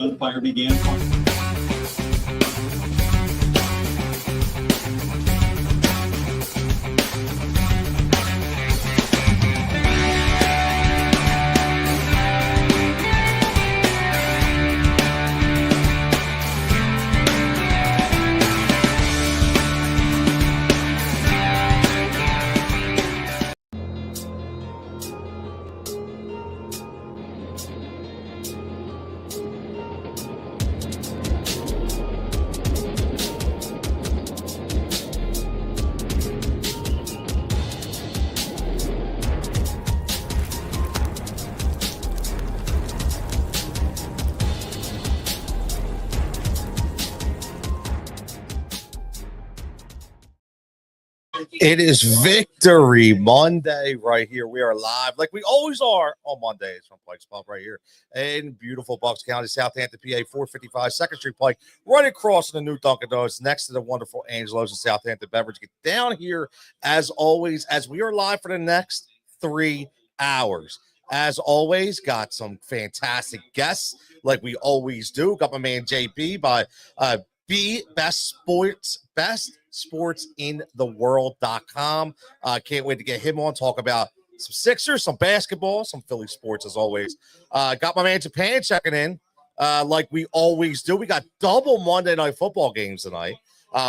The fire began. It is Victory Monday right here. We are live like we always are on Mondays from Pike's Pub right here in beautiful Bucks County, Southampton, PA, 455 2nd Street Pike, right across from the new Dunkin' Donuts next to the wonderful Angelo's in Southampton Beverage. Get down here as always as we are live for the next 3 hours. As always, got some fantastic guests like we always do. Got my man JB by Best Sports in the World.com. Can't wait to get him on, talk about some Sixers, some basketball, some Philly sports as always. Got my man Japan checking in like we always do. We got double Monday Night Football games tonight,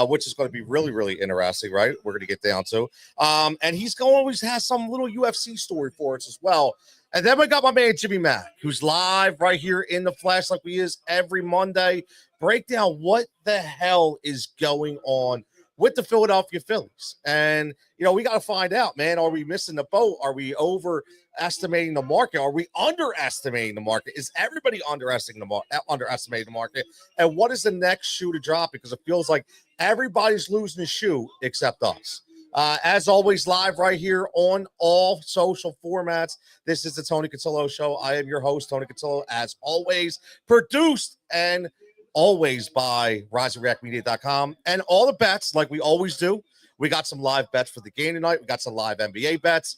which is going to be really, really interesting, right? We're going to get down to. And he's going to always have some little UFC story for us as well. And then we got my man Jimmy Mack, who's live right here in the flesh like we is every Monday. Break down what the hell is going on with the Philadelphia Phillies. And, you know, we got to find out, man, are we missing the boat? Are we overestimating the market? Are we underestimating the market? Is everybody underestimating the market? And what is the next shoe to drop? Because it feels like everybody's losing a shoe except us. As always, live right here on all social formats. This is the Tony Cutillo Show. I am your host, Tony Cutillo, as always, produced and always by RisingReactMedia.com. And all the bets, like we always do. We got some live bets for the game tonight. We got some live NBA bets,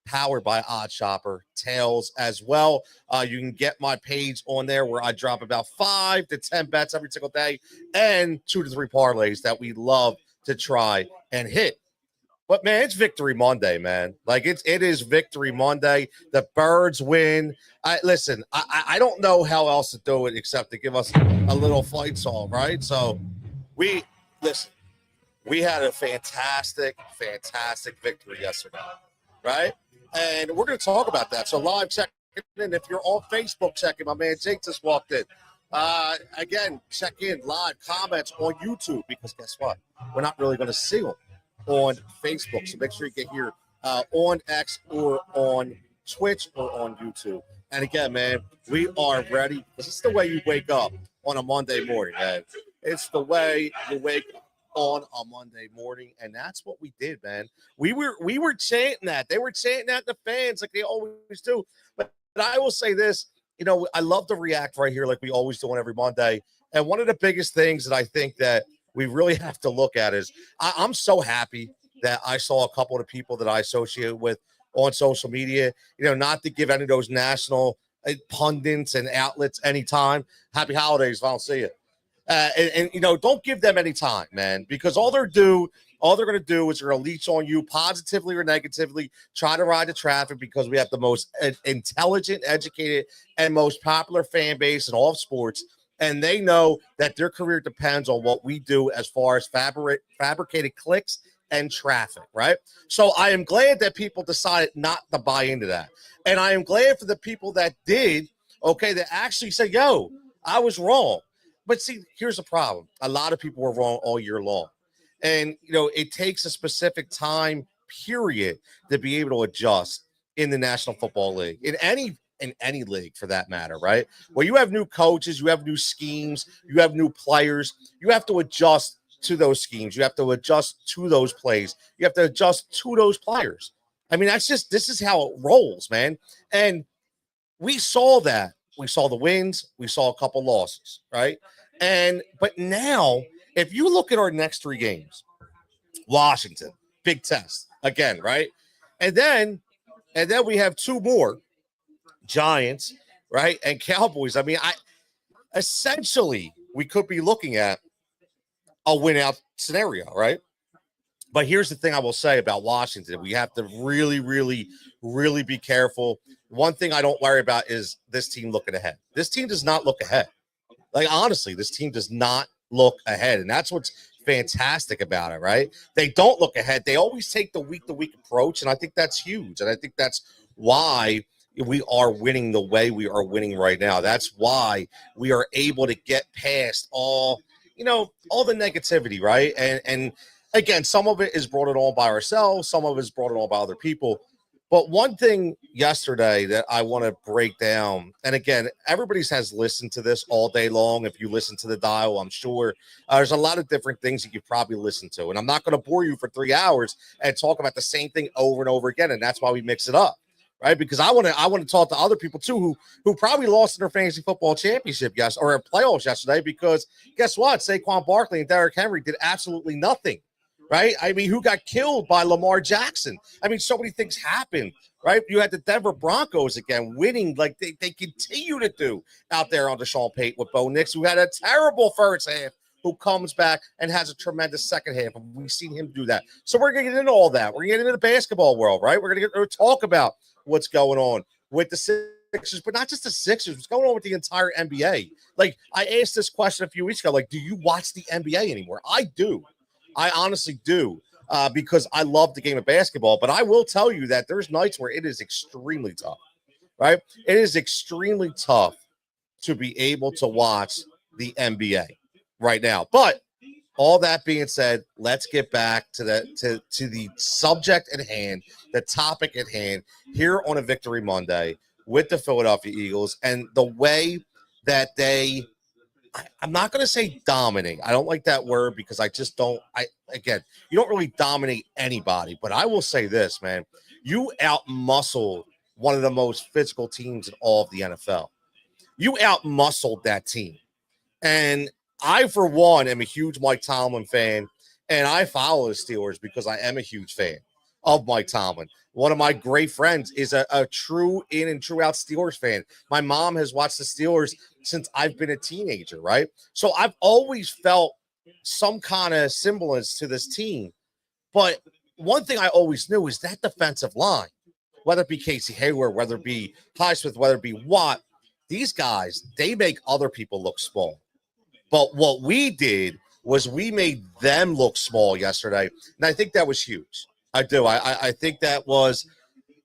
powered by OddsShopper Tails as well. You can get my page on there where I drop about 5 to 10 bets every single day and 2 to 3 parlays that we love to try and hit. But man, it's Victory Monday, man. Like it is Victory Monday. The Birds win. I don't know how else to do it except to give us a little fight song, right? So we had a fantastic victory yesterday, right? And we're going to talk about that. So live checking in. If you're on Facebook checking, my man Jake just walked in. Again, check in live comments on YouTube because guess what? We're not really going to see them on Facebook. So make sure you get here on X or on Twitch or on YouTube. And again, man, we are ready. This is the way you wake up on a Monday morning, man. It's the way you wake up on a Monday morning, and that's what we did, man. We were chanting that. They were chanting at the fans like they always do. But I will say this, you know, I love to react right here like we always do on every Monday. And one of the biggest things that I think that we really have to look at is I'm so happy that I saw a couple of the people that I associate with on social media, you know, not to give any of those national pundits and outlets any time. Happy holidays if I don't see it. And you know, don't give them any time, man, because all they're going to do is they're going to leech on you positively or negatively, try to ride the traffic because we have the most intelligent, educated, and most popular fan base in all of sports. And they know that their career depends on what we do as far as fabricated clicks and traffic, right? So I am glad that people decided not to buy into that. And I am glad for the people that did, okay, that actually said, yo, I was wrong. But see, here's the problem. A lot of people were wrong all year long. And, you know, it takes a specific time period to be able to adjust in the National Football League, in any league for that matter, right? Well, you have new coaches, you have new schemes, you have new players. You have to adjust to those schemes. You have to adjust to those plays. You have to adjust to those players. I mean, this is how it rolls, man. And we saw that. We saw the wins. We saw a couple losses, right? But now, if you look at our next 3 games, Washington, big test again, right? And then we have 2 more, Giants, right? And Cowboys. I mean, essentially we could be looking at a win out scenario, right? But here's the thing I will say about Washington. We have to really, really, really be careful. One thing I don't worry about is this team looking ahead. This team does not look ahead. Like, honestly, this team does not look ahead. And that's what's fantastic about it, right? They don't look ahead. They always take the week-to-week approach. And I think that's huge. And I think that's why we are winning the way we are winning right now. That's why we are able to get past all the negativity, right? And again, some of it is brought it on by ourselves. Some of it is brought it on by other people. But one thing yesterday that I want to break down, and again, everybody has listened to this all day long. If you listen to the dial, I'm sure there's a lot of different things that you probably listen to. And I'm not going to bore you for 3 hours and talk about the same thing over and over again. And that's why we mix it up, right? Because I want to talk to other people too who probably lost in their fantasy football championship or playoffs yesterday. Because guess what? Saquon Barkley and Derrick Henry did absolutely nothing. Right? I mean, who got killed by Lamar Jackson? I mean, so many things happened, right? You had the Denver Broncos again winning like they continue to do out there on Sean Payton with Bo Nix, who had a terrible first half, who comes back and has a tremendous second half. And we've seen him do that. So we're going to get into all that. We're going to get into the basketball world, right? We're going to talk about what's going on with the Sixers, but not just the Sixers. What's going on with the entire NBA? Like, I asked this question a few weeks ago, like, do you watch the NBA anymore? I do. I honestly do, because I love the game of basketball. But I will tell you that there's nights where it is extremely tough, right? It is extremely tough to be able to watch the NBA right now. But all that being said, let's get back to the subject at hand, the topic at hand here on a Victory Monday with the Philadelphia Eagles and the way that they – I'm not going to say dominate. I don't like that word because I just don't. You don't really dominate anybody. But I will say this, man. You out-muscled one of the most physical teams in all of the NFL. You out-muscled that team. And I, for one, am a huge Mike Tomlin fan. And I follow the Steelers because I am a huge fan of Mike Tomlin. One of my great friends is a true in and true out Steelers fan. My mom has watched the Steelers since I've been a teenager, right? So I've always felt some kind of semblance to this team. But one thing I always knew is that defensive line, whether it be Casey Hayward, whether it be Highsmith, whether it be Watt, these guys, they make other people look small. But what we did was we made them look small yesterday. And I think that was huge. I do. I think that was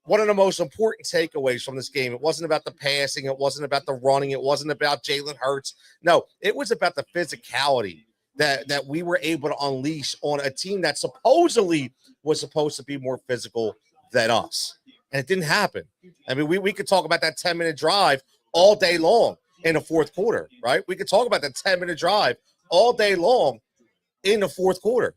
one of the most important takeaways from this game. It wasn't about the passing. It wasn't about the running. It wasn't about Jalen Hurts. No, it was about the physicality that we were able to unleash on a team that supposedly was supposed to be more physical than us. And it didn't happen. I mean, we could talk about that 10-minute drive all day long in the fourth quarter, right? We could talk about that 10-minute drive all day long in the fourth quarter,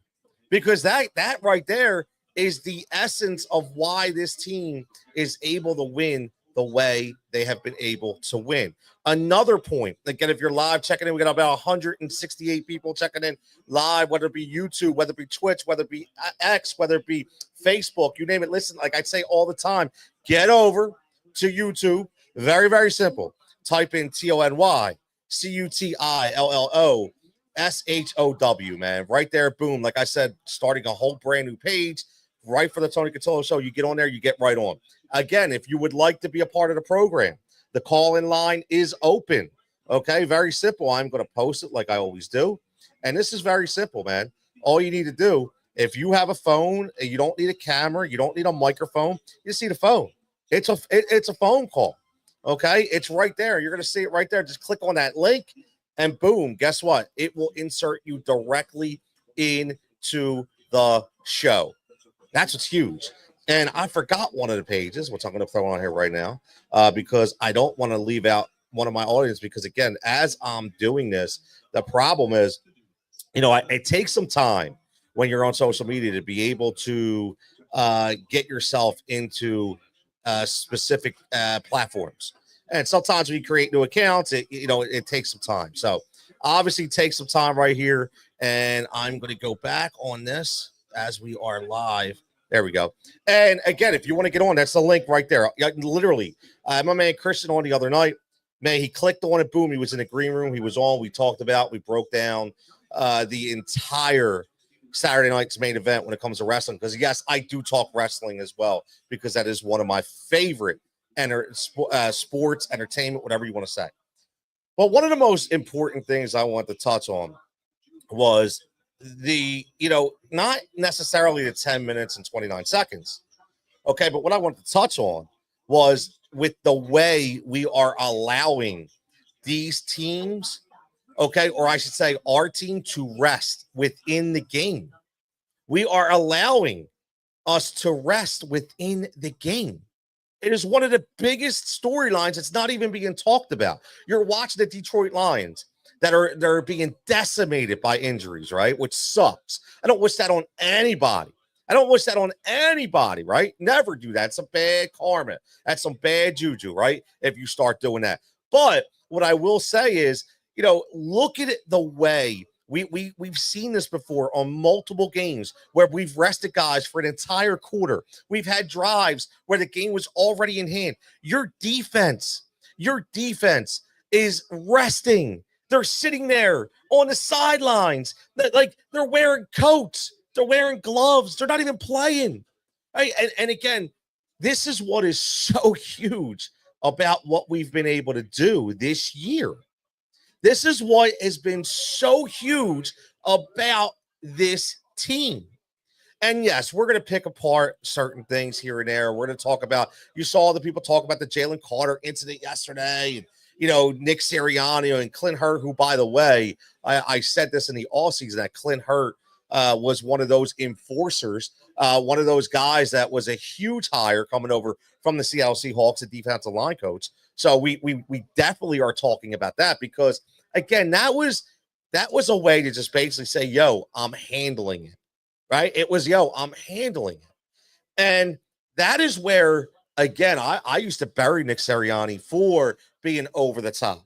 because that right there is the essence of why this team is able to win the way they have been able to win. Another point, again, if you're live checking in, we got about 168 people checking in live, whether it be YouTube, whether it be Twitch, whether it be X, whether it be Facebook, you name it. Listen, like I say all the time, get over to YouTube. Very, very simple. Type in TONY CUTILLO man. Right there, boom. Like I said, starting a whole brand new page right for the Tony Cutillo Show. You get on there, you get right on. Again, if you would like to be a part of the program, the call-in line is open. Okay, very simple. I'm going to post it like I always do. And this is very simple, man. All you need to do, if you have a phone, you don't need a camera, you don't need a microphone, you just need a phone. It's a phone call. Okay, it's right there. You're going to see it right there. Just click on that link and boom, guess what? It will insert you directly into the show. That's what's huge. And I forgot one of the pages, which I'm going to throw on here right now, because I don't want to leave out one of my audience. Because again, as I'm doing this, the problem is, it takes some time when you're on social media to be able to get yourself into specific platforms. And sometimes when you create new accounts, it takes some time. So obviously take some time right here. And I'm going to go back on this as we are live. There we go. And again, if you want to get on, that's the link right there. Literally, my man Christian on the other night, Man, he clicked on it. Boom. He was in the green room. He was on. We talked about, we broke down the entire Saturday night's main event when it comes to wrestling. Because, yes, I do talk wrestling as well, because that is one of my favorite sports, entertainment, whatever you want to say. But one of the most important things I want to touch on was not necessarily the 10 minutes and 29 seconds. Okay, but what I wanted to touch on was with the way we are allowing these teams, okay, or I should say our team, to rest within the game. We are allowing us to rest within the game. It is one of the biggest storylines that's not even being talked about. You're watching the Detroit Lions they're being decimated by injuries, right? Which sucks. I don't wish that on anybody. Right? Never do that. It's some bad karma. That's some bad juju, right? If you start doing that. But what I will say is, look at it the way we've seen this before on multiple games where we've rested guys for an entire quarter. We've had drives where the game was already in hand. Your defense is resting. They're sitting there on the sidelines. They're wearing coats. They're wearing gloves. They're not even playing. Right? And again, this is what is so huge about what we've been able to do this year. This is what has been so huge about this team. And yes, we're going to pick apart certain things here and there. We're going to talk about, you saw the people talk about the Jalen Carter incident yesterday, and Nick Sirianni and Clint Hurt, who, by the way, I said this in the offseason, that Clint Hurt was one of those enforcers, one of those guys that was a huge hire coming over from the Seattle Seahawks, the defensive line coach. So we definitely are talking about that, because, again, that was a way to just basically say, yo, I'm handling it, right? It was, yo, I'm handling it. And that is where, again, I used to bury Nick Sirianni for being over the top,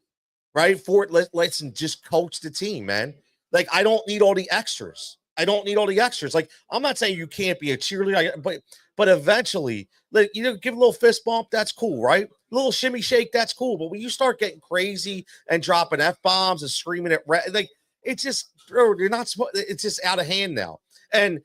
right? For let's just coach the team, man. Like, I don't need all the extras. Like, I'm not saying you can't be a cheerleader, but eventually, give a little fist bump. That's cool, right? A little shimmy shake. That's cool. But when you start getting crazy and dropping F-bombs and screaming at it's just, bro, you're not supposed. It's just out of hand now. And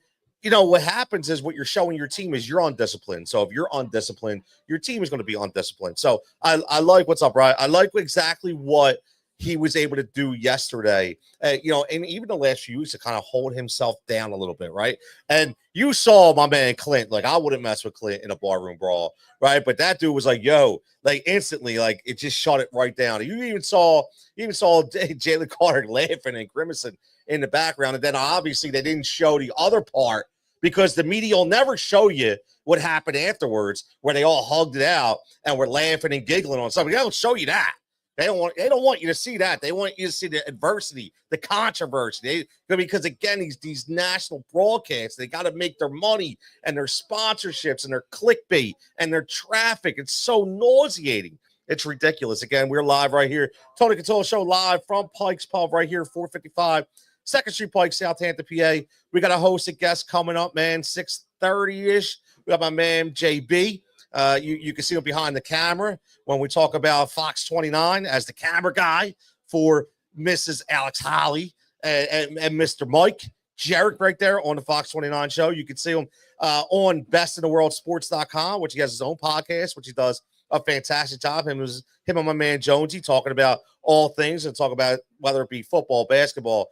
what happens is, what you're showing your team is you're undisciplined. So if you're undisciplined, your team is going to be undisciplined. So I like what's up, right? I like exactly what he was able to do yesterday, and even the last few weeks, to kind of hold himself down a little bit, right? And you saw my man Clint, like, I wouldn't mess with Clint in a barroom brawl, right? But that dude was like, yo, like, instantly, like, it just shut it right down. You even saw Jalen Carter laughing and grimacing in the background, and then obviously they didn't show the other part, because the media will never show you what happened afterwards, where they all hugged it out and were laughing and giggling on something. They don't show you that. They don't want you to see that. They want you to see the adversity, the controversy. Because again, these national broadcasts, they got to make their money and their sponsorships and their clickbait and their traffic. It's so nauseating. It's ridiculous. Again, we're live right here. Tony Cutillo Show, live from Pike's Pub right here, 455 2nd Street, Pike, Southampton, PA. We got a host of guests coming up, man, 6:30-ish. We got my man, JB. You can see him behind the camera when we talk about Fox 29 as the camera guy for Mrs. Alex Holly and Mr. Mike Jarrett right there on the Fox 29 show. You can see him on bestintheworldsports.com, which he has his own podcast, which he does a fantastic job. Him and my man Jonesy talking about all things, and talk about whether it be football, basketball,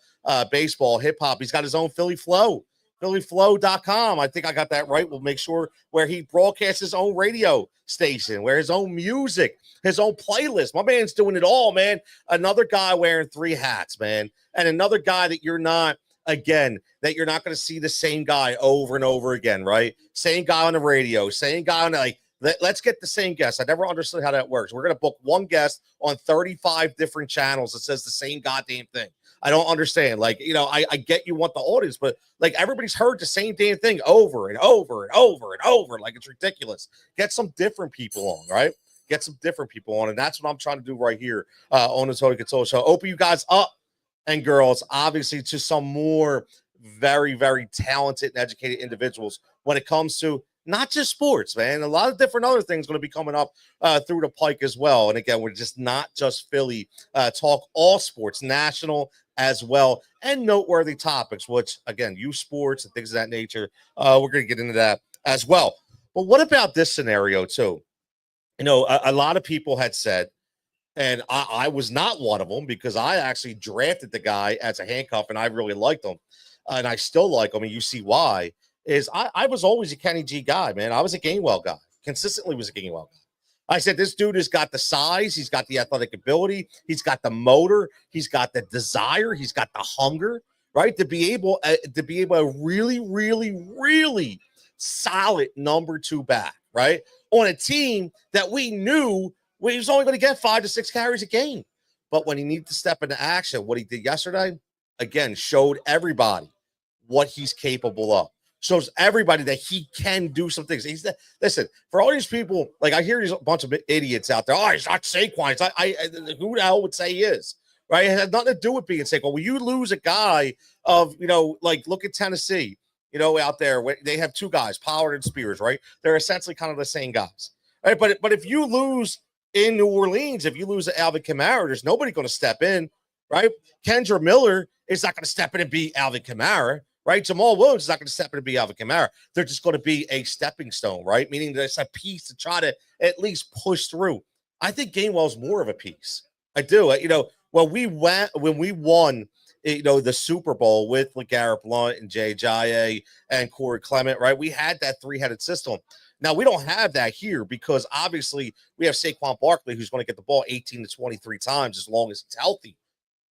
baseball, hip-hop. He's got his own Philly Flow. PhillyFlow.com. I think I got that right. We'll make sure, where he broadcasts his own radio station, where his own music, his own playlist. My man's doing it all, man. Another guy wearing 3 hats, man. And another guy that you're not going to see the same guy over and over again, right? Same guy on the radio, same guy on let's get the same guest. I never understood how that works. We're going to book one guest on 35 different channels that says the same goddamn thing. I don't understand. I get you want the audience, but everybody's heard the same damn thing over and over and over and over. Like, it's ridiculous. Get some different people on, right? Get some different people on. And that's what I'm trying to do right here on the Tony Cutillo Show. Open you guys up, and girls, obviously, to some more very, very talented and educated individuals when it comes to not just sports, man. A lot of different other things going to be coming up through the Pike as well. And again, we're just not just Philly talk, all sports, national as well, and noteworthy topics, which again, youth sports and things of that nature. We're going to get into that as well. But what about this scenario too? You know, a lot of people had said, and I was not one of them because I actually drafted the guy as a handcuff and I really liked him. And I still like him. And you see why is I was always a Kenny G guy, man. I was a Gainwell guy, consistently was a Gainwell guy. I said, this dude has got the size. He's got the athletic ability. He's got the motor. He's got the desire. He's got the hunger, right? To be able a really, really, really solid number 2 back, right? On a team that we knew he was only going to get 5 to 6 carries a game. But when he needed to step into action, what he did yesterday, again, showed everybody what he's capable of. Shows everybody that he can do some things. Listen, for all these people, like I hear these bunch of idiots out there. Oh, he's not Saquon. Who the hell would say he is? Right? It has nothing to do with being Saquon. When you lose a guy of, like look at Tennessee, out there, they have 2 guys, Pollard and Spears, right? They're essentially kind of the same guys, right? But if you lose in New Orleans, if you lose Alvin Kamara, there's nobody going to step in, right? Kendra Miller is not going to step in and be Alvin Kamara. Right? Jamal Williams is not going to step in and be Alvin Kamara. They're just going to be a stepping stone, right? Meaning there's a piece to try to at least push through. I think Gainwell's more of a piece. I do. When we won, the Super Bowl with LeGarrette Blount and Jay Ajayi and Corey Clement, right? We had that 3-headed system. Now, we don't have that here because obviously we have Saquon Barkley who's going to get the ball 18 to 23 times as long as it's healthy.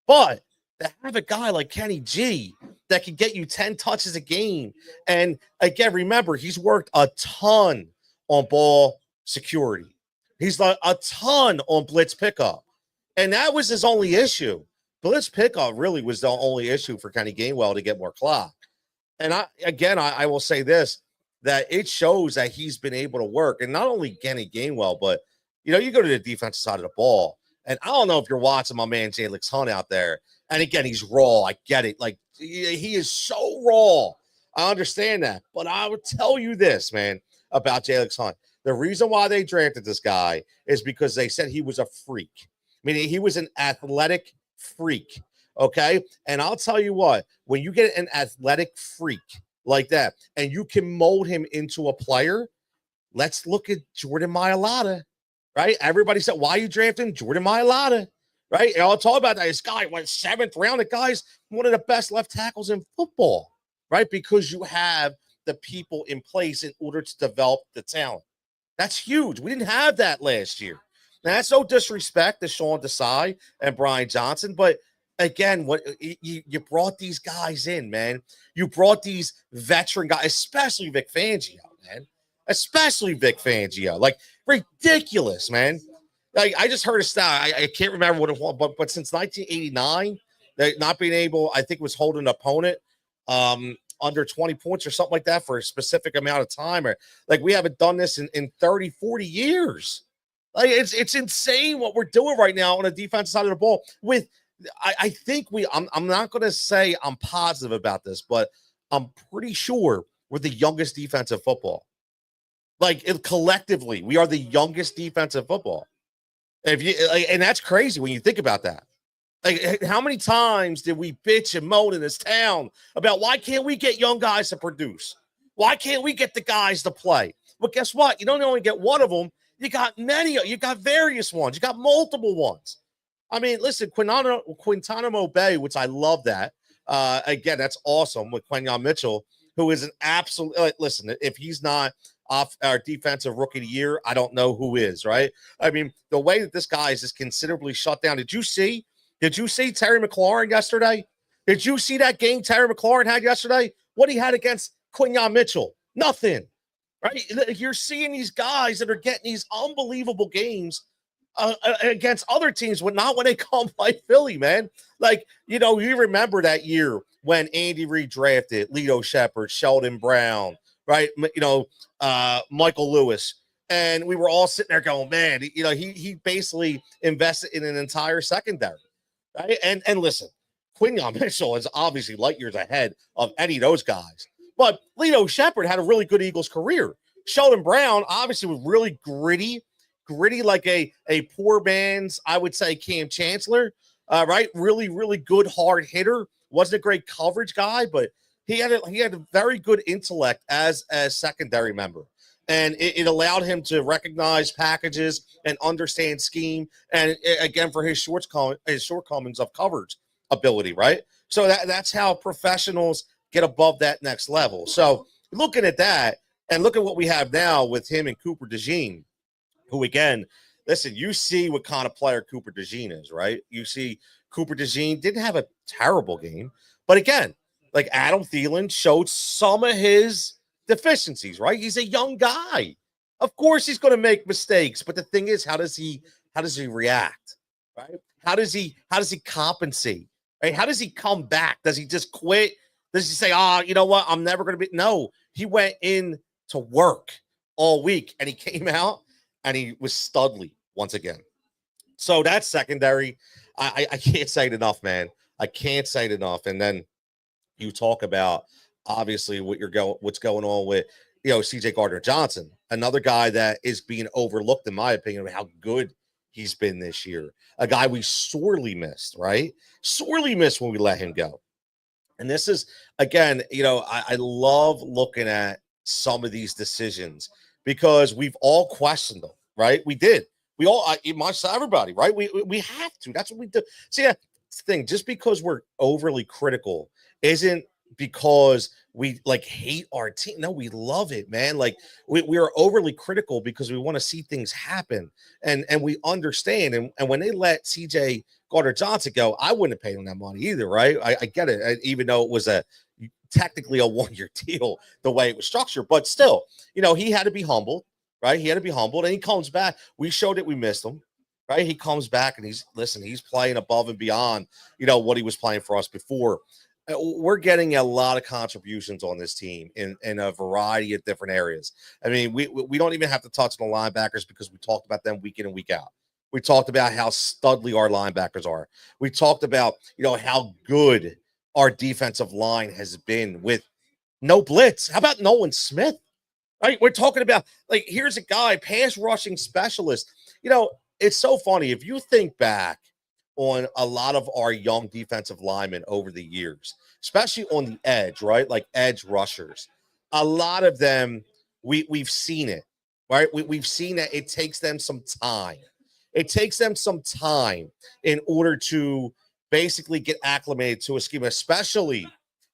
But to have a guy like Kenny G that can get you 10 touches a game. And again, remember, he's worked a ton on ball security. He's like a ton on blitz pickup. And that was his only issue. Blitz pickup really was the only issue for Kenny Gainwell to get more clock. And I will say this, that it shows that he's been able to work. And not only Kenny Gainwell, but, you go to the defensive side of the ball. And I don't know if you're watching my man Jalen Hunt out there. And again, he's raw. I get it. Like, he is so raw. I understand that. But I would tell you this, man, about Jalen Hunt. The reason why they drafted this guy is because they said he was a freak. Meaning he was an athletic freak. Okay? And I'll tell you what, when you get an athletic freak like that, and you can mold him into a player, let's look at Jordan Mailata. Right? Everybody said, why are you drafting Jordan Mailata? Right? And I'll talk about that. This guy went 7th round. The guy's one of the best left tackles in football, right? Because you have the people in place in order to develop the talent. That's huge. We didn't have that last year. Now, that's no disrespect to Sean Desai and Brian Johnson, but again, what you brought these guys in, man. You brought these veteran guys, especially Vic Fangio, man. Especially Vic Fangio. Like, ridiculous, man. Like, I just heard a stat. I can't remember what it was, but since 1989, not being able, I think, was holding an opponent under 20 points or something like that for a specific amount of time. Or like, we haven't done this in 30, 40 years. Like, it's insane what we're doing right now on the defensive side of the ball. I think I'm not going to say I'm positive about this, but I'm pretty sure we're the youngest defensive football. Like, collectively, we are the youngest defensive football. And that's crazy when you think about that. Like, how many times did we bitch and moan in this town about why can't we get young guys to produce? Why can't we get the guys to play? But guess what? You don't only get one of them. You got various ones. You got multiple ones. I mean, listen, Quintanamo Bay, which I love that. Again, that's awesome with Quinyon Mitchell, who is an absolute, listen, if he's not off our defensive rookie of the year, I don't know who is, right? I mean, the way that this guy is considerably shut down. Did you see Terry McLaurin yesterday? Did you see that game Terry McLaurin had yesterday? What he had against Quinyon Mitchell? Nothing, right? You're seeing these guys that are getting these unbelievable games against other teams, but not when they come like Philly, man. Like, you remember that year when Andy Reid drafted Lito Shepherd, Sheldon Brown, right? Michael Lewis. And we were all sitting there going, man, he basically invested in an entire secondary, right? And listen, Quinyon Mitchell is obviously light years ahead of any of those guys. But Lito Shepherd had a really good Eagles career. Sheldon Brown obviously was really gritty like a poor man's, I would say, Cam Chancellor, right? Really, really good hard hitter. Wasn't a great coverage guy, but he had a very good intellect as a secondary member. And it allowed him to recognize packages and understand scheme. And again, for his shortcomings of coverage ability, right? So that's how professionals get above that next level. So looking at that and look at what we have now with him and Cooper DeJean, who again, listen, you see what kind of player Cooper DeJean is, right? You see Cooper DeJean didn't have a terrible game, but again, like Adam Thielen showed some of his deficiencies, right? He's a young guy. Of course he's going to make mistakes, but the thing is, how does he react? Right? How does he compensate? Right? How does he come back? Does he just quit? Does he say, you know what? I'm never going to be. No, he went in to work all week and he came out and he was studly once again. So that's secondary. I can't say it enough, man. I can't say it enough. And then you talk about obviously what's going on with CJ Gardner-Johnson, another guy that is being overlooked in my opinion of how good he's been this year. A guy we sorely missed, right? Sorely missed when we let him go. And this is again, I love looking at some of these decisions because we've all questioned them, right? We did. We all, everybody, right? We have to. That's what we do. See, that's the thing. Just because we're overly critical isn't because we like hate our team. No, we love it, man. Like we are overly critical because we want to see things happen, and we understand. And when they let CJ Gardner-Johnson go, I wouldn't have paid him that money either, right? I get it, even though it was technically a one-year deal the way it was structured, but still, he had to be humbled. Right, he had to be humbled, and he comes back. We showed that we missed him, right? He comes back, and he's playing above and beyond, what he was playing for us before. We're getting a lot of contributions on this team in a variety of different areas. I mean, we don't even have to touch on the linebackers because we talked about them week in and week out. We talked about how studly our linebackers are. We talked about, how good our defensive line has been with no blitz. How about Nolan Smith? Right, we're talking about like here's a guy, pass rushing specialist. It's so funny if you think back on a lot of our young defensive linemen over the years, especially on the edge, right? Like edge rushers. A lot of them, we've seen it, right? We've seen that it takes them some time. It takes them some time in order to basically get acclimated to a scheme, especially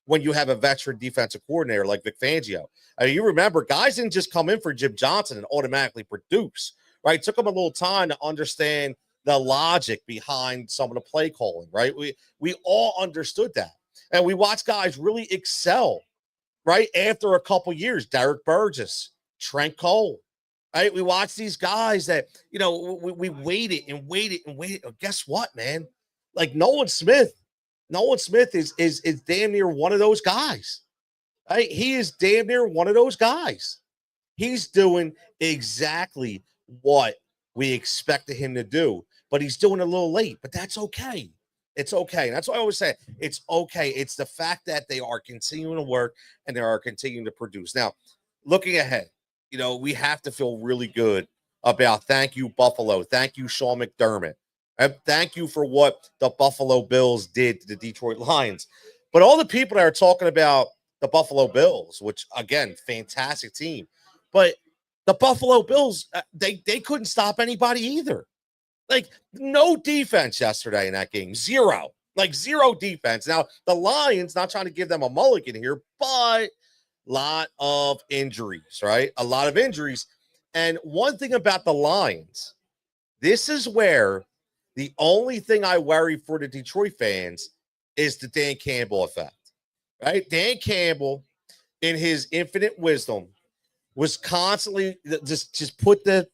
when you have a veteran defensive coordinator like Vic Fangio. I mean, you remember guys didn't just come in for Jim Johnson and automatically produce, right? It took them a little time to understand the logic behind some of the play calling, right? We all understood that. And we watched guys really excel, right? After a couple years, Derek Burgess, Trent Cole, right? We watched these guys that, we waited and waited and waited. Oh, guess what, man? Like Nolan Smith is damn near one of those guys. Right? He is damn near one of those guys. He's doing exactly what we expected him to do, but he's doing it a little late, but that's okay. It's okay. And that's why I always say it's okay. It's the fact that they are continuing to work and they are continuing to produce. Now, looking ahead, we have to feel really good about thank you, Buffalo. Thank you, Sean McDermott. And thank you for what the Buffalo Bills did to the Detroit Lions. But all the people that are talking about the Buffalo Bills, which, again, fantastic team. But the Buffalo Bills, they couldn't stop anybody either. Like, no defense yesterday in that game. Zero. Like, zero defense. Now, the Lions, not trying to give them a mulligan here, but lot of injuries, right? A lot of injuries. And one thing about the Lions, this is where the only thing I worry for the Detroit fans is the Dan Campbell effect, right? Dan Campbell, in his infinite wisdom, was constantly just put the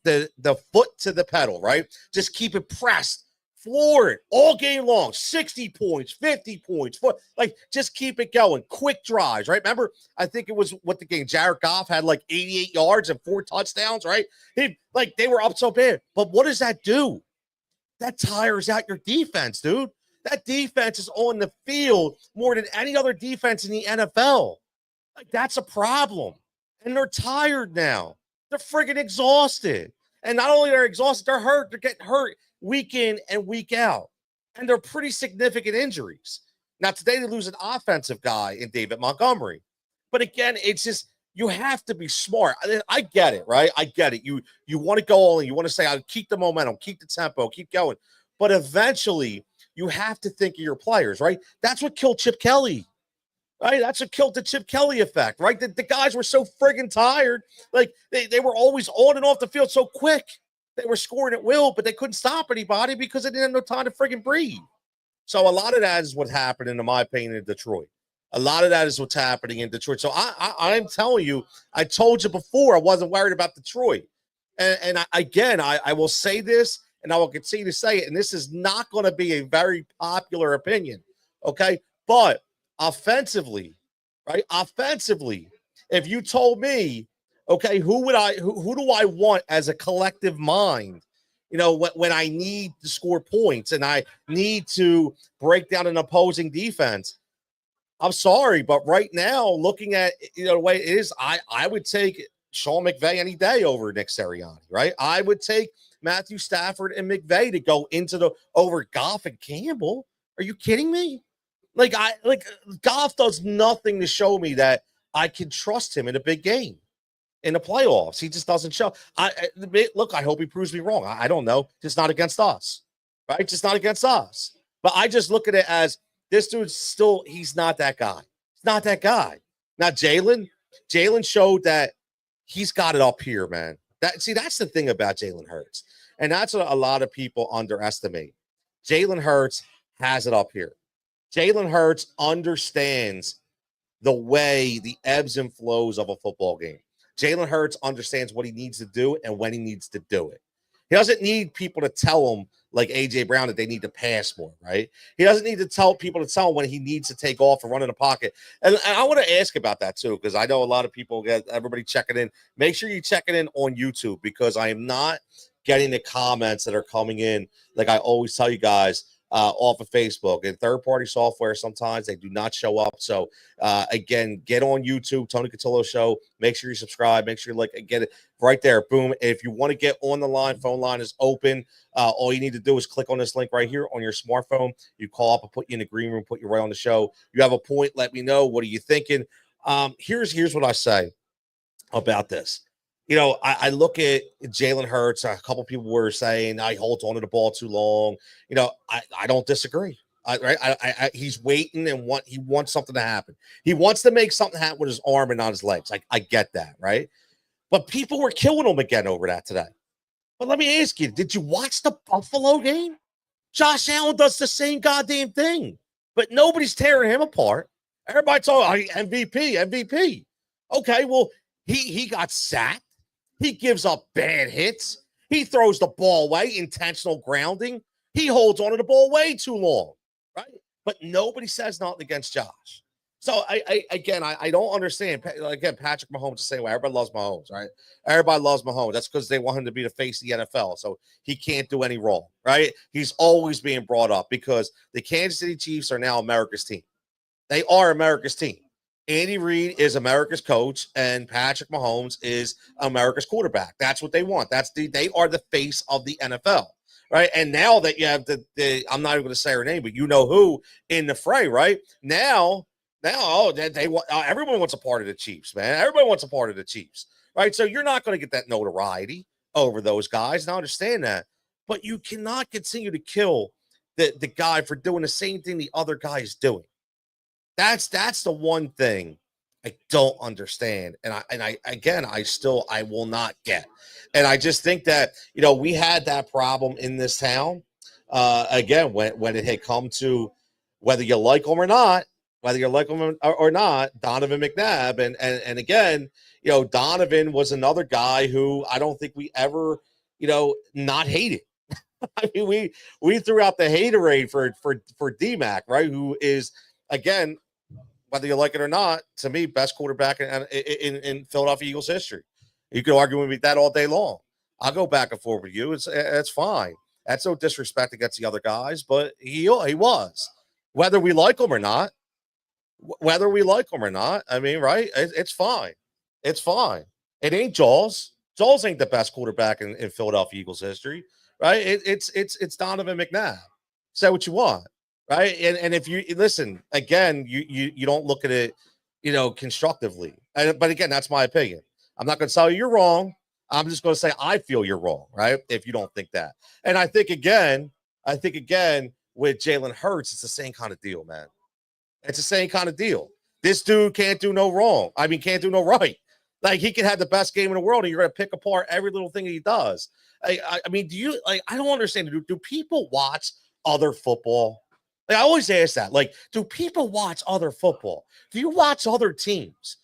foot to the pedal, right? Just keep it pressed, floor it all game long, 60 points, 50 points, like just keep it going. Quick drives, right? Remember, I think it was what the game, Jared Goff had like 88 yards and 4 touchdowns, right? They were up so bad. But what does that do? That tires out your defense, dude. That defense is on the field more than any other defense in the NFL. Like, that's a problem. And they're tired now. They're friggin' exhausted. And not only are they exhausted, they're hurt. They're getting hurt week in and week out. And they're pretty significant injuries. Now, today they lose an offensive guy in David Montgomery. But again, it's just you have to be smart. I get it, right? I get it. You want to go all in. You want to say, I'll keep the momentum, keep the tempo, keep going. But eventually, you have to think of your players, right? That's what killed Chip Kelly. Right, that's what killed the Chip Kelly effect, right? The guys were so friggin' tired. Like, they were always on and off the field so quick. They were scoring at will, but they couldn't stop anybody because they didn't have no time to friggin' breathe. So a lot of that is what happened, in my opinion, in Detroit. A lot of that is what's happening in Detroit. So I'm telling you, I told you before, I wasn't worried about Detroit. And I will say this, and I will continue to say it, and this is not going to be a very popular opinion, okay? But offensively, right? Offensively, if you told me, okay, who do I want as a collective mind? You know, when I need to score points and I need to break down an opposing defense, I'm sorry, but right now, looking at the way it is, I would take Sean McVay any day over Nick Sirianni, right? I would take Matthew Stafford and McVay to go over Goff and Campbell. Are you kidding me? Like Goff does nothing to show me that I can trust him in a big game, in the playoffs. He just doesn't show. Look, I hope he proves me wrong. I don't know. Just not against us, right? Just not against us. But I just look at it as this dude's still, he's not that guy. He's not that guy. Now, Jalen showed that he's got it up here, man. That's the thing about Jalen Hurts. And that's what a lot of people underestimate. Jalen Hurts has it up here. Jalen Hurts understands the way, the ebbs and flows of a football game. Jalen Hurts understands what he needs to do and when he needs to do it. He doesn't need people to tell him, like A.J. Brown, that they need to pass more, right? He doesn't need to tell people when he needs to take off and run in the pocket. And I want to ask about that, too, because I know a lot of people everybody checking in. Make sure you check it in on YouTube, because I am not getting the comments that are coming in, like I always tell you guys, off of Facebook. And third-party software, sometimes they do not show up. So, again, get on YouTube, Tony Cutillo Show. Make sure you subscribe. Make sure you get it right there. Boom. If you want to get on the line, phone line is open. All you need to do is click on this link right here on your smartphone. You call up and put you in the green room, put you right on the show. You have a point, let me know. What are you thinking? Here's what I say about this. You know, I look at Jalen Hurts. A couple people were saying he holds on to the ball too long. You know, I don't disagree. He's waiting and he wants something to happen. He wants to make something happen with his arm and not his legs. I get that, right? But people were killing him again over that today. But let me ask you, did you watch the Buffalo game? Josh Allen does the same goddamn thing, but nobody's tearing him apart. Everybody's talking MVP. Okay, well, he got sacked. He gives up bad hits. He throws the ball away, intentional grounding. He holds on to the ball way too long, right? But nobody says nothing against Josh. So, I don't understand. Again, Patrick Mahomes the same way. Everybody loves Mahomes, right? Everybody loves Mahomes. That's because they want him to be the face of the NFL, so he can't do any wrong, right? He's always being brought up because the Kansas City Chiefs are now America's team. They are America's team. Andy Reid is America's coach, and Patrick Mahomes is America's quarterback. That's what they want. They are the face of the NFL, right? And now that you have I'm not even going to say her name, but you know who in the fray, right? Now, they want everyone wants a part of the Chiefs, man. Everybody wants a part of the Chiefs, right? So you're not going to get that notoriety over those guys, and I understand that, but you cannot continue to kill the guy for doing the same thing the other guy is doing. That's the one thing I don't understand. And I will not get. And I just think that, we had that problem in this town. Again, when it had come to whether you like him or not, Donovan McNabb. And again, Donovan was another guy who I don't think we ever, not hated. I mean, we threw out the haterade for D-Mac, right? Who is, again, whether you like it or not, to me, best quarterback in Philadelphia Eagles history. You could argue with me that all day long. I'll go back and forth with you. It's fine. That's no disrespect against the other guys, but he was. Whether we like him or not, I mean, right? It's fine. It's fine. It ain't Jaws. Foles ain't the best quarterback in Philadelphia Eagles history, right? It's Donovan McNabb. Say what you want, right? And if you listen again, you don't look at it, constructively. But again, that's my opinion. I'm not going to tell you you're wrong. I'm just going to say I feel you're wrong, right? If you don't think that, and I think again with Jalen Hurts, it's the same kind of deal, man. It's the same kind of deal. This dude can't do no wrong. I mean, can't do no right. Like he can have the best game in the world, and you're going to pick apart every little thing he does. I mean, do you like? I don't understand. Do people watch other football? Like, I always ask that. Like, do people watch other football? Do you watch other teams?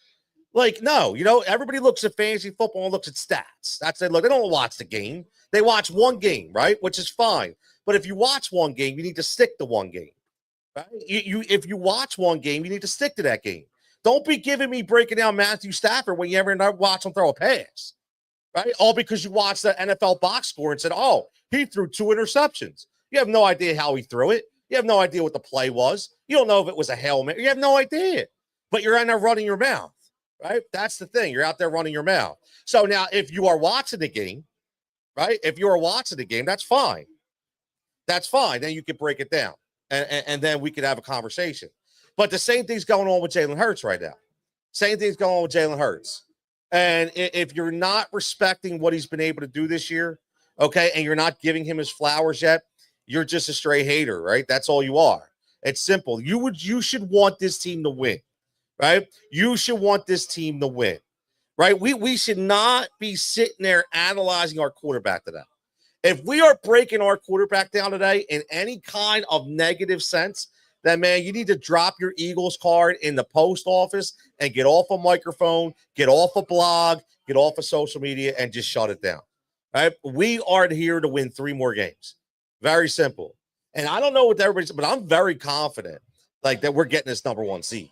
Like, no. Everybody looks at fantasy football and looks at stats. That's it. Look, they don't watch the game. They watch one game, right? Which is fine. But if you watch one game, you need to stick to one game. Right? If you watch one game, you need to stick to that game. Don't be giving me breaking down Matthew Stafford when you ever watch him throw a pass, right? All because you watched the NFL box score and said, "Oh, he threw 2 interceptions." You have no idea how he threw it. You have no idea what the play was. You don't know if it was a Hail Mary. You have no idea. But you're in there running your mouth, right? That's the thing. You're out there running your mouth. So now, if you are watching the game, right? If you are watching the game, that's fine. That's fine. Then you can break it down. And then we could have a conversation. But the same thing's going on with Jalen Hurts right now. Same thing's going on with Jalen Hurts. And if you're not respecting what he's been able to do this year, okay, and you're not giving him his flowers yet, you're just a stray hater, right? That's all you are. It's simple. You should want this team to win, right? You should want this team to win, right? We should not be sitting there analyzing our quarterback today. If we are breaking our quarterback down today in any kind of negative sense, then, man, you need to drop your Eagles card in the post office and get off a microphone, get off a blog, get off of social media, and just shut it down. Right? We are here to win 3 more games. Very simple. And I don't know what everybody's, but I'm very confident that we're getting this number 1 seed.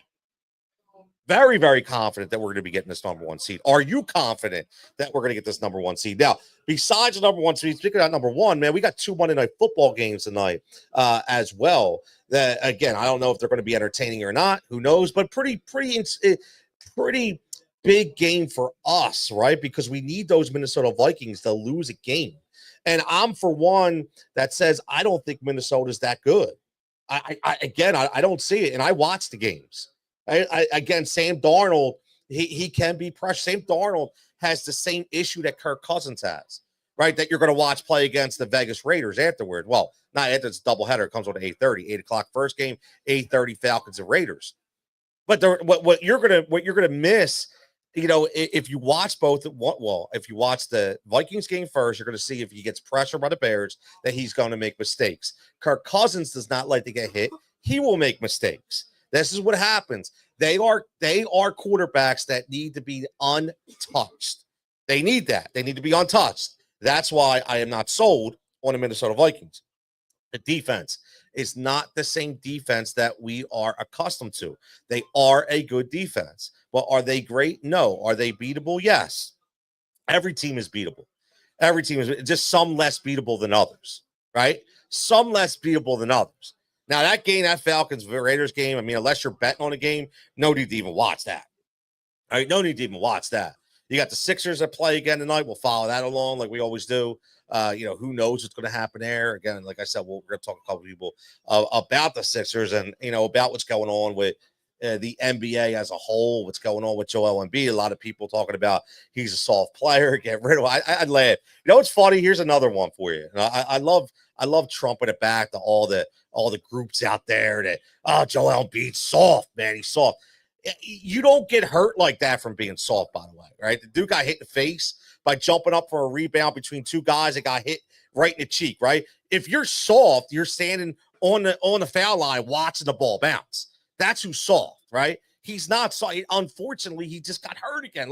Very, very confident that we're going to be getting this number 1 seed. Are you confident that we're going to get this number 1 seed? Now, besides the number 1 seed, speaking of number 1, man, we got 2 Monday Night Football games tonight as well. That, again, I don't know if they're going to be entertaining or not. Who knows? But pretty big game for us, right? Because we need those Minnesota Vikings to lose a game. And I'm for one that says I don't think Minnesota's that good. I don't see it, and I watch the games. Again, Sam Darnold, he can be pressed. Sam Darnold has the same issue that Kirk Cousins has, right? That you're going to watch play against the Vegas Raiders afterward. Well, not after it's a doubleheader. It comes on at 8:30, 8 o'clock first game, 8:30 Falcons and Raiders. But what you're gonna miss, if you watch both. If you watch the Vikings game first, you're going to see if he gets pressure by the Bears that he's going to make mistakes. Kirk Cousins does not like to get hit. He will make mistakes. This is what happens. They are quarterbacks that need to be untouched. They need that. They need to be untouched. That's why I am not sold on the Minnesota Vikings. The defense is not the same defense that we are accustomed to. They are a good defense. But are they great? No. Are they beatable? Yes. Every team is beatable. Every team is just some less beatable than others, right? Some less beatable than others. Now, that game, that Falcons-Raiders game, I mean, unless you're betting on a game, no need to even watch that. All right, no need to even watch that. You got the Sixers that play again tonight. We'll follow that along like we always do. Who knows what's going to happen there. Again, like I said, we're going to talk to a couple people about the Sixers and, about what's going on with the NBA as a whole, what's going on with Joel Embiid. A lot of people talking about he's a soft player. Get rid of him. I'd laugh. What's funny? Here's another one for you. I love trumping it back to all the groups out there that, Joel Embiid's soft, man. He's soft. You don't get hurt like that from being soft, by the way, right? The dude got hit in the face by jumping up for a rebound between 2 guys that got hit right in the cheek, right? If you're soft, you're standing on the foul line watching the ball bounce. That's who's soft, right? He's not soft. Unfortunately, he just got hurt again.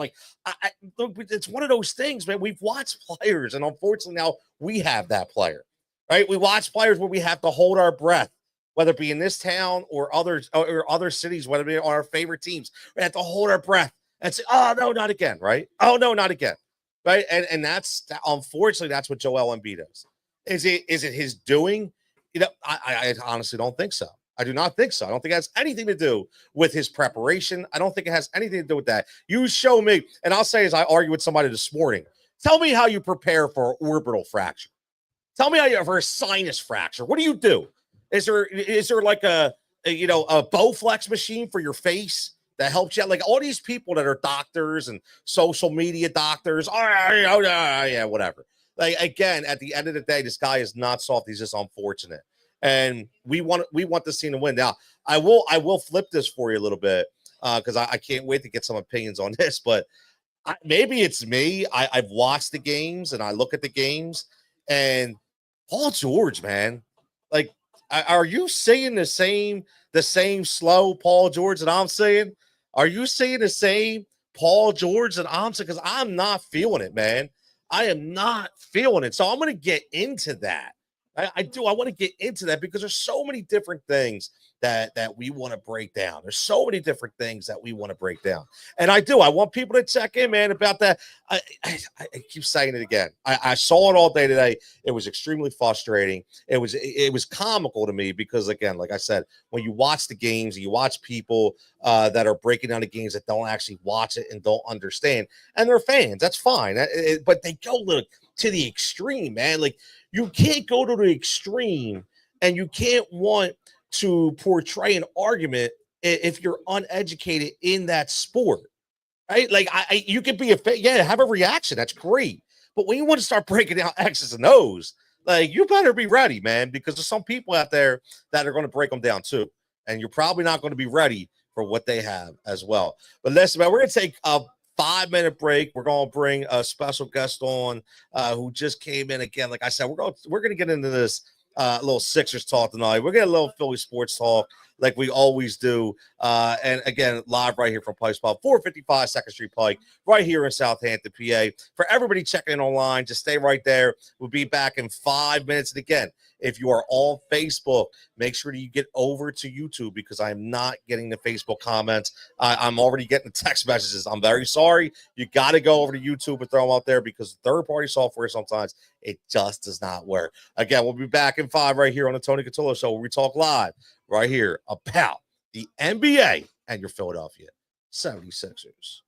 It's one of those things, man. We've watched players, and unfortunately now we have that player, right? We watch players where we have to hold our breath, whether it be in this town or other cities, whether it be on our favorite teams. We have to hold our breath and say, "Oh no, not again!" Right? "Oh no, not again!" Right? And that's unfortunately that's what Joel Embiid is. Is it his doing? I honestly don't think so. I do not think so. I don't think it has anything to do with his preparation. I don't think it has anything to do with that. You show me, and I'll say as I argued with somebody this morning, Tell me how you prepare for an orbital fracture. Tell me how you for a sinus fracture. What do you do? Is there like a Bowflex machine for your face that helps you? Like all these people that are doctors and social media doctors. Oh, yeah, whatever. Like again, at the end of the day, this guy is not soft. He's just unfortunate, and we want this team to win. Now, I will flip this for you a little bit because I can't wait to get some opinions on this, but maybe it's me. I've watched the games and I look at the games and Paul George, man, like, are you seeing the same slow Paul George that I'm seeing? Are you seeing the same Paul George that I'm seeing? Because I'm not feeling it, man. I am not feeling it. So I'm going to get into that. I do. I want to get into that because there's so many different things that we want to break down. There's so many different things that we want to break down. And I do. I want people to check in, man, about that. I keep saying it again. I saw it all day today. It was extremely frustrating. It was comical to me because, again, like I said, when you watch the games, you watch people that are breaking down the games that don't actually watch it and don't understand, and they're fans. That's fine, but they go to the extreme, man. Like you can't go to the extreme, and you can't want to portray an argument if you're uneducated in that sport. Right? Like you could be have a reaction. That's great. But when you want to start breaking down X's and O's, like you better be ready, man, because there's some people out there that are going to break them down too, and you're probably not going to be ready for what they have as well. But listen, man, we're going to take a 5-minute break. We're going to bring a special guest on who just came in again. Like I said, we're going to get into this little Sixers talk tonight. We're getting a little Philly sports talk like we always do. And again, live right here from Pike Spot, 455 2nd Street Pike, right here in Southampton, PA. For everybody checking in online, just stay right there. We'll be back in 5 minutes. And again, if you are on Facebook, make sure that you get over to YouTube because I'm not getting the Facebook comments. I'm already getting the text messages. I'm very sorry. You got to go over to YouTube and throw them out there because third-party software sometimes it just does not work. Again, we'll be back in 5 right here on the Tony Cutillo Show where we talk live right here about the NBA and your Philadelphia 76ers.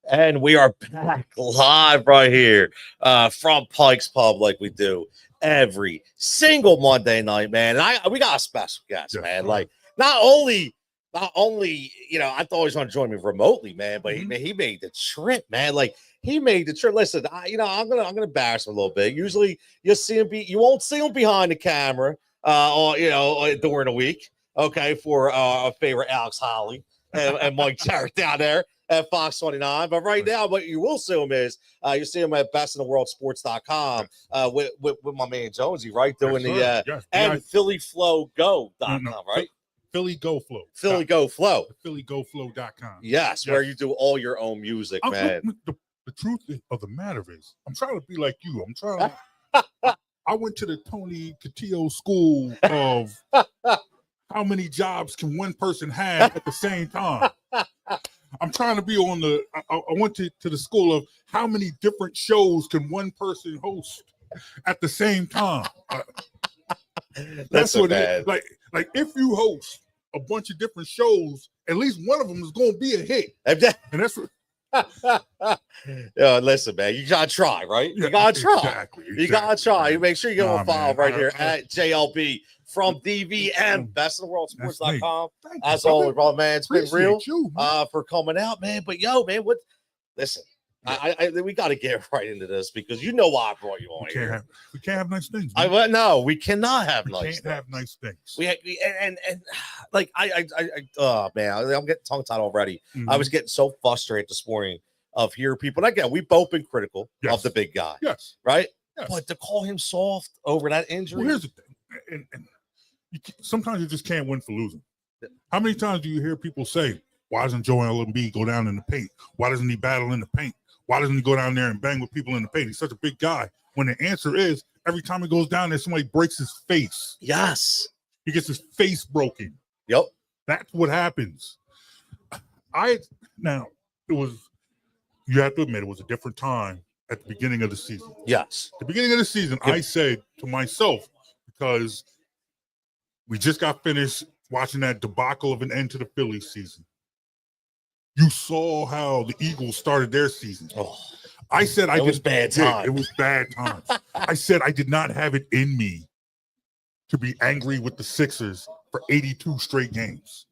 And we are back live right here from Pike's Pub, like we do every single Monday night, man. And we got a special guest, Yes, man. sir. Like not only you know, I thought he was going to join me remotely, man, but he made the trip, man. Like he made the trip. Listen, I'm gonna embarrass him a little bit. Usually, you won't see him behind the camera, or during the week. Okay, for our favorite Alex Holly and Mike Jarrett down there at Fox 29. But right now, what you will see him is you see him at bestintheworldsports.com with my man Jonesy, right? Doing and PhillyFlowGo.com, right? Philly Go Flow. Philly Go Flow. PhillyGoFlow.com. Yes, where you do all your own music, man. The truth of the matter is, I'm trying to be like you. I'm trying I went to the Tony Cutillo school of how many jobs can one person have at the same time. I'm trying to be on I went to the school of how many different shows can one person host at the same time. That's what it is. Like if you host a bunch of different shows, at least one of them is going to be a hit. And that's what. Listen, man, you gotta try, right? You gotta try. Exactly. You gotta try. You make sure you give him a follow right here at JLB from DVM, bestintheworldsports.com. As always, brother, man, it's been real for coming out, man. But yo, man, listen, we got to get right into this because you know why I brought you on here. We can't have nice things. No, we cannot have nice things. We can't have nice things. Oh man, I'm getting tongue tied already. I was getting so frustrated this morning of hearing people. And again, we've both been critical of the big guy. Yes. Right? Yes. But to call him soft over that injury. Well, here's the thing. And sometimes you just can't win for losing. How many times do you hear people say, why doesn't Joel Embiid go down in the paint? Why doesn't he battle in the paint? Why doesn't he go down there and bang with people in the paint? He's such a big guy. When the answer is, every time he goes down there, somebody breaks his face. Yes. He gets his face broken. Yep. That's what happens. You have to admit, it was a different time at the beginning of the season. Yes. At the beginning of the season, I said to myself, because we just got finished watching that debacle of an end to the Phillies season. You saw how the Eagles started their season. Oh, I said it was bad time. It was bad times. I said I did not have it in me to be angry with the Sixers for 82 straight games.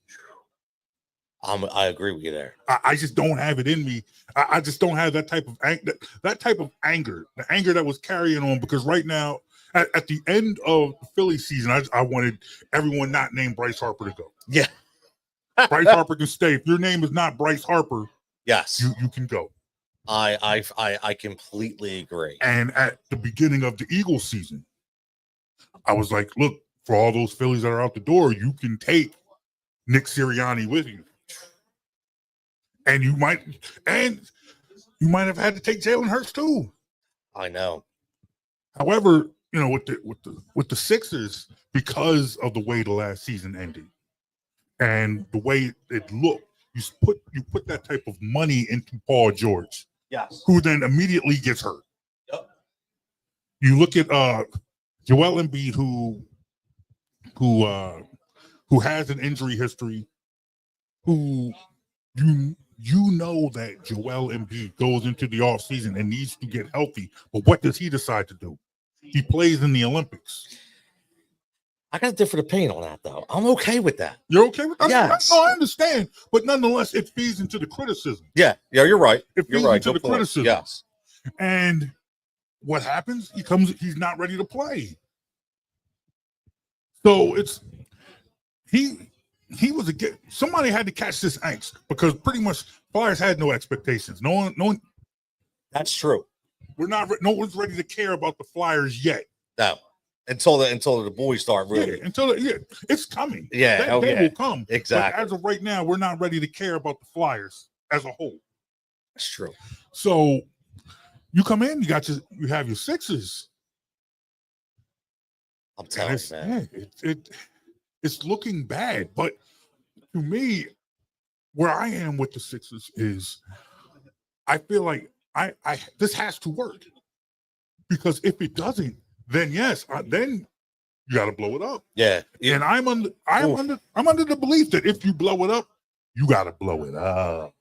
I agree with you there. I just don't have it in me. I just don't have that type of anger, the anger that was carrying on. Because right now, at the end of the Philly season, I wanted everyone not named Bryce Harper to go. Yeah. Bryce Harper can stay. If your name is not Bryce Harper, yes, you can go. I completely agree. And at the beginning of the Eagles season, I was like, look, for all those Phillies that are out the door, you can take Nick Sirianni with you. And you might have had to take Jalen Hurts too. I know. However, with the Sixers, because of the way the last season ended and the way it looked, you put that type of money into Paul George. Yes. Who then immediately gets hurt. Yep. You look at Joel Embiid, who has an injury history, who you know that Joel Embiid goes into the offseason and needs to get healthy. But what does he decide to do? He plays in the Olympics. I got a different opinion on that, though. I'm okay with that. You're okay with that? Yes. No, I understand. But nonetheless, it feeds into the criticism. Yeah, you're right. It feeds into the criticism. Yes. And what happens? He's not ready to play. So he was somebody had to catch this angst because pretty much Flyers had no expectations. No one. That's true. No one's ready to care about the Flyers yet. No. Until the boys start really. It's coming. Yeah, that day will come. Exactly. But as of right now, we're not ready to care about the Flyers as a whole. That's true. So you come in, you have your Sixers. I'm telling you, man. It's looking bad, but to me, where I am with the Sixers is, I feel like this has to work, because if it doesn't, then then you got to blow it up. Yeah. And I'm under the belief that if you blow it up, you got to blow it up.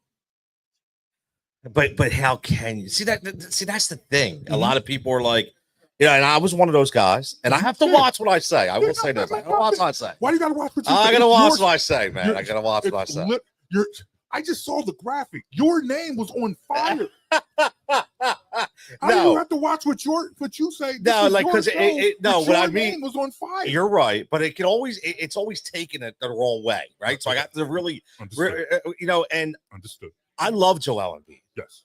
But how can you see that? See, that's the thing. Mm-hmm. A lot of people are like, and I was one of those guys, and I have to watch what I say. I will say this. I gotta watch what I say. Why do you gotta watch what you say? I gotta watch what I say, man. I gotta watch what I say. I just saw the graphic. Your name was on fire. How do No, you have to watch what you say? no, like because what I mean name was on fire. You're right, but it can always it's always taken it the wrong way, right? So I got to really, and understood. I love Joel Embiid. Yes.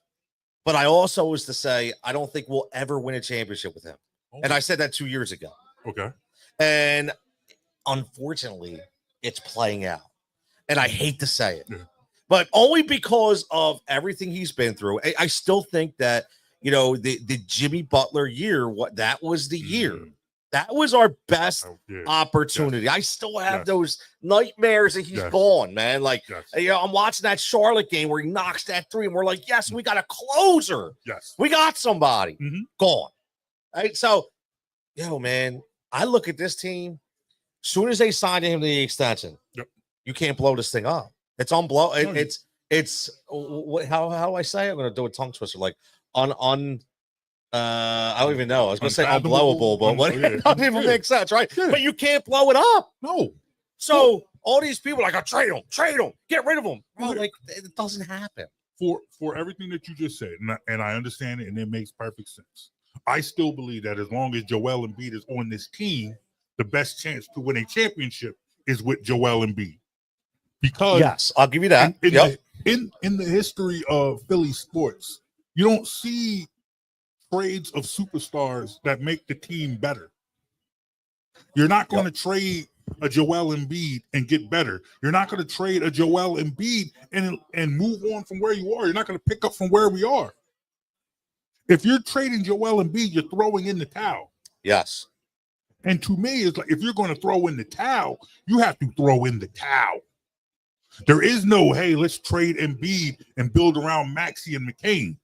But I also was to say, I don't think we'll ever win a championship with him. Okay. And I said that 2 years ago. Okay. And unfortunately, it's playing out. And I hate to say it, but only because of everything he's been through. I still think that, the Jimmy Butler year, that was the year. That was our best opportunity. Yes. I still have those nightmares that he's gone, man. Like, I'm watching that Charlotte game where he knocks that three, and we're like, yes, we got a closer. Yes. We got somebody. Gone. Right? So, man, I look at this team. As soon as they signed him to the extension, you can't blow this thing up. It's unblow. It's how do I say it? I'm going to do a tongue twister. Like, I don't even know. I was going to say unblowable, but what it doesn't even make sense, right? Yeah. But you can't blow it up. No. So all these people are like, trade them, get rid of them. Bro, like, it doesn't happen. For everything that you just said, and I understand it, and it makes perfect sense. I still believe that as long as Joel Embiid is on this team, the best chance to win a championship is with Joel Embiid. Because yes, I'll give you that. In the history of Philly sports, you don't see trades of superstars that make the team better. You're not going to trade a Joel Embiid and get better. You're not going to trade a Joel Embiid and move on from where you are. You're not going to pick up from where we are. If you're trading Joel Embiid, you're throwing in the towel. Yes. And to me, it's like, if you're going to throw in the towel, you have to throw in the towel. There is no, hey, let's trade Embiid and build around Maxey and McCain.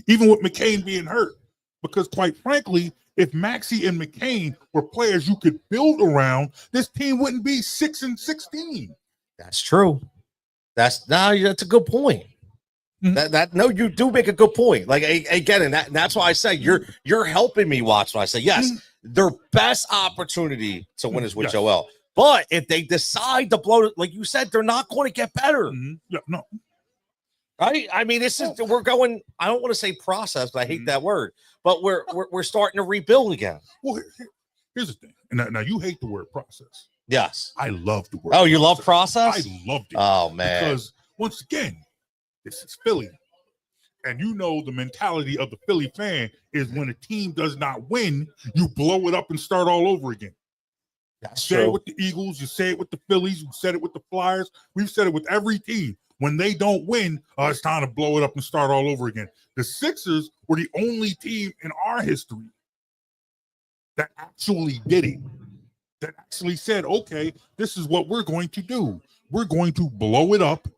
Even with McCain being hurt. Because quite frankly, if Maxey and McCain were players you could build around, this team wouldn't be 6-16. That's true. That's a good point. No, you do make a good point. Like, again, and that's why I say you're helping me watch when I say yes. Their best opportunity to win is with Joel. But if they decide to blow it, like you said, they're not going to get better. Yeah, no. Right? I mean, we're going. I don't want to say process, but I hate that word. But we're starting to rebuild again. Well, here's the thing. Now you hate the word process. Yes, I love the word. Oh, you love process? I loved it. Oh man, because once again, this is Philly, and the mentality of the Philly fan is when a team does not win, you blow it up and start all over again. That's true. You say it with the Eagles, you say it with the Phillies, you said it with the Flyers. We've said it with every team. When they don't win, it's time to blow it up and start all over again. The Sixers were the only team in our history that actually did it. That actually said, okay, this is what we're going to do. We're going to blow it up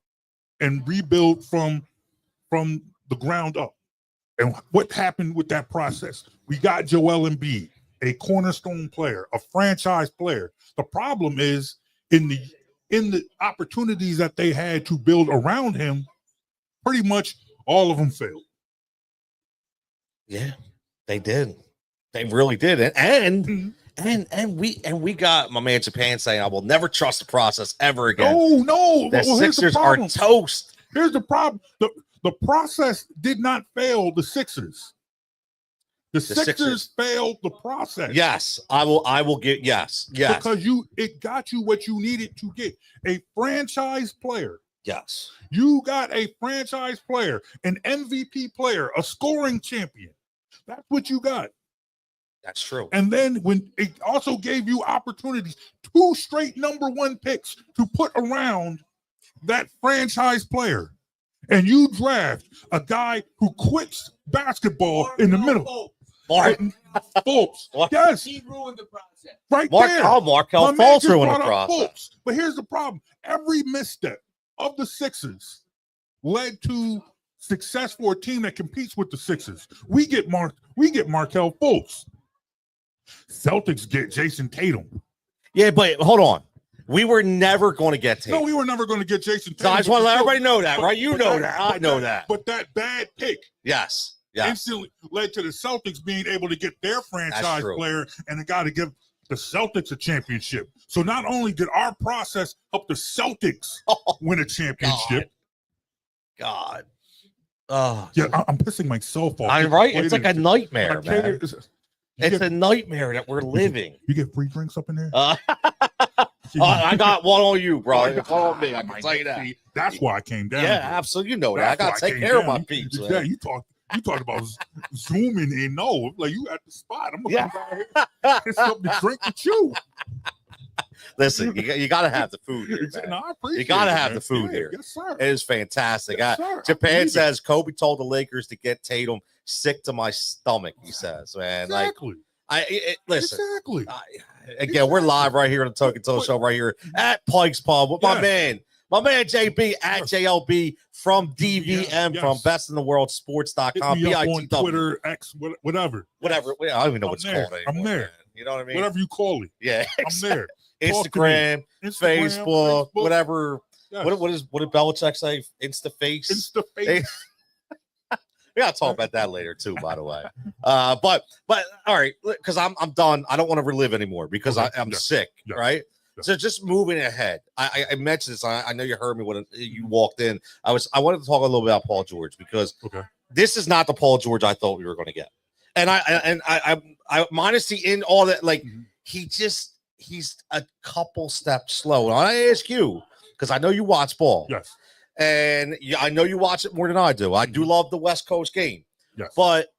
and rebuild from the ground up. And what happened with that process? We got Joel Embiid, a cornerstone player, a franchise player. The problem is in the opportunities that they had to build around him, pretty much all of them failed. Yeah, they did. They really did. And we got my man Japan saying, I will never trust the process ever again. No. The Sixers are toast. Here's the problem. The process did not fail the Sixers. The Sixers failed the process. Yes, I will get yes. Because it got you what you needed to get. A franchise player. Yes. You got a franchise player, an MVP player, a scoring champion. That's what you got. That's true. And then when it also gave you opportunities, 2 straight number 1 picks to put around that franchise player. And you draft a guy who quits basketball in the middle. Martin Fultz. Yes. He ruined the process. Right there. Markel Fultz ruined the process. Fultz. But here's the problem. Every misstep of the Sixers led to success for a team that competes with the Sixers. We get Markel Fultz. Celtics get Jason Tatum. Yeah, but hold on. We were never going to get Tatum. No, we were never going to get Jason Tatum. So I just want to let everybody know that, right? You know that. I know that. But that bad pick instantly led to the Celtics being able to get their franchise player and the guy to give the Celtics a championship. So not only did our process help the Celtics win a championship. God. Oh, yeah, I'm pissing myself off. I'm right. It's like a nightmare, man. It's a nightmare that we're living. You get free drinks up in there? I got one on you, bro. One on me. I can tell you that. That's why I came down. Yeah, absolutely. You know that. I got to take care of my peeps. Yeah, you talked about zooming in. No, like you at the spot. I'm gonna come down here, get something to drink with you. Listen, you got to have the food here, man. No, I appreciate you got to have man. the food here. Yes, sir. It is fantastic. Yes, Japan says Kobe told the Lakers to get Tatum sick to my stomach. He says, man, exactly. Listen. Exactly. Again, we're live right here on the Tony Cutillo Show, right here at Pike's Pub with my man JB at JLB from DVM from bestintheworldsports.com. Hit me up on Twitter, X, whatever. I don't even know what's called anymore. I'm there. Man. You know what I mean? Whatever you call it. Yeah, I'm there. Instagram, Facebook, whatever. Yes. What did Belichick say? Instaface. We gotta talk about that later too, by the way. But all right, because I'm done. I don't want to relive anymore because I'm sick, right? Yeah. So just moving ahead. I mentioned this. I know you heard me when you walked in. I wanted to talk a little bit about Paul George because this is not the Paul George I thought we were going to get. And I minus the in all that, like he's a couple steps slow. And I ask you because I know you watch ball. Yes. And I know you watch it more than I do. I do love the West Coast game. Yes. But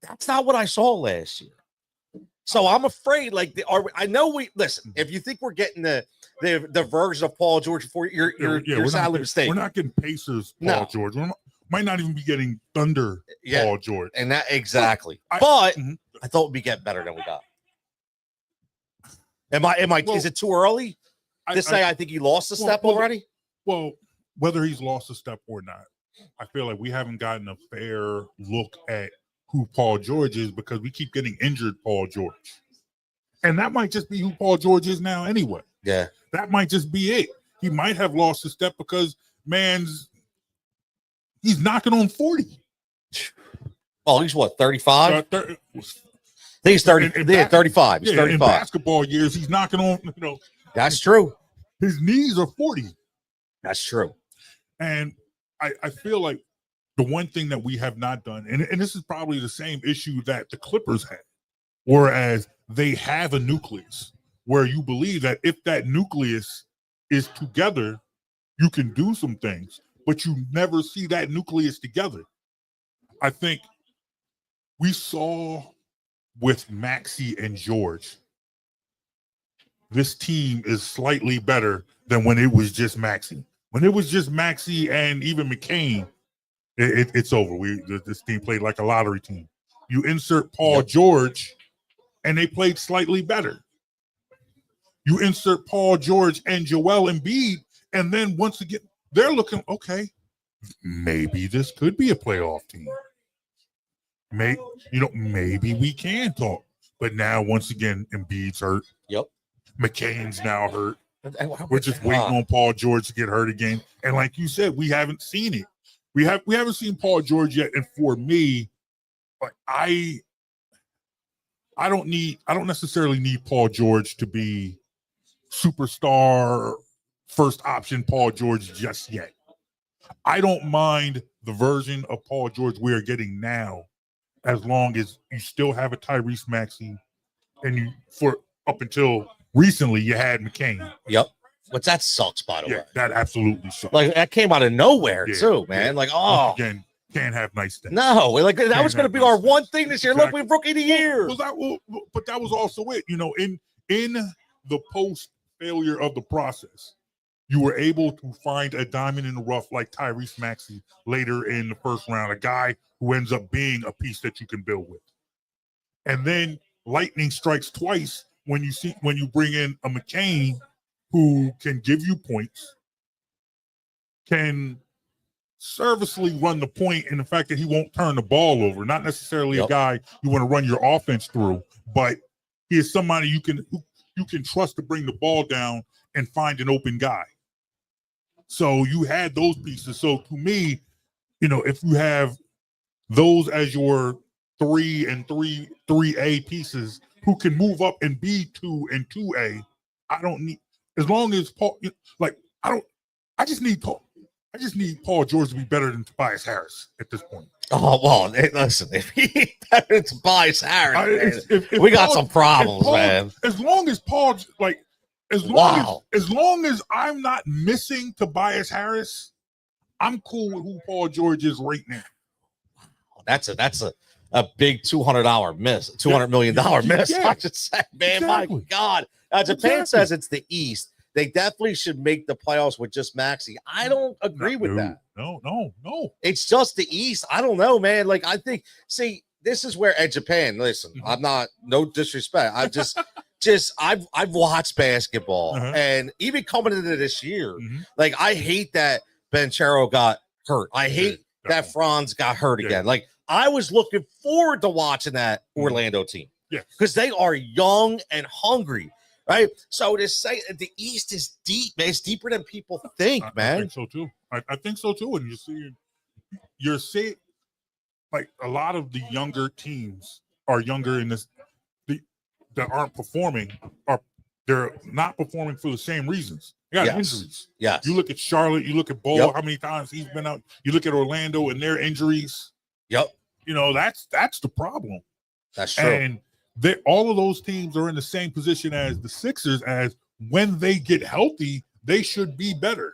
that's not what I saw last year. So I'm afraid, I know listen, if you think we're getting the version of Paul George for you're sadly mistaken. We're not getting Pacers Paul George. We might not even be getting Thunder Paul George. And that exactly. But I thought we'd be getting better than we got. Is it too early to say I think he lost a step already? Well, whether he's lost a step or not, I feel like we haven't gotten a fair look at who Paul George is because we keep getting injured Paul George. And that might just be who Paul George is now anyway. Yeah. That might just be it. He might have lost a step because he's knocking on 40. Oh, he's what, 35? He's 30. 35. He's 35. In basketball years, he's knocking on, That's true. His knees are 40. That's true. And I feel like the one thing that we have not done, and this is probably the same issue that the Clippers had, whereas they have a nucleus where you believe that if that nucleus is together, you can do some things, but you never see that nucleus together. I think we saw with Maxey and George, this team is slightly better than when it was just Maxey. When it was just Maxey and even McCain, it's over. This team played like a lottery team. You insert Paul George, and they played slightly better. You insert Paul George and Joel Embiid, and then once again, they're looking, okay, maybe this could be a playoff team. Maybe we can talk. But now, once again, Embiid's hurt. Yep. McCain's now hurt. We're just waiting on Paul George to get hurt again. And like you said, we haven't seen it. We haven't seen Paul George yet. And for me, like I don't necessarily need Paul George to be superstar first option Paul George just yet. I don't mind the version of Paul George we are getting now, as long as you still have a Tyrese Maxey, and up until recently you had McCain. Yep. But that sucks, by the way. That absolutely sucks. Like that came out of nowhere too, man. Like, again, can't have nice things. No, like that was going to be our one thing this year. Exactly. Look, we're rookie of the year. But that was also it. In the post failure of the process, you were able to find a diamond in the rough like Tyrese Maxey later in the first round, a guy who ends up being a piece that you can build with. And then lightning strikes twice when you bring in a McCain who can give you points, can serviceably run the point in the fact that he won't turn the ball over. Not necessarily a guy you want to run your offense through, but he is somebody you can trust to bring the ball down and find an open guy. So you had those pieces. So to me, if you have those as your 3 and 3A pieces who can move up and be 2 and 2A, I don't need, as long as Paul, I just need Paul George to be better than Tobias Harris at this point. Oh, well, listen, if he's better than Tobias Harris, we got some problems, man. As long as Paul, as long as I'm not missing Tobias Harris, I'm cool with who Paul George is right now. That's a big $200 miss, $200 million miss. Yeah. I should say, man, exactly. My God. Japan says it's the East. They definitely should make the playoffs with just Maxey. I don't agree with that. No. It's just the East. I don't know, man. Like, I think, see, this is where at Japan, listen, I'm not, no disrespect. I've I've watched basketball, and even coming into this year, like, I hate that Banchero got hurt. I hate that Franz got hurt again. Like, I was looking forward to watching that Orlando team. Yeah. Because they are young and hungry. Right. So to say the East is deep, man, it's deeper than people think, man. I think so too. I think so too. And you're seeing like a lot of the younger teams are younger in this that aren't performing they're not performing for the same reasons. They got injuries. Yes. You look at Charlotte, you look at Bo, how many times he's been out. You look at Orlando and their injuries. Yep. That's the problem. That's true. And all of those teams are in the same position as the Sixers, as when they get healthy, they should be better.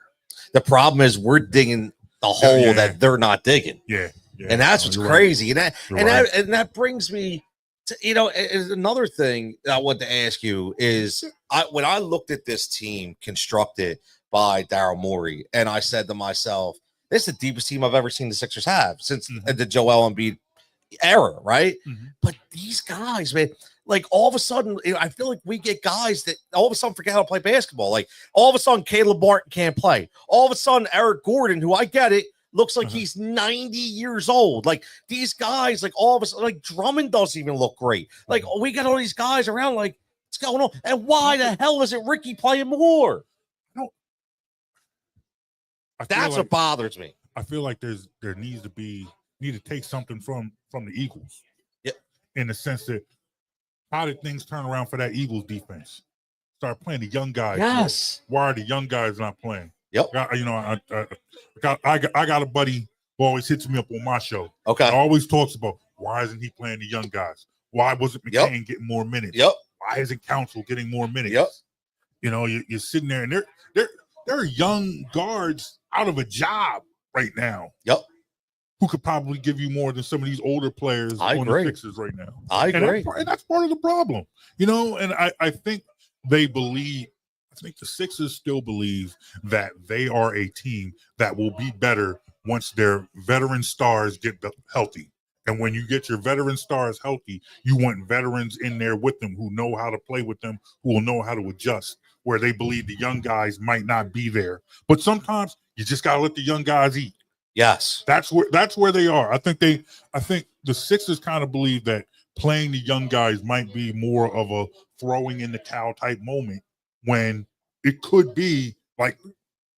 The problem is we're digging the hole that they're not digging. Yeah. And that's what's crazy. Right. And that brings me to, another thing I want to ask you is when I looked at this team constructed by Daryl Morey, and I said to myself, this is the deepest team I've ever seen the Sixers have since the Joel Embiid era, right? But these guys, man, like all of a sudden, I feel like we get guys that all of a sudden forget how to play basketball. Like all of a sudden, Caleb Martin can't play. All of a sudden, Eric Gordon, who I get it, looks like he's 90 years old. Like these guys, like all of a sudden, like Drummond doesn't even look great. Like we got all these guys around, like what's going on? And why the hell isn't Ricky playing more? That's what bothers me. I feel like there needs to take something from the Eagles. Yeah. In the sense that how did things turn around for that Eagles defense? Start playing the young guys. Yes. Why are the young guys not playing? Yep. I got a buddy who always hits me up on my show. Okay. And always talks about why isn't he playing the young guys? Why wasn't McCain getting more minutes? Yep. Why isn't Council getting more minutes? Yep. You're sitting there and there are young guards out of a job right now. Yep. Who could probably give you more than some of these older players on the Sixers right now. I agree. And that's part of the problem. And I think I think the Sixers still believe that they are a team that will be better once their veteran stars get healthy. And when you get your veteran stars healthy, you want veterans in there with them who know how to play with them, who will know how to adjust, where they believe the young guys might not be there. But sometimes you just got to let the young guys eat. Yes. That's where they are. I think the Sixers kind of believe that playing the young guys might be more of a throwing in the towel type moment when it could be like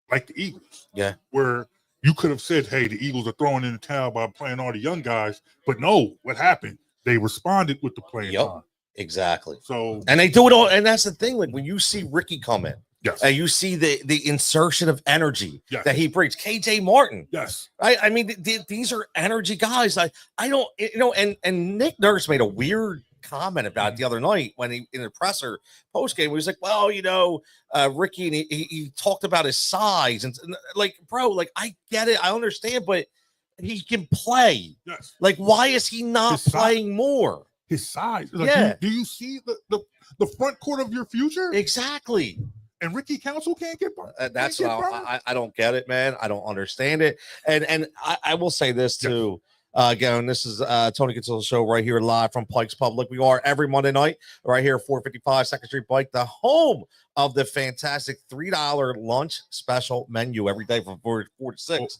the Eagles. Yeah. Where you could have said, hey, the Eagles are throwing in the towel by playing all the young guys. But no, what happened? They responded with the playing time. Exactly. So, and they do it all. And that's the thing. Like when you see Ricky come in, yes, and you see the insertion of energy that he brings, KJ Martin. Yes. I mean, these are energy guys. I don't, and Nick Nurse made a weird comment about it the other night when he in the presser post game. He was like, well, Ricky, and he talked about his size and like, bro, like I get it, I understand, but he can play. Yes. Like, why is he not playing more? His size. Like, do you see the front court of your future? Exactly. And Ricky Council can't get by. That's how I don't get it, man. I don't understand it. And I will say this too. Again, this is Tony Cutillo show right here live from Pike's Public. We are every Monday night right here, 455 Second Street Pike, the home of the fantastic $3 lunch special menu every day from 4 to 6.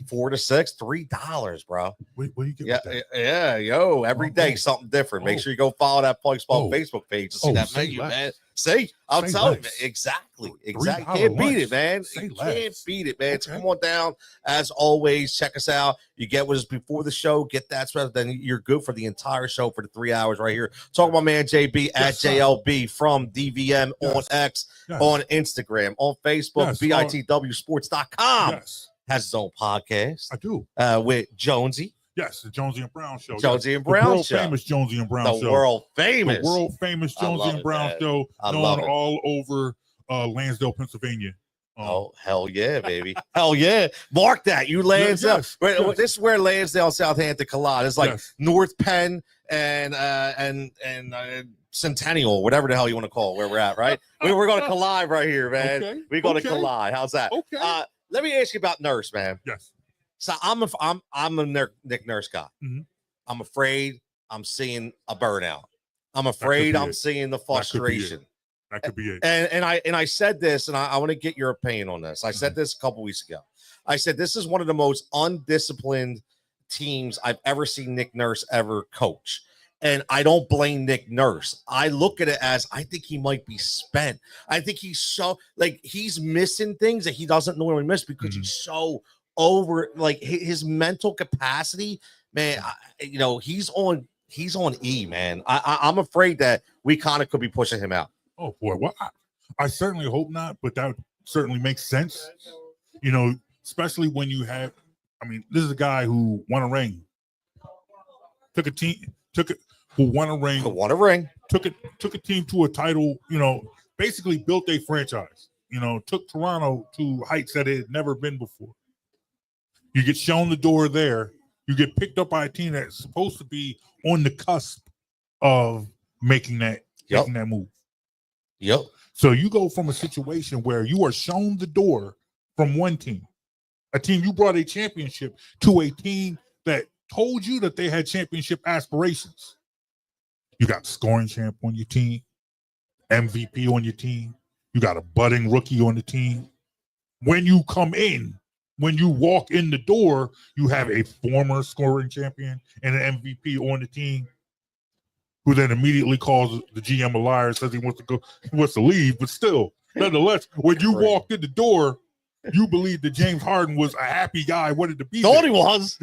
4 to 6, $3, bro. What do you get? Every day something different. Make sure you go follow that Pike's Public Facebook page to see that menu, man. See, I'll Say tell you, less. man. Exactly. $3 Can't beat lunch. it, man. Say You less. can't beat it, man. So Okay. come on down. As always, check us out. You get what is before the show, get that stuff, then you're good for the entire show for the 3 hours right here. Talk about man JB at Yes, sir. JLB from DVM on Yes. X, Yes. on Instagram, on Facebook, Yes, BITWsports.com. Yes, Has his own podcast I do. with Jonesy. Yes, the Jonesy and Brown Show. Jonesy yes. and Brown the world Show. famous Jonesy and Brown The Show. world famous. The world famous I Jonesy love and it, Brown man. Show, I known love it. all over Lansdale, Pennsylvania. Oh, hell yeah, baby. Hell yeah. Mark that. You Lansdale. yes, Right, yes. This is where Lansdale and Southampton collide. It's like Yes. North Penn and Centennial, whatever the hell you want to call it, where we're at, right? We're going to collide right here, man. Okay, We're going to okay. collide. How's that? Okay. Let me ask you about Nurse, man. Yes. So I'm a Nick Nurse guy. Mhm. I'm afraid I'm seeing a burnout. I'm be afraid I'm it. seeing the could be it. frustration. That could be it. And I said this, and I want to get your opinion on this. I said this a couple weeks ago. I said this is one of the most undisciplined teams I've ever seen Nick Nurse ever coach. And I don't blame Nick Nurse. I look at it as I think he might be spent. I think he's so he's missing things that he doesn't normally miss because he's so over his mental capacity, man. He's on E, man. I'm afraid that we kind of could be pushing him out. Oh boy, well, I certainly hope not, but that certainly makes sense. Especially when you have, this is a guy who won a ring, who won a ring, took a team to a title, basically built a franchise, took Toronto to heights that it had never been before. You get shown the door there, you get picked up by a team that's supposed to be on the cusp of making that move. Yep. So you go from a situation where you are shown the door from one team, a team you brought a championship, to a team that told you that they had championship aspirations. You got scoring champ on your team, MVP on your team. You got a budding rookie on the team. When you walk in the door, you have a former scoring champion and an MVP on the team, who then immediately calls the GM a liar, says he wants to leave, but still, nonetheless, when you walked in the door, you believed that James Harden was a happy guy, wanted to be Thought there. he was.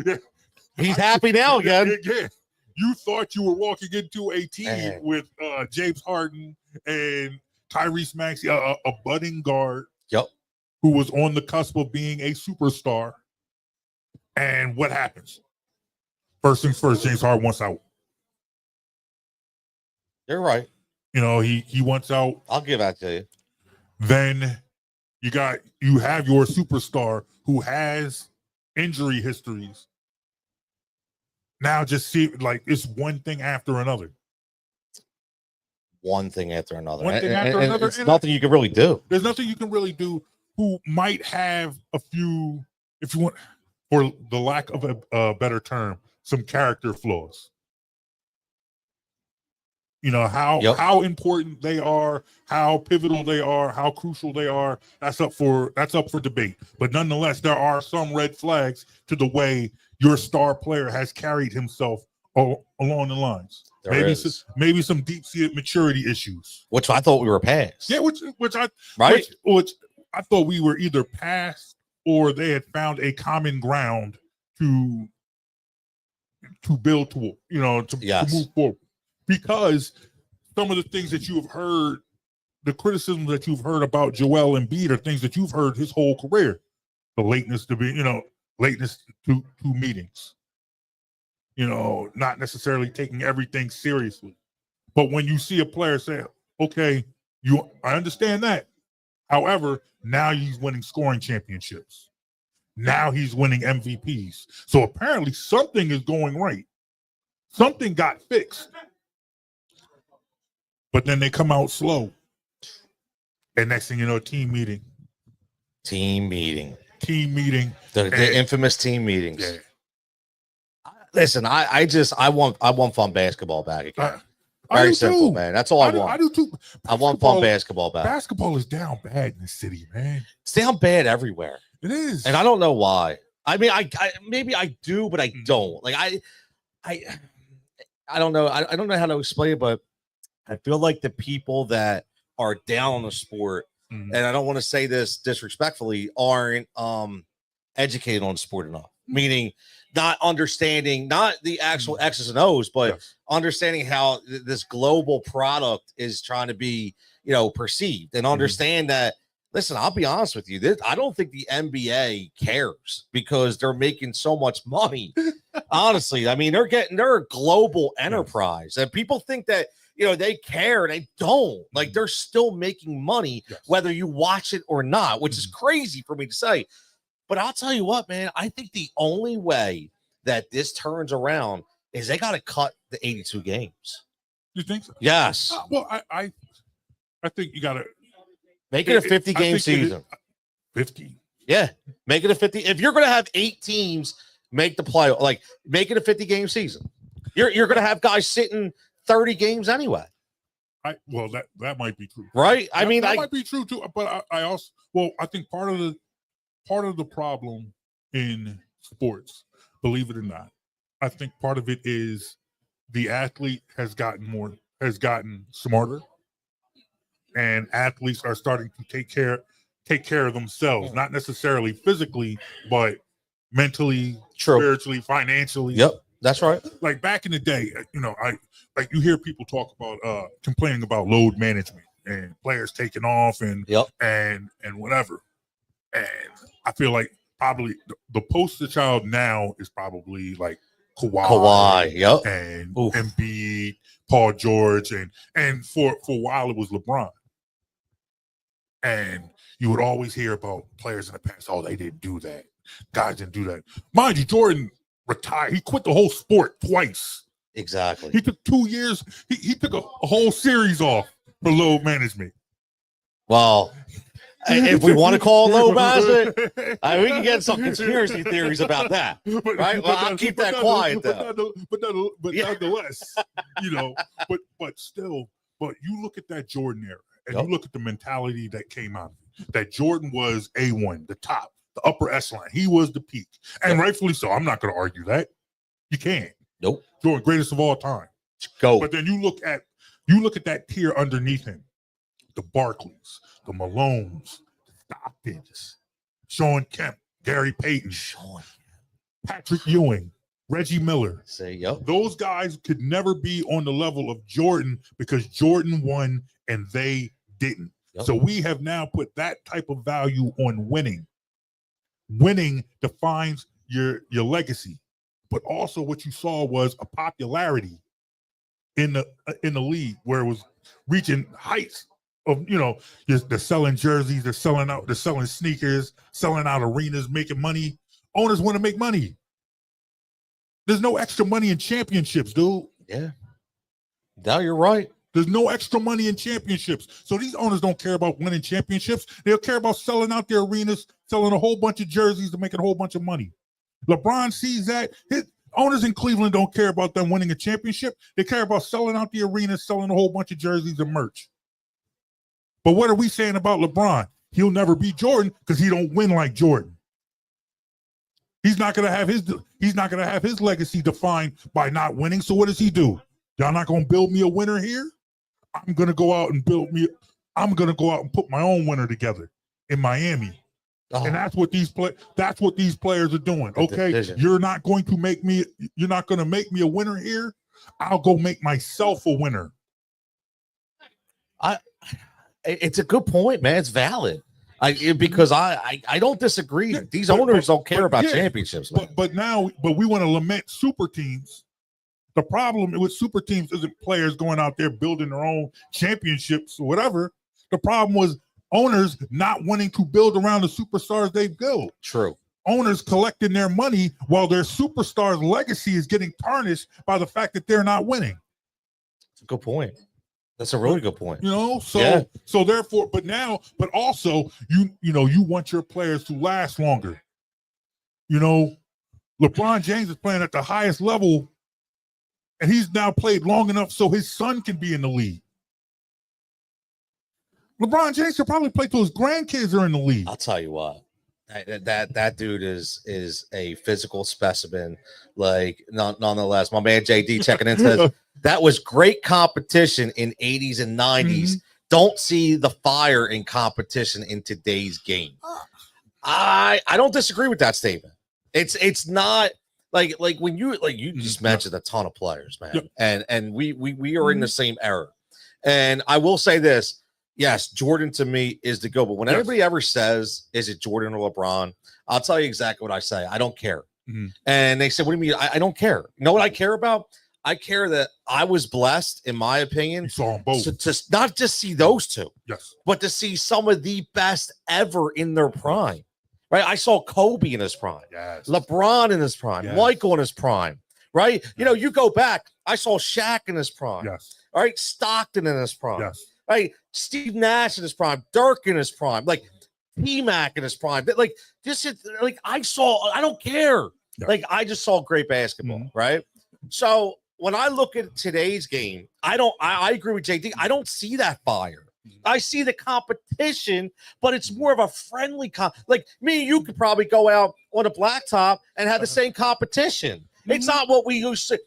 He's happy now again. Yeah. You thought you were walking into a team with James Harden and Tyrese Maxey, a budding guard, who was on the cusp of being a superstar. And what happens? First things first, James Harden wants out. You're right. He wants out. I'll give that to you. Then you have your superstar who has injury histories. Now just see it's one thing after another. One thing after another. Another. It's nothing you can really do. There's nothing you can really do. Who might have a few, if you want, for the lack of a better term, some character flaws. How important they are, how pivotal they are, how crucial they are. That's up for debate. But nonetheless, there are some red flags to the way your star player has carried himself along the lines. Maybe some deep-seated maturity issues, which I thought we were past. Yeah, which I thought we were either past or they had found a common ground to build to move forward. Because some of the things that you have heard, the criticisms that you've heard about Joel Embiid are things that you've heard his whole career. The lateness to meetings. Not necessarily taking everything seriously. But when you see a player say, okay, I understand that. However, now he's winning scoring championships. Now he's winning MVPs. So apparently something is going right. Something got fixed. But then they come out slow. And next thing you know, team meeting. The infamous team meetings. Yeah. Listen, I want fun basketball back again. Very simple, man. That's all I want. I do too. I want fun basketball back. Basketball is down bad in the city, man. It's down bad everywhere. It is. And I don't know why. I mean, I maybe I do, but I don't. I don't know. I don't know how to explain it, but I feel like the people that are down on the sport, Mhm. and I don't want to say this disrespectfully, aren't educated on sport enough. Meaning not understanding not the actual X's and O's, but Yes. understanding how this global product is trying to be, perceived, and understand that. Listen, I'll be honest with you. I don't think the NBA cares because they're making so much money. Honestly, I mean, they're a global enterprise, and people think that they care. They don't. Like, they're still making money whether you watch it or not, which is crazy for me to say. But I'll tell you what, man. I think the only way that this turns around is they got to cut the 82 games. You think so? Yes. Well, I think you got to. Make it a 50-game season. 50. Yeah, make it a 50. If you're going to have 8 teams make the play, like make it a 50-game season. You're going to have guys sitting 30 games anyway. Well, that might be true, right? That might be true too. But I also, I think part of the problem in sports, believe it or not, I think part of it is the athlete has gotten smarter. And athletes are starting to take care of themselves, not necessarily physically, but mentally, spiritually, financially. Yep, that's right. Like back in the day, you hear people talk about complaining about load management and players taking off and whatever. And I feel like probably the poster child now is probably like Kawhi, and Embiid, Paul George, and for a while it was LeBron. And you would always hear about players in the past, they didn't do that. Guys didn't do that. Mind you, Jordan retired. He quit the whole sport twice. Exactly. He took 2 years. He took a whole series off for load management. Well, if we want to call it load management, we can get some conspiracy theories about that. Right? Well, I'll keep that quiet, though. But nonetheless, but still, you look at that Jordan era. And you look at the mentality that came out of it, that Jordan was A1, the top, the upper echelon. He was the peak. And rightfully so. I'm not going to argue that. You can't. Nope. Jordan, greatest of all time. Go. But then you look at that tier underneath him. The Barkleys, the Malones, the Stocktons, Sean Kemp, Gary Payton, Patrick Ewing, Reggie Miller. Those guys could never be on the level of Jordan because Jordan won and they didn't. So we have now put that type of value on winning. Winning defines your legacy. But also what you saw was a popularity in the league where it was reaching heights of, they're selling jerseys, they're selling sneakers, selling out arenas, making money. Owners want to make money. There's no extra money in championships, dude. Yeah. No, you're right. There's no extra money in championships. So these owners don't care about winning championships. They'll care about selling out their arenas, selling a whole bunch of jerseys to make a whole bunch of money. LeBron sees that. His owners in Cleveland don't care about them winning a championship. They care about selling out the arenas, selling a whole bunch of jerseys and merch. But what are we saying about LeBron? He'll never be Jordan because he don't win like Jordan. He's not gonna have his legacy defined by not winning. So what does he do? Y'all not gonna build me a winner here? I'm gonna go out and put my own winner together in Miami. And that's what these players are doing. Okay, you're not going to make me a winner here. I'll go make myself a winner. It's a good point, man. It's valid. Because I don't disagree. These owners don't care about championships. But we want to lament super teams. The problem with super teams isn't players going out there building their own championships or whatever. The problem was owners not wanting to build around the superstars they build. True. Owners collecting their money while their superstars' legacy is getting tarnished by the fact that they're not winning. That's a good point. That's a really good point. So therefore, but also you want your players to last longer. LeBron James is playing at the highest level, and he's now played long enough so his son can be in the league. LeBron James should probably play till his grandkids are in the league. I'll tell you what. That dude is a physical specimen. Like, nonetheless, my man JD checking in says that was great competition in 80s and 90s. don't see the fire in competition in today's game. I don't disagree with that statement. It's not like when you just mentioned a ton of players, man, and we are in the same era. And I will say this: yes, Jordan to me is the GOAT. But when anybody ever says, "Is it Jordan or LeBron?" I'll tell you exactly what I say. I don't care. And they said, "What do you mean?" I don't care. You know what I care about? I care that I was blessed, in my opinion, You saw them both. to not just see those two, Yes. but to see some of the best ever in their prime. Right? I saw Kobe in his prime, Yes. LeBron in his prime, Yes. Michael in his prime. Right? You know, you go back. I saw Shaq in his prime. Yes. All right, Stockton in his prime. Yes. Right, Steve Nash in his prime, Dirk in his prime, like T-Mac in his prime. Like just like I don't care. Yeah. Like I just saw great basketball, right? So when I look at today's game, I agree with JD. I don't see that fire. I see the competition, but it's more of a friendly like me and you could probably go out on a blacktop and have the same competition. It's not what we used to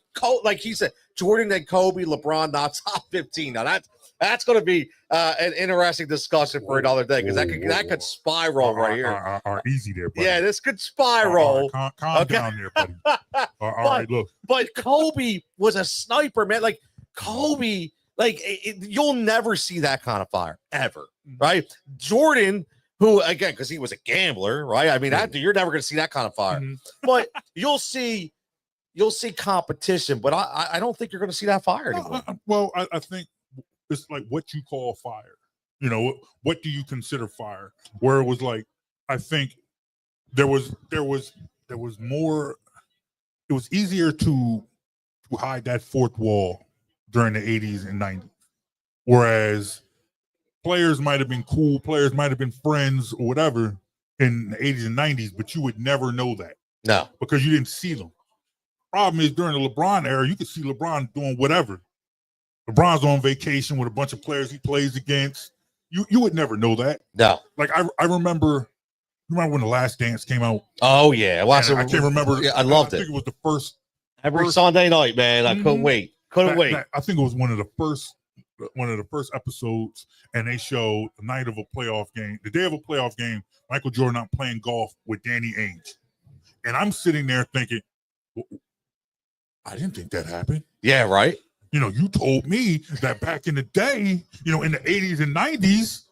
like he said, Jordan and Kobe, LeBron, not top 15. Now that's going to be an interesting discussion for another day because that could spiral right here. Easy there, buddy. Yeah, this could spiral. Calm down there, buddy. All right, look. But Kobe was a sniper, man. Like Kobe, you'll never see that kind of fire ever, right? Jordan, who again, because he was a gambler, right? I mean, you're never going to see that kind of fire, but you'll see competition. But I don't think you're going to see that fire anymore. Well, I think it's like what you call fire. You know, what do you consider fire? Where it was like, I think there was more. It was easier to hide that fourth wall during the 80s and 90s, whereas players might have been cool, players might have been friends or whatever in the 80s and 90s, but you would never know that. No, because you didn't see them. Problem is during the LeBron era, you could see LeBron doing whatever. LeBron's on vacation with a bunch of players he plays against. You would never know that. No. Like I remember when The Last Dance came out. Oh yeah, I can't remember. Yeah, I loved it. I think it was the first every Sunday night, man. I couldn't wait. I think it was one of the first episodes, and they showed the night of a playoff game, the day of a playoff game, Michael Jordan out playing golf with Danny Ainge, and I'm sitting there thinking, I didn't think that happened. Yeah, right. You know, you told me that back in the day, you know, in the 80s and 90s,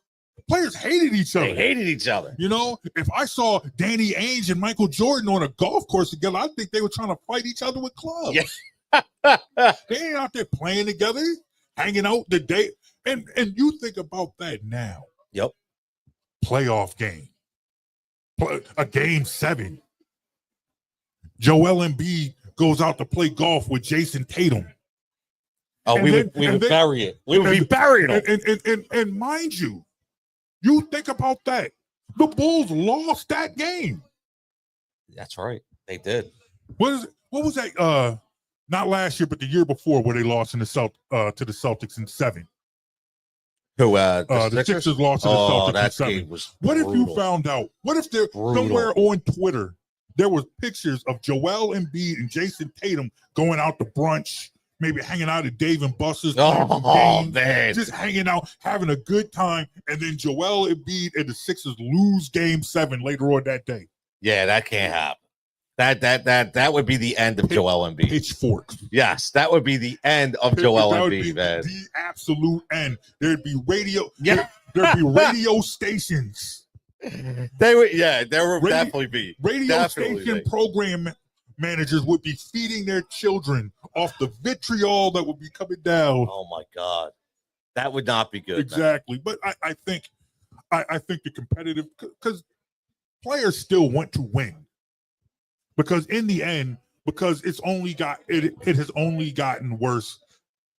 players hated each other. They hated each other. You know, if I saw Danny Ainge and Michael Jordan on a golf course together, I think they were trying to fight each other with clubs. Yeah. They ain't out there playing together, hanging out the day. And you think about that now. Yep. Playoff game. A game 7. Joel Embiid goes out to play golf with Jason Tatum. Oh, we would bury it. We would be burying it. And mind you, you think about that. The Bulls lost that game. That's right. They did. What was that? Not last year, but the year before, where they lost in the to the Celtics in 7. Who? The Sixers lost to the Celtics in 7. Game was what brutal. if you found out? What if there somewhere on Twitter there was pictures of Joel Embiid and Jason Tatum going out to brunch, maybe hanging out at Dave and Buster's, man, just hanging out, having a good time, and then Joel Embiid and the Sixers lose Game 7 later on that day? Yeah, that can't happen. That would be the end of Joel Embiid. Pitchforks. Yes, that would be the end of Joel Embiid. That would be man. The absolute end. There'd be radio. Yeah, there'd be radio stations. There would definitely be radio station program managers would be feeding their children off the vitriol that would be coming down. Oh my God, that would not be good. Exactly, man. But I think the competitive, because players still want to win, because in the end, because it has only gotten worse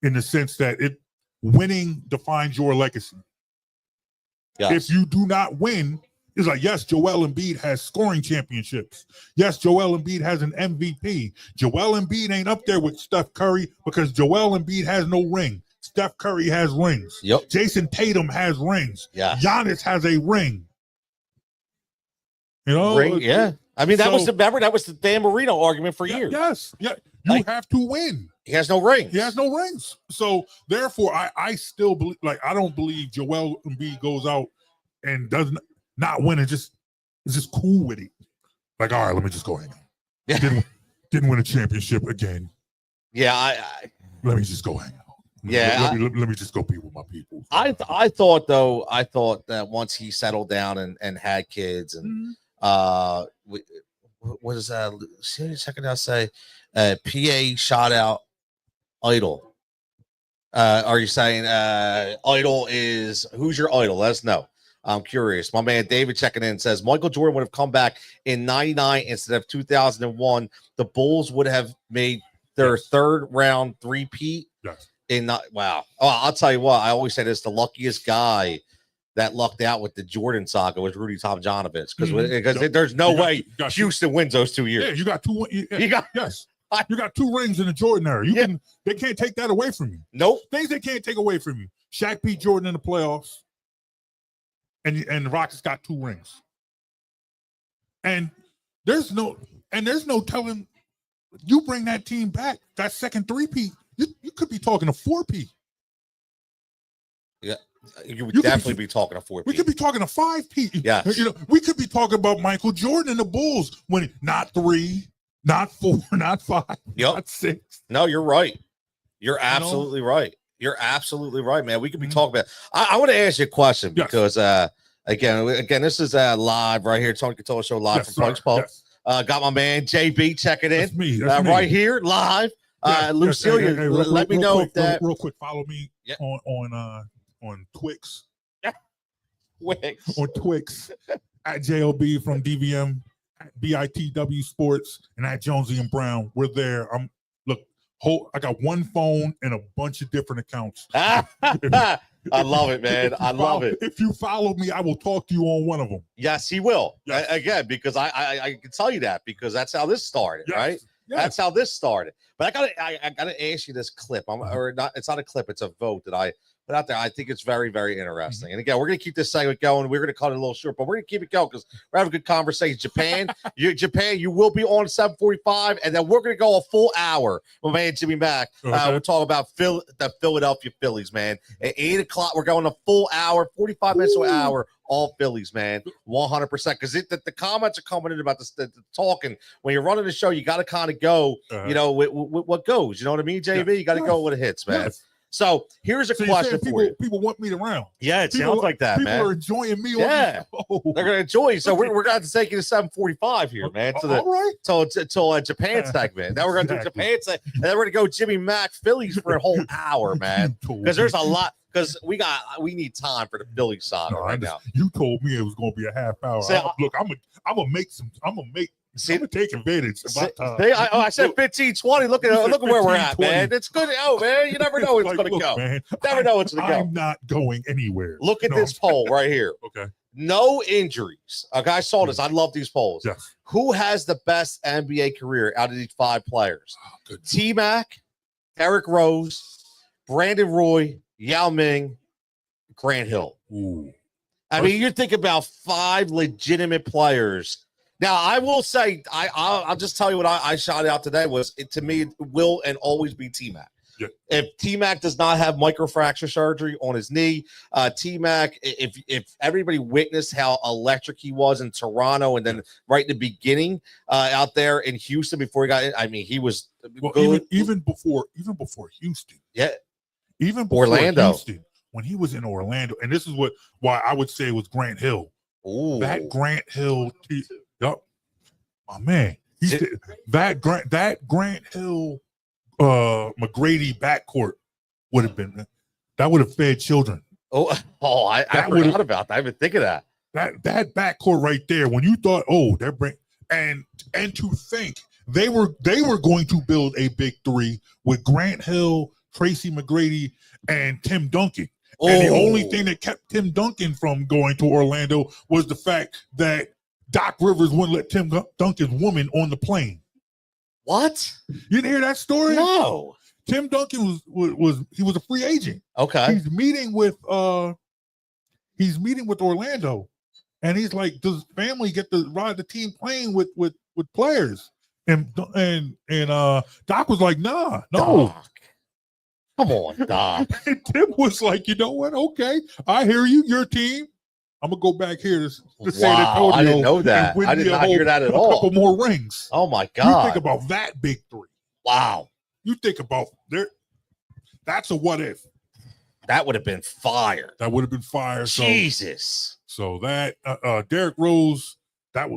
in the sense that winning defines your legacy. Yes. If you do not win, it's like, yes, Joel Embiid has scoring championships. Yes, Joel Embiid has an MVP. Joel Embiid ain't up there with Steph Curry because Joel Embiid has no ring. Steph Curry has rings. Yep. Jason Tatum has rings. Yeah. Giannis has a ring. You know? Ring, yeah. I mean, that was the Dan Marino argument for years. Yes. Yeah. You have to win. He has no rings. He has no rings. So therefore, I still believe, like, I don't believe Joel Embiid goes out and does not win and is just cool with it. Like, all right, let me just go hang out. Yeah. Didn't win a championship again. Yeah, let me just go hang out. Let me just go be with my people. I thought that once he settled down and had kids and what is that? See a second, I'll say PA shot out idol. Are you saying idol is who's your idol? Let us know. I'm curious. My man David checking in says Michael Jordan would have come back in 99 instead of 2001. The Bulls would have made their third round three-peat. Yes. Wow. Oh, I'll tell you what. I always say this: the luckiest guy that lucked out with the Jordan saga was Rudy Tomjanovich because there's no way Houston wins those 2 years. Yeah, you got two. You got two rings in the Jordan era. They can't take that away from you. Nope. Things they can't take away from you. Shaq beat Jordan in the playoffs, and the Rockets got 2 rings. And there's no telling. You bring that team back, that second three-peat, you could be talking a 4-peat. Yeah, you would definitely be talking a 4-peat. We could be talking a 5-peat. Yeah, we could be talking about Michael Jordan and the Bulls winning not 3, not 4, not 5, not 6. No, you're right. You're absolutely right. You're absolutely right, man. We could be talking about. I want to ask you a question because again, this is live right here, Tony Cutillo Show live from Pike's Pub. Got my man JB checking in. That's me. Right here live. Lucille, let me know if that real quick. Follow me on Twix. Twix. On Twix at JLB from DVM, at BITW Sports, and at Jonesy and Brown. We're there. I got one phone and a bunch of different accounts. I love it, man. I love it. If you follow me, I will talk to you on one of them. Yes, he will. Yes. Again, because I can tell you that because that's how this started, right? Yes. That's how this started. But I gotta ask you this clip. It's not a clip. It's a vote that I put out there. I think it's very, very interesting. And again, we're gonna keep this segment going. We're gonna cut it a little short, but we're gonna keep it going because we're having a good conversation. Japan, you will be on 7:45, and then we're gonna go a full hour with man Jimmy Mack. We'll talk about the Philadelphia Phillies, man. At 8:00, we're going a full hour, 45 minutes to an hour. All Phillies, man, 100%. Because the comments are coming in about the talking. When you're running the show, you got to kind of go, with what goes. You know what I mean, JB? You got to go with the hits, man. Yes. So here's a question for you. People want me around. Yeah, it sounds like that, man. People are enjoying me. Yeah, they're going to enjoy you. So we're going to have to take you to 7:45 here, man. Till Japan segment. Then we're going to do Japan segment, and then we're going to go Jimmy Mack Phillies for a whole hour, man. Because there's a lot. Because we need time for the Phillies side right now. You told me it was going to be a half hour. Look, I'm gonna take advantage. I said 15-20. Look at where we're at, 20. Man. It's good. Oh man, you never know where it's gonna go. Man, never know what's gonna go. I'm not going anywhere. Look at this poll right here. Okay. No injuries. Okay, I saw this. I love these polls. Yes. Who has the best NBA career out of these 5 players? T-Mac, Derrick Rose, Brandon Roy, Yao Ming, Grant Hill. Ooh. I mean, you think about 5 legitimate players. Now, I will say, I'll just tell you what I shot out today was, to me, it will and always be T-Mac. Yeah. If T-Mac does not have microfracture surgery on his knee, T-Mac, if everybody witnessed how electric he was in Toronto and then right in the beginning out there in Houston before he got in, I mean, he was good. Even before Houston. Yeah. Even before Orlando. Houston, when he was in Orlando, and this is why I would say it was Grant Hill. Ooh. That Grant Hill, my man. That Grant Hill McGrady backcourt would have fed children. I forgot about that. I didn't think of that. That backcourt right there, when you thought, and to think they were going to build a big 3 with Grant Hill, Tracy McGrady, and Tim Duncan. And the only thing that kept Tim Duncan from going to Orlando was the fact that Doc Rivers wouldn't let Tim Duncan's woman on the plane. What? You didn't hear that story? No. Tim Duncan was a free agent. Okay. He's meeting with Orlando, And he's like, does family get to ride the team plane with players? And Doc was like, nah, no. Doc. Come on, Doc. And Tim was like, you know what? Okay, I hear you. Your team. I'm gonna go back here to San Antonio. I didn't know that. I did not hear that at all. A couple more rings. Oh my God! You think about that big three. Wow. You think about there. That's a what if. That would have been fire. That would have been fire. Jesus. So that Derrick Rose, that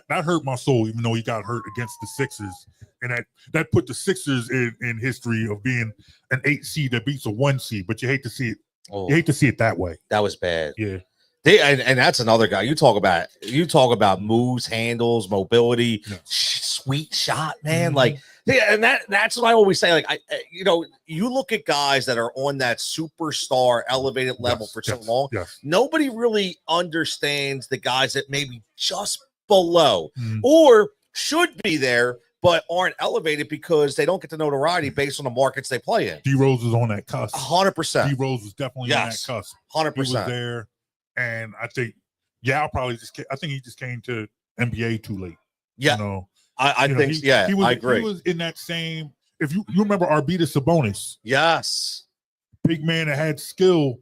hurt my soul, even though he got hurt against the Sixers, and that put the Sixers in history of being an 8 seed that beats a 1 seed. But you hate to see it. Oh, you hate to see it that way. That was bad. Yeah. And that's another guy. You talk about moves, handles, mobility, sweet shot, man. Like, and that's what I always say. Like, you look at guys that are on that superstar elevated level for so long. Yes. Nobody really understands the guys that maybe just below or should be there, but aren't elevated because they don't get the notoriety based on the markets they play in. D Rose was on that cusp. 100%. D Rose was definitely on that cusp. 100%. He was there, and I think probably I think he just came to NBA too late. Yeah, I think. I agree. He was in that same. If you remember Arvydas Sabonis, yes, big man that had skill.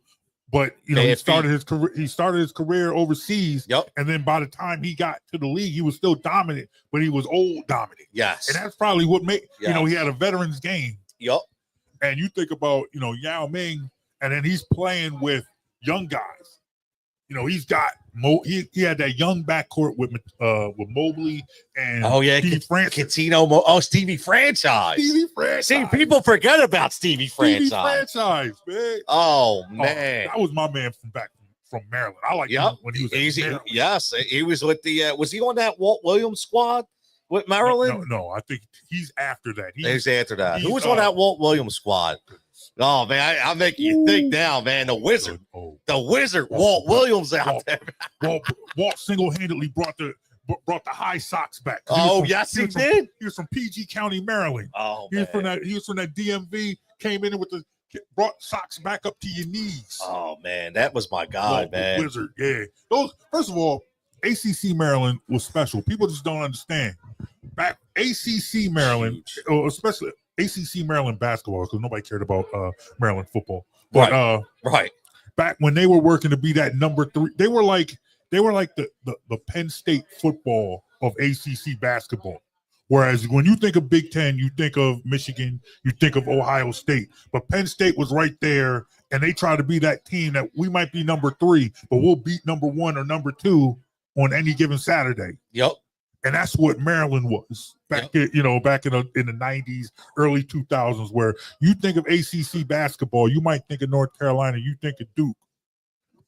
But he started his career overseas. Yep. And then by the time he got to the league, he was still dominant, but he was old dominant. Yes. And that's probably what made he had a veterans game. Yep. And you think about Yao Ming, and then he's playing with young guys. He's got he had that young backcourt with Mobley and Stevie Franchise. Stevie Franchise. Stevie Franchise. See, people forget about Stevie Franchise. Man. Oh man, that was my man from Maryland. I like him when he was in Maryland. Yes, he was with the. Was he on that Walt Williams squad with Maryland? No, I think he's after that. He's after that. Who was on that Walt Williams squad? Oh man, I'll make you think now, man. The Wizard, Walt Williams out there. Walt single-handedly brought the high socks back. Yes, he did. He was from PG County, Maryland. Oh, he was from that DMV. Came in with brought socks back up to your knees. Oh man, that was my guy, man. Wizard, yeah. First of all, ACC Maryland was special. People just don't understand. Back ACC Maryland, especially ACC Maryland basketball, because nobody cared about Maryland football. But right. Back when they were working to be that number 3, they were like the Penn State football of ACC basketball. Whereas when you think of Big Ten, you think of Michigan, you think of Ohio State. But Penn State was right there, and they tried to be that team that we might be number 3, but we'll beat number 1 or number 2 on any given Saturday. Yep. And that's what Maryland was back in the 90s, early 2000s, where you think of ACC basketball, you might think of North Carolina, you think of Duke.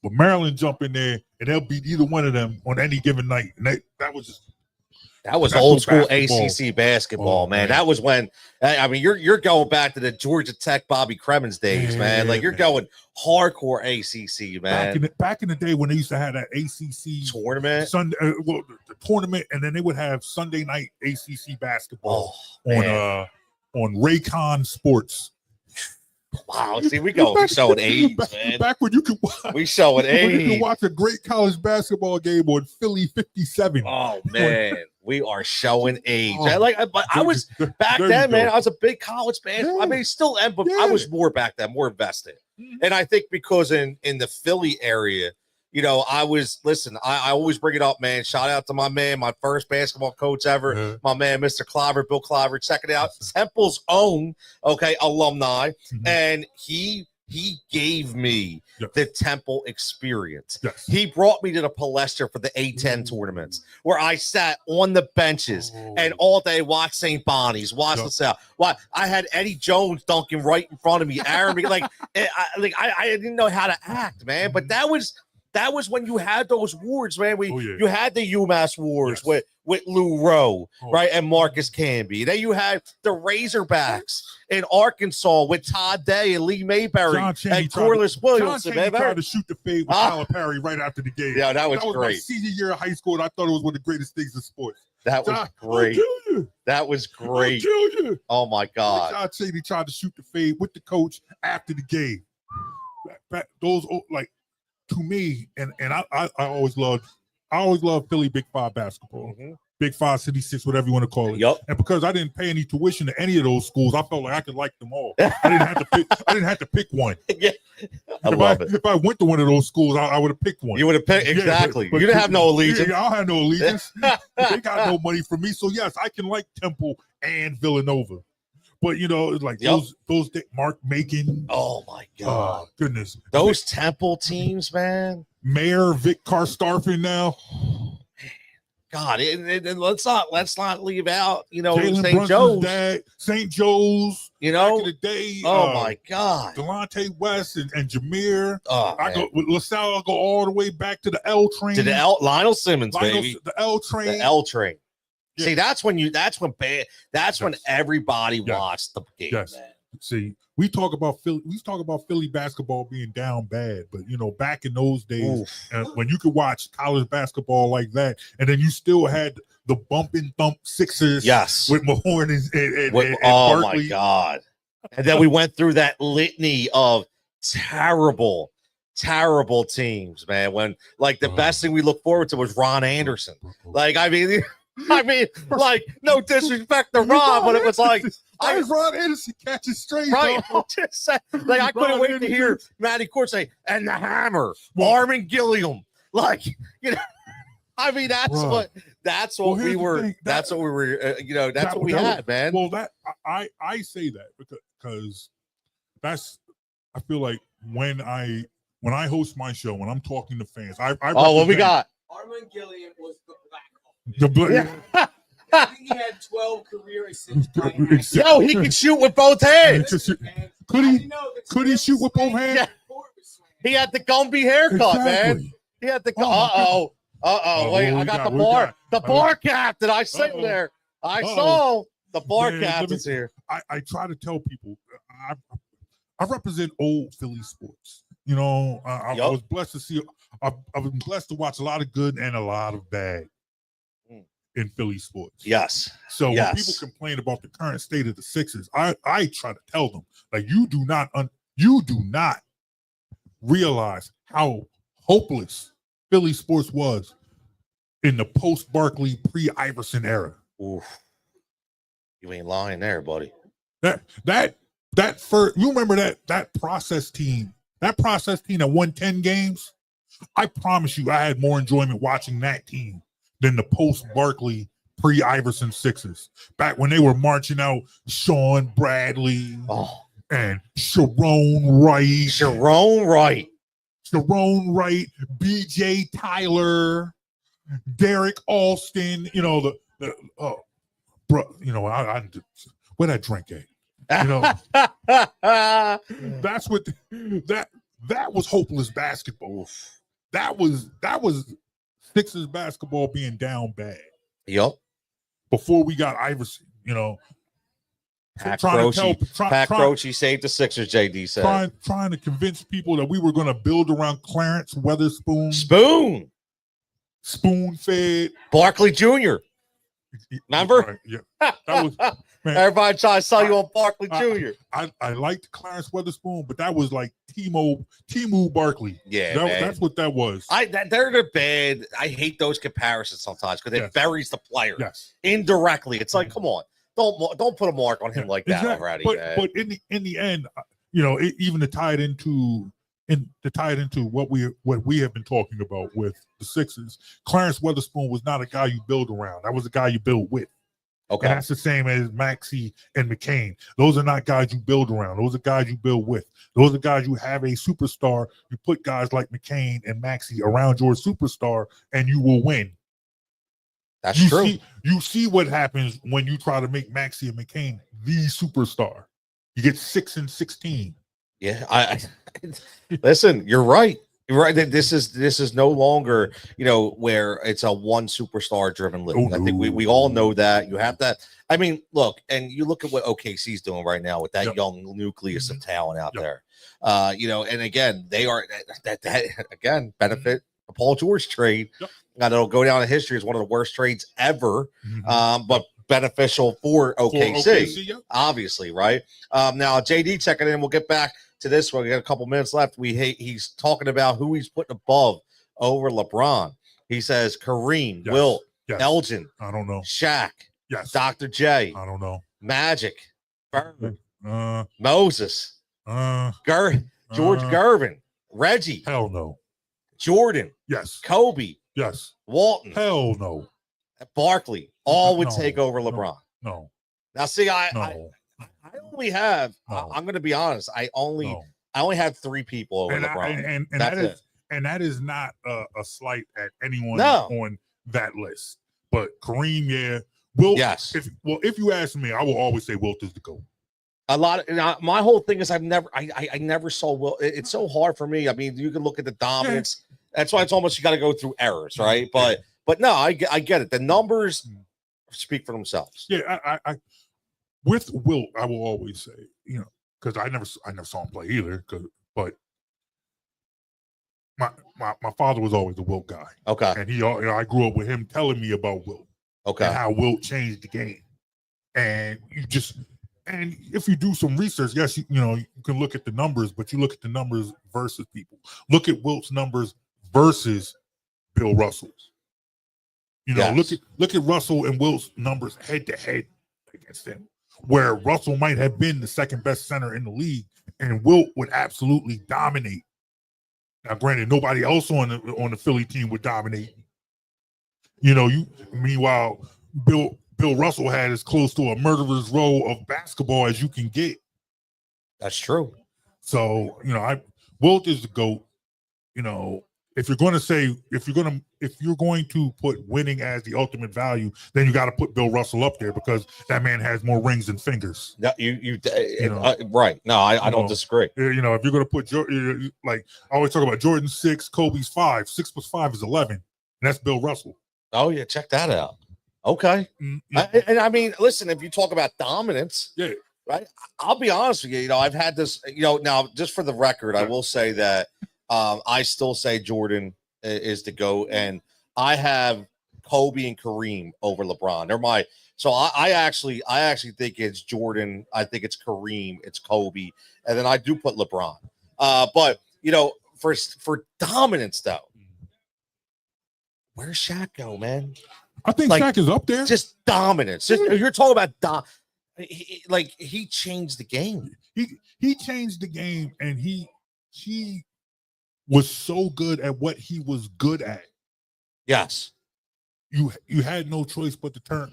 But Maryland jump in there, and they'll beat either one of them on any given night. And that was old school ACC basketball, man. That was when you're going back to the Georgia Tech Bobby Cremins days, man. Like you're going hardcore ACC, man. Back in the day when they used to have that ACC tournament, Sunday, the tournament, and then they would have Sunday night ACC basketball on Raycon Sports. Wow, see, we showing age, man. Back when you could watch, we showing age. You could watch a great college basketball game on Philly 57. Oh man, we are showing age. I was back then, man. I was a big college fan. I mean, still am, but I was more back then, more invested. And I think because in the Philly area, I always bring it up, man. Shout out to my man, my first basketball coach ever, my man, Mr. Clyver, Bill Clyver. Check it out. Temple's own, alumni. And he gave me the Temple experience. Yes. He brought me to the Palestra for the A10 tournaments where I sat on the benches and all day watched St. Bonnie's, watched LaSalle. I had Eddie Jones dunking right in front of me, Aaron. I didn't know how to act, man. But that was when you had those wars, man. You had the UMass wars with Lou Rowe, right, and Marcus Camby. Then you had the Razorbacks in Arkansas with Todd Day and Lee Mayberry and Corliss Williamson. John Chaney tried to shoot the fade with Calipari right after the game. Yeah, that was great. My senior year of high school, and I thought it was one of the greatest things in sports. That was great. That was great. Oh my God! John Chaney tried to shoot the fade with the coach after the game. Those to me, and I always loved Philly Big Five basketball. Mhm. Big Five, City Six, whatever you want to call it. Yep. And because I didn't pay any tuition to any of those schools, I felt like I could like them all. I didn't have to pick one. Yeah. If I went to one of those schools, I would have picked one. You would have picked exactly. But you didn't have no allegiance. Yeah, I don't have no allegiance. They got no money from me. So yes, I can like Temple and Villanova. But like those Mark Macon. Oh my God. Goodness. Those Temple teams, man. Mayor Vic Karstafen now. God, and let's not leave out, Jalen St. Brunson's Joe's. dad, St. Joe's, back in the day. Oh my God. Delonte West and Jameer. Oh, I go with LaSalle, I'll go all the way back to the L train. To the Lionel Simmons, baby. The L train. The L train. Yeah. See, that's when everybody Yes. watched the game, Yes. man. See, we talk about Philly basketball being down bad, but back in those days, when you could watch college basketball like that, and then you still had the bump and thump Sixers, Yes, with Mahorn and oh Barkley. my God! And then we went through that litany of terrible teams, man. When the best thing we looked forward to was Ron Anderson. Like, no disrespect to Ron, but it was like, Ron Anderson catching straight, right? bro. Just say, I couldn't wait to hear Matty Court say, and the hammer, Armin Gilliam. That's Bro. that's what we were. That's what we were. That's what we had, man. Well, that I say that because I feel like when I host my show, when I'm talking to fans, what we got? Armin Gilliam was the black hole. The black. I think he had 12 career assists. Yo, he could shoot with both hands. Could he shoot with both hands? Yeah. He had the Gumby haircut, man. Exactly. He had the. Oh, Wait, I got the bar. The bar captain. I sit there. I saw the bar captain's here. I try to tell people I represent old Philly sports. I was blessed to see. I was blessed to watch a lot of good and a lot of bad in Philly sports. Yes. So when people complain about the current state of the Sixers, I try to tell them, like, you do not realize how hopeless Philly sports was in the post-Barkley, pre-Iverson era. Oof. You ain't lying there, buddy. That first, you remember that process team that won 10 games? I promise you, I had more enjoyment watching that team than the post-Barkley, pre-Iverson Sixers. Back when they were marching out Sean Bradley and Sharon Wright, B.J. Tyler, Derek Alston. Where that drink at? That's what that was hopeless basketball. That was Sixers basketball being down bad. Yep. Before we got Iverson, Pat Croce saved the Sixers, JD said. Trying to convince people that we were going to build around Clarence Weatherspoon. Spoon-fed. Barkley Jr. Remember? Right, yeah. That was, man, everybody trying to sell you on Barkley Jr. I liked Clarence Weatherspoon, but that was like Timu Barkley. Yeah, that's what that was. They're bad. I hate those comparisons sometimes because it buries the player indirectly. It's like, come on, don't put a mark on him like that already. But in the end, even to tie it into what we have been talking about with the Sixers, Clarence Weatherspoon was not a guy you build around. That was a guy you build with. Okay, and that's the same as Maxey and McCain. Those are not guys you build around. Those are guys you build with. Those are guys you have a superstar. You put guys like McCain and Maxey around your superstar, and you will win. That's true. You see what happens when you try to make Maxey and McCain the superstar. You get 6 and 16. Yeah, I listen. You're right. You're right. This is no longer where it's a one superstar driven league. I think we all know that. You have that. I mean, look, and you look at what OKC's doing right now with that young nucleus of talent out there. And again, they are that again benefit the Paul George trade. Now it'll go down in history as one of the worst trades ever. But beneficial for OKC, obviously, right? Now JD checking in. We'll get back to this one. We got a couple minutes left. He's talking about who he's putting above over LeBron. He says Kareem, Yes. Wilt, Yes. Elgin, I don't know. Shaq, Yes. Dr. J, I don't know. Magic, Bird, Uh, Moses, uh, George Gervin, Reggie, hell no. Jordan, Yes. Kobe, Yes. Walton, Hell no. Barkley, all would No. take over LeBron. No. Now, see, I only have. No. I'm going to be honest. I only have 3 people over LeBron. And that is not a slight at anyone No. on that list. But Kareem, yeah. Wilt, Yes. If you ask me, I will always say Wilt is the GOAT. A lot of my whole thing is I never saw Wilt. It's so hard for me. I mean, you can look at the dominance. Yeah. That's why it's almost you got to go through errors, right? But no, I get it. The numbers speak for themselves. Yeah, I with Wilt, I will always say, because I never saw him play either. But my father was always a Wilt guy. Okay, and I grew up with him telling me about Wilt. Okay, and how Wilt changed the game. And if you do some research, yes, you can look at the numbers, but you look at the numbers versus people. Look at Wilt's numbers versus Bill Russell's. Yes. Look at Russell and Wilt's numbers head to head against him, where Russell might have been the second best center in the league, and Wilt would absolutely dominate. Now, granted, nobody else on the Philly team would dominate. Meanwhile, Bill Russell had as close to a murderer's row of basketball as you can get. That's true. So, Wilt is the GOAT. If you're going to put winning as the ultimate value, then you got to put Bill Russell up there because that man has more rings than fingers. No, right. No, I don't disagree. If you're going to put like I always talk about Jordan's 6, Kobe's 5. 6 plus 5 is 11, and that's Bill Russell. Oh yeah, check that out. Okay, mm-hmm. I mean, listen, if you talk about dominance, yeah, right. I'll be honest with you. I've had this. Now just for the record, I will say that I still say Jordan is the GOAT, and I have Kobe and Kareem over LeBron. They're my. So I actually think it's Jordan. I think it's Kareem. It's Kobe, and then I do put LeBron. But for dominance though. Where's Shaq go, man? I think Shaq is up there. Just dominance. You're talking about he changed the game. He changed the game, and he was so good at what he was good at. Yes. You had no choice but to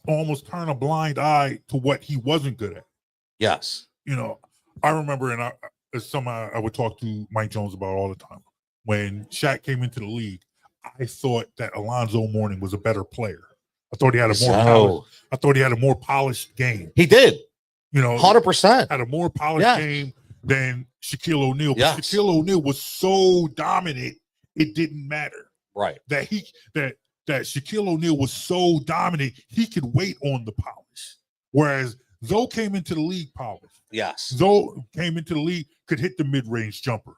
almost turn a blind eye to what he wasn't good at. Yes. I remember, and it's something I would talk to Mike Jones about all the time. When Shaq came into the league, I thought that Alonzo Mourning was a better player. I thought he had a more polished game. He did. 100% had a more polished game than Shaquille O'Neal. But Shaquille O'Neal was so dominant, it didn't matter. Right. That Shaquille O'Neal was so dominant, he could wait on the polish. Whereas Zoe came into the league polished. Yes. Zoe came into the league, could hit the mid-range jumper,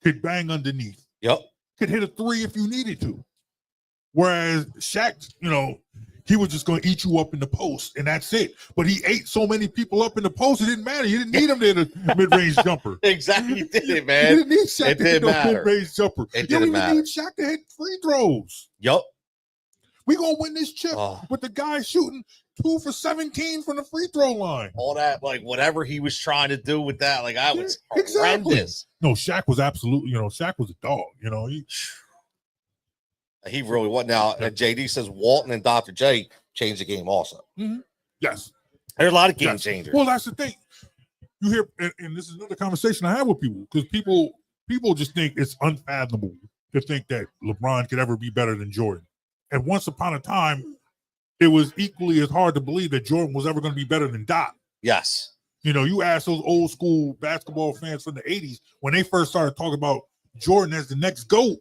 could bang underneath. Yep. Could hit a 3 if you needed to. Whereas Shaq, he was just going to eat you up in the post, and that's it. But he ate so many people up in the post, it didn't matter. You didn't need him there to mid-range jumper. Exactly, you did, man. You didn't need Shaq to hit no mid-range jumper. It didn't matter. You didn't need Shaq to hit free throws. Yep. We're going to win this chip with the guy shooting 2 for 17 from the free throw line. All that, whatever he was trying to do with that, I was horrendous. Exactly. No, Shaq was absolutely, Shaq was a dog, He really was. Now, JD says Walton and Dr. J changed the game also. Mm-hmm. Yes. There's a lot of game changers. Well, that's the thing. You hear, and this is another conversation I have with people, because people just think it's unfathomable to think that LeBron could ever be better than Jordan. And once upon a time, it was equally as hard to believe that Jordan was ever going to be better than Doc. Yes. You ask those old school basketball fans from the 80s, when they first started talking about Jordan as the next GOAT,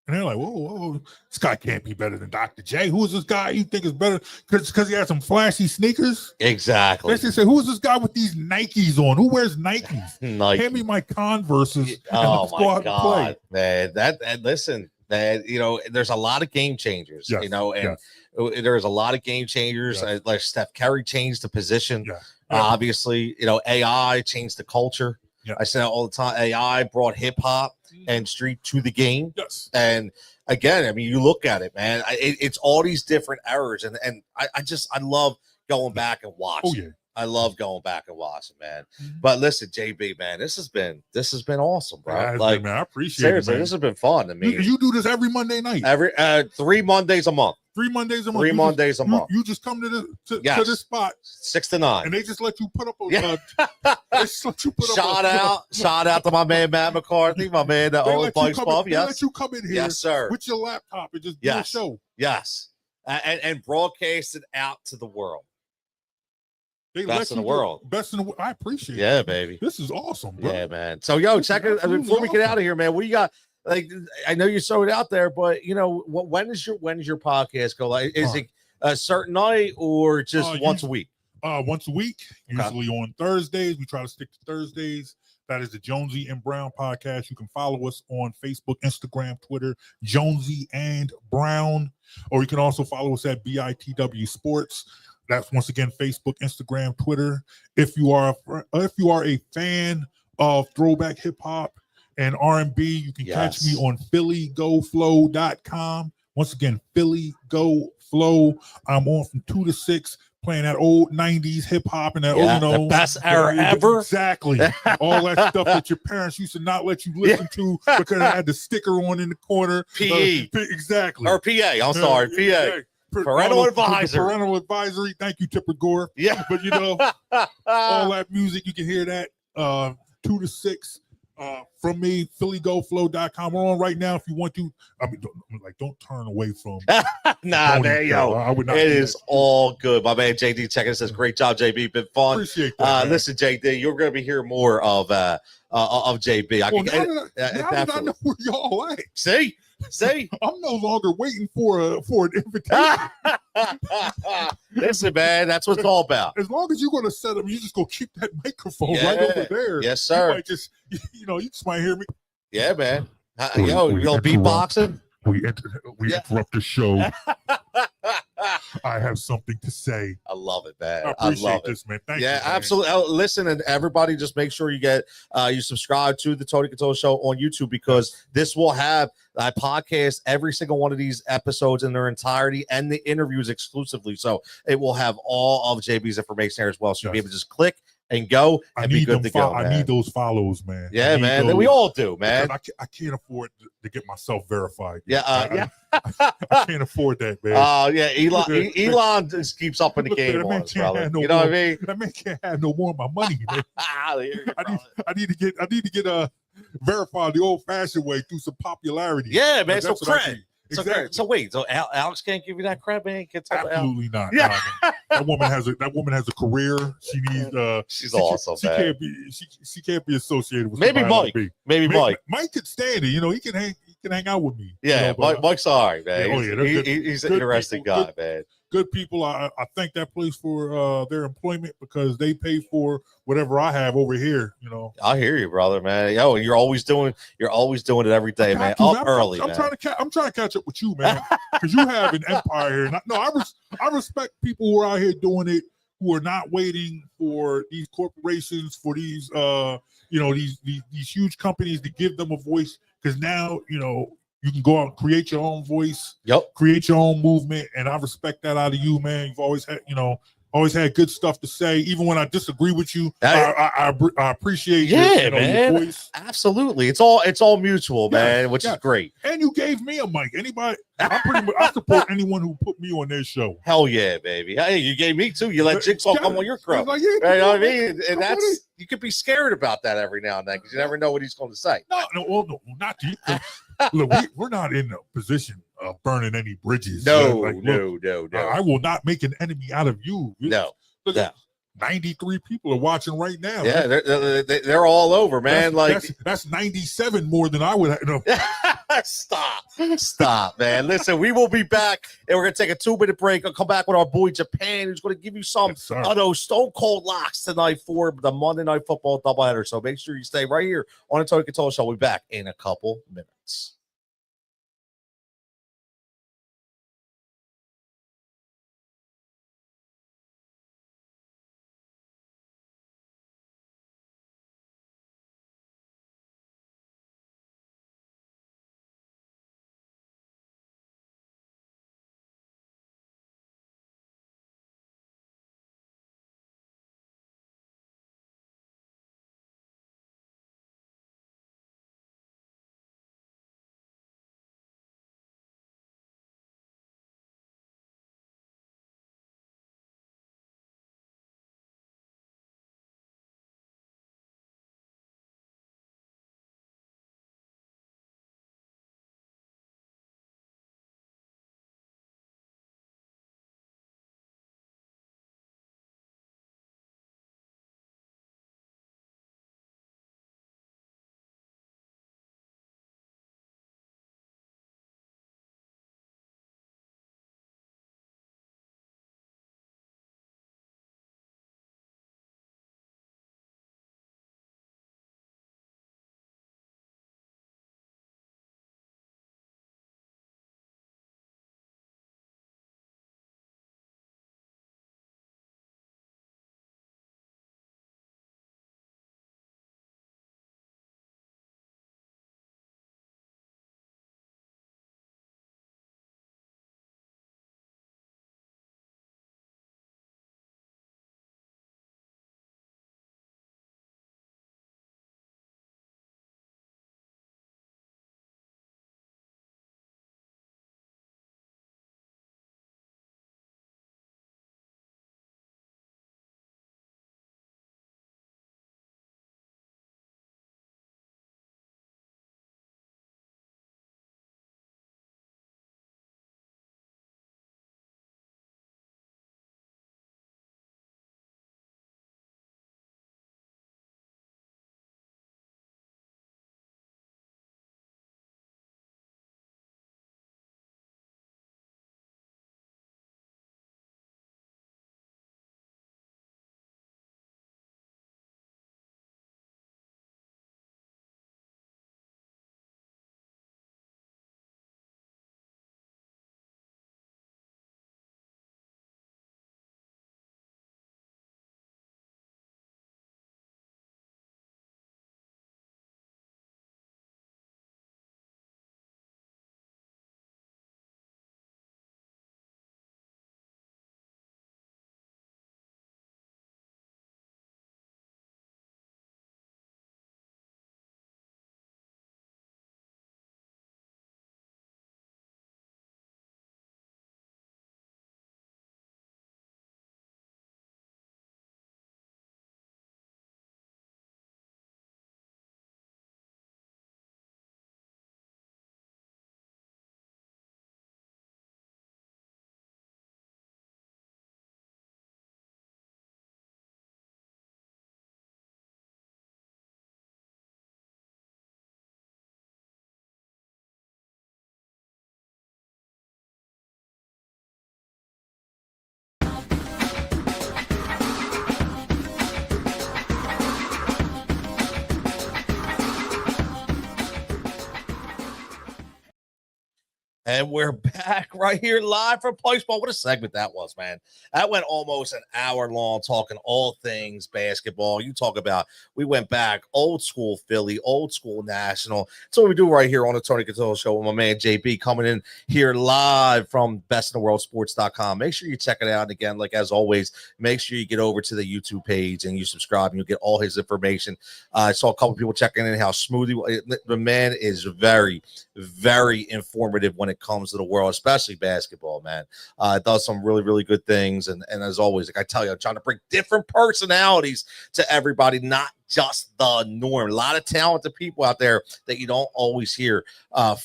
and they're like, whoa, this guy can't be better than Dr. J. Who is this guy you think is better? Because he had some flashy sneakers? Exactly. They say, who is this guy with these Nikes on? Who wears Nikes? Nike. Hand me my Converses. Oh, my God, man. Listen. that, there's a lot of game changers, Yes, and there's a lot of game changers. Yes. Like Steph Curry changed the position. Yeah. Obviously, AI changed the culture. Yeah. I say that all the time. AI brought hip hop and street to the game. Yes. And again, I mean, you look at it, man. It's all these different errors, and I love going back and watching. Oh yeah. I love going back and watching, man. But listen, JB, man, this has been awesome, bro. Man, I appreciate seriously, it, man. this has been fun. I mean, you do this every Monday night. Every 3 Mondays a month. 3 Mondays a month. 3 Mondays a month. You just come to Yes. this spot 6 to 9, and they just let you put up a Yeah. Shout out to my man Matt McCarthy, my man that owns Pike's Pub. They Yes, let you come in here, yes, sir. with your laptop and just do a show. Yes, and broadcast it out to the world. They Best in the world. Best in the world. I appreciate it. Yeah, baby. This is awesome, bro. Yeah, man. So, check it before we get out of here, man. What you got? Like, I know you throw it out there, but when is your podcast go? Like, is it a certain night or just once a week? Once a week, usually on Thursdays. We try to stick to Thursdays. That is the Jonesy and Brown podcast. You can follow us on Facebook, Instagram, Twitter, Jonesy and Brown, or you can also follow us at BITW Sports. That's once again Facebook, Instagram, Twitter. If you are a fan of throwback hip hop and R&B, you can catch me on PhillyGoFlow.com. Once again, Philly Go Flow. I'm on from 2 to 6, playing that old 90s hip hop and that the best era ever. Exactly. All that stuff that your parents used to not let you listen to because it had the sticker on in the corner. PE. Exactly. Or PA. I'm sorry, PA. Parental advisory. Parental advisory. Thank you, Tipper Gore. Yeah. But all that music, you can hear that 2 to 6 from me, PhillyGoFlow.com. We're on right now if you want to. I mean, don't turn away from nah, man, yo. I would not. It is all good. My man JD checking says, great job, JB. Been fun. Appreciate that. Listen, JD, you're going to be hearing more of JB. Now that I know where y'all at. See? I'm no longer waiting for an invitation. Listen, man, that's what it's all about. As long as you're going to set up, you just go keep that microphone right over there. Yes, sir. You might just, you just might hear me. Yeah, man. Yo, beatboxing? We interrupt the show. I have something to say. I love it, man. I appreciate this, man. Thank you. Yeah, man. absolutely. Listen, and everybody, just make sure you subscribe to the Tony Cutillo Show on YouTube, because this will have I podcast every single one of these episodes in their entirety and the interviews exclusively. So it will have all of JB's information there as well. So you'll be able to just click and go and be good to go. I need those follows, man. Yeah, man. We all do, man. I can't afford to get myself verified. Yeah, I can't afford that, man. Elon just keeps up in the game on us, brother. You know what I mean? That man can't have no more of my money, man. I need to get verified the old-fashioned way through some popularity. Yeah, man. So cred. Exactly. So wait, Alex can't give you that cred, man? Absolutely not. Yeah. No. That woman has a career. She needs. She's awesome. She can't be associated with. Maybe Mike. Mike could stand it. He can hang out with me. Yeah, Mike's all right, man. He's an interesting guy, man. Good people. I thank that place for their employment, because they pay for whatever I have over here. I hear you, brother, man. Yo, you're always doing it every day, man. Early. I'm trying to catch up with you, man, because you have an empire here. I respect people who are out here doing it, who are not waiting for these corporations, for these these huge companies to give them a voice, because now you can go out and create your own voice, create your own movement, and I respect that out of you, man. You've always had good stuff to say, even when I disagree with you. I appreciate man. Your voice. Absolutely, it's all mutual, man, which is great. And you gave me a mic. I support anyone who put me on their show. Hell yeah, baby. Hey, you gave me too. You let Jigsaw come on your crowd. Like, you know what I mean? And that's, you could be scared about that every now and then, because you never know what he's going to say. No, not you. Look, we're not in a position of burning any bridges. No. I will not make an enemy out of you. No. 93 people are watching right now. Yeah, they're all over, man. That's 97 more than I would have. Stop, man. Listen, we will be back, and we're gonna take a 2-minute break. I'll come back with our boy Japan, who's gonna give you some of those stone cold locks tonight for the Monday Night Football doubleheader. So make sure you stay right here on the Tony Cutillo Show. We'll be back in a couple minutes. And we're back right here live from Pike Ball. What a segment that was, man. That went almost an hour long talking all things basketball. You talk about, we went back old school Philly, old school national. That's what we do right here on the Tony Cutillo Show with my man JB coming in here live from bestintheworldsports.com. Make sure you check it out. And again, like as always, make sure you get over to the YouTube page and you subscribe and you'll get all his information. I saw a couple people checking in how smooth the man is. Very, very informative when it comes to the world, especially basketball, man. Does some really, really good things. And as always, like I tell you, I'm trying to bring different personalities to everybody, not just the norm. A lot of talented people out there that you don't always hear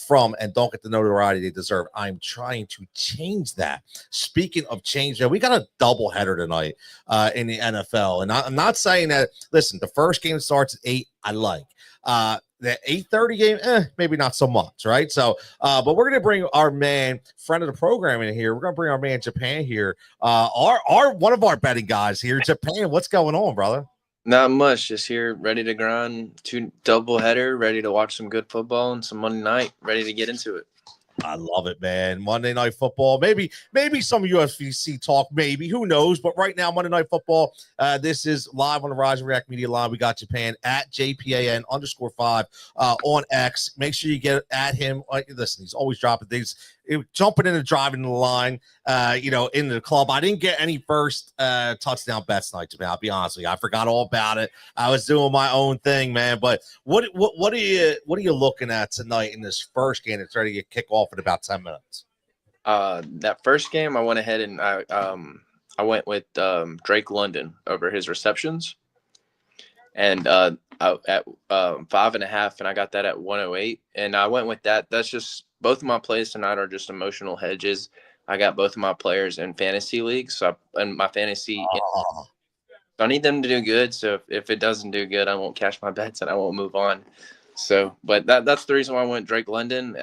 from and don't get the notoriety they deserve. I'm trying to change that. Speaking of change, we got a doubleheader tonight in the NFL. And I'm not saying that, listen, the first game starts at 8. I like. The 8:30 game, maybe not so much, right? So, but we're gonna bring our man, friend of the program in here. We're gonna bring our man Japan here. Our one of our betting guys here, Japan. What's going on, brother? Not much. Just here, ready to grind. 2 doubleheader, ready to watch some good football and some Monday night. Ready to get into it. I love it, man. Monday Night Football. Maybe some UFC talk, maybe. Who knows? But right now, Monday Night Football, this is live on the Rise and React Media line. We got Japan at JPAN_5 on X. Make sure you get at him. Listen, he's always dropping things. Jumping in and driving the line, in the club. I didn't get any first touchdown bets tonight, Japan. I'll be honest with you. I forgot all about it. I was doing my own thing, man. But what are you looking at tonight in this first game that's ready to kick off in about 10 minutes? That first game, I went ahead and I went with Drake London over his receptions, and at 5.5, and I got that at 108, and I went with that. That's just both of my plays tonight are just emotional hedges. I got both of my players in fantasy leagues, so my fantasy. So I need them to do good. So if it doesn't do good, I won't cash my bets and I won't move on. So, but that's the reason why I went Drake London.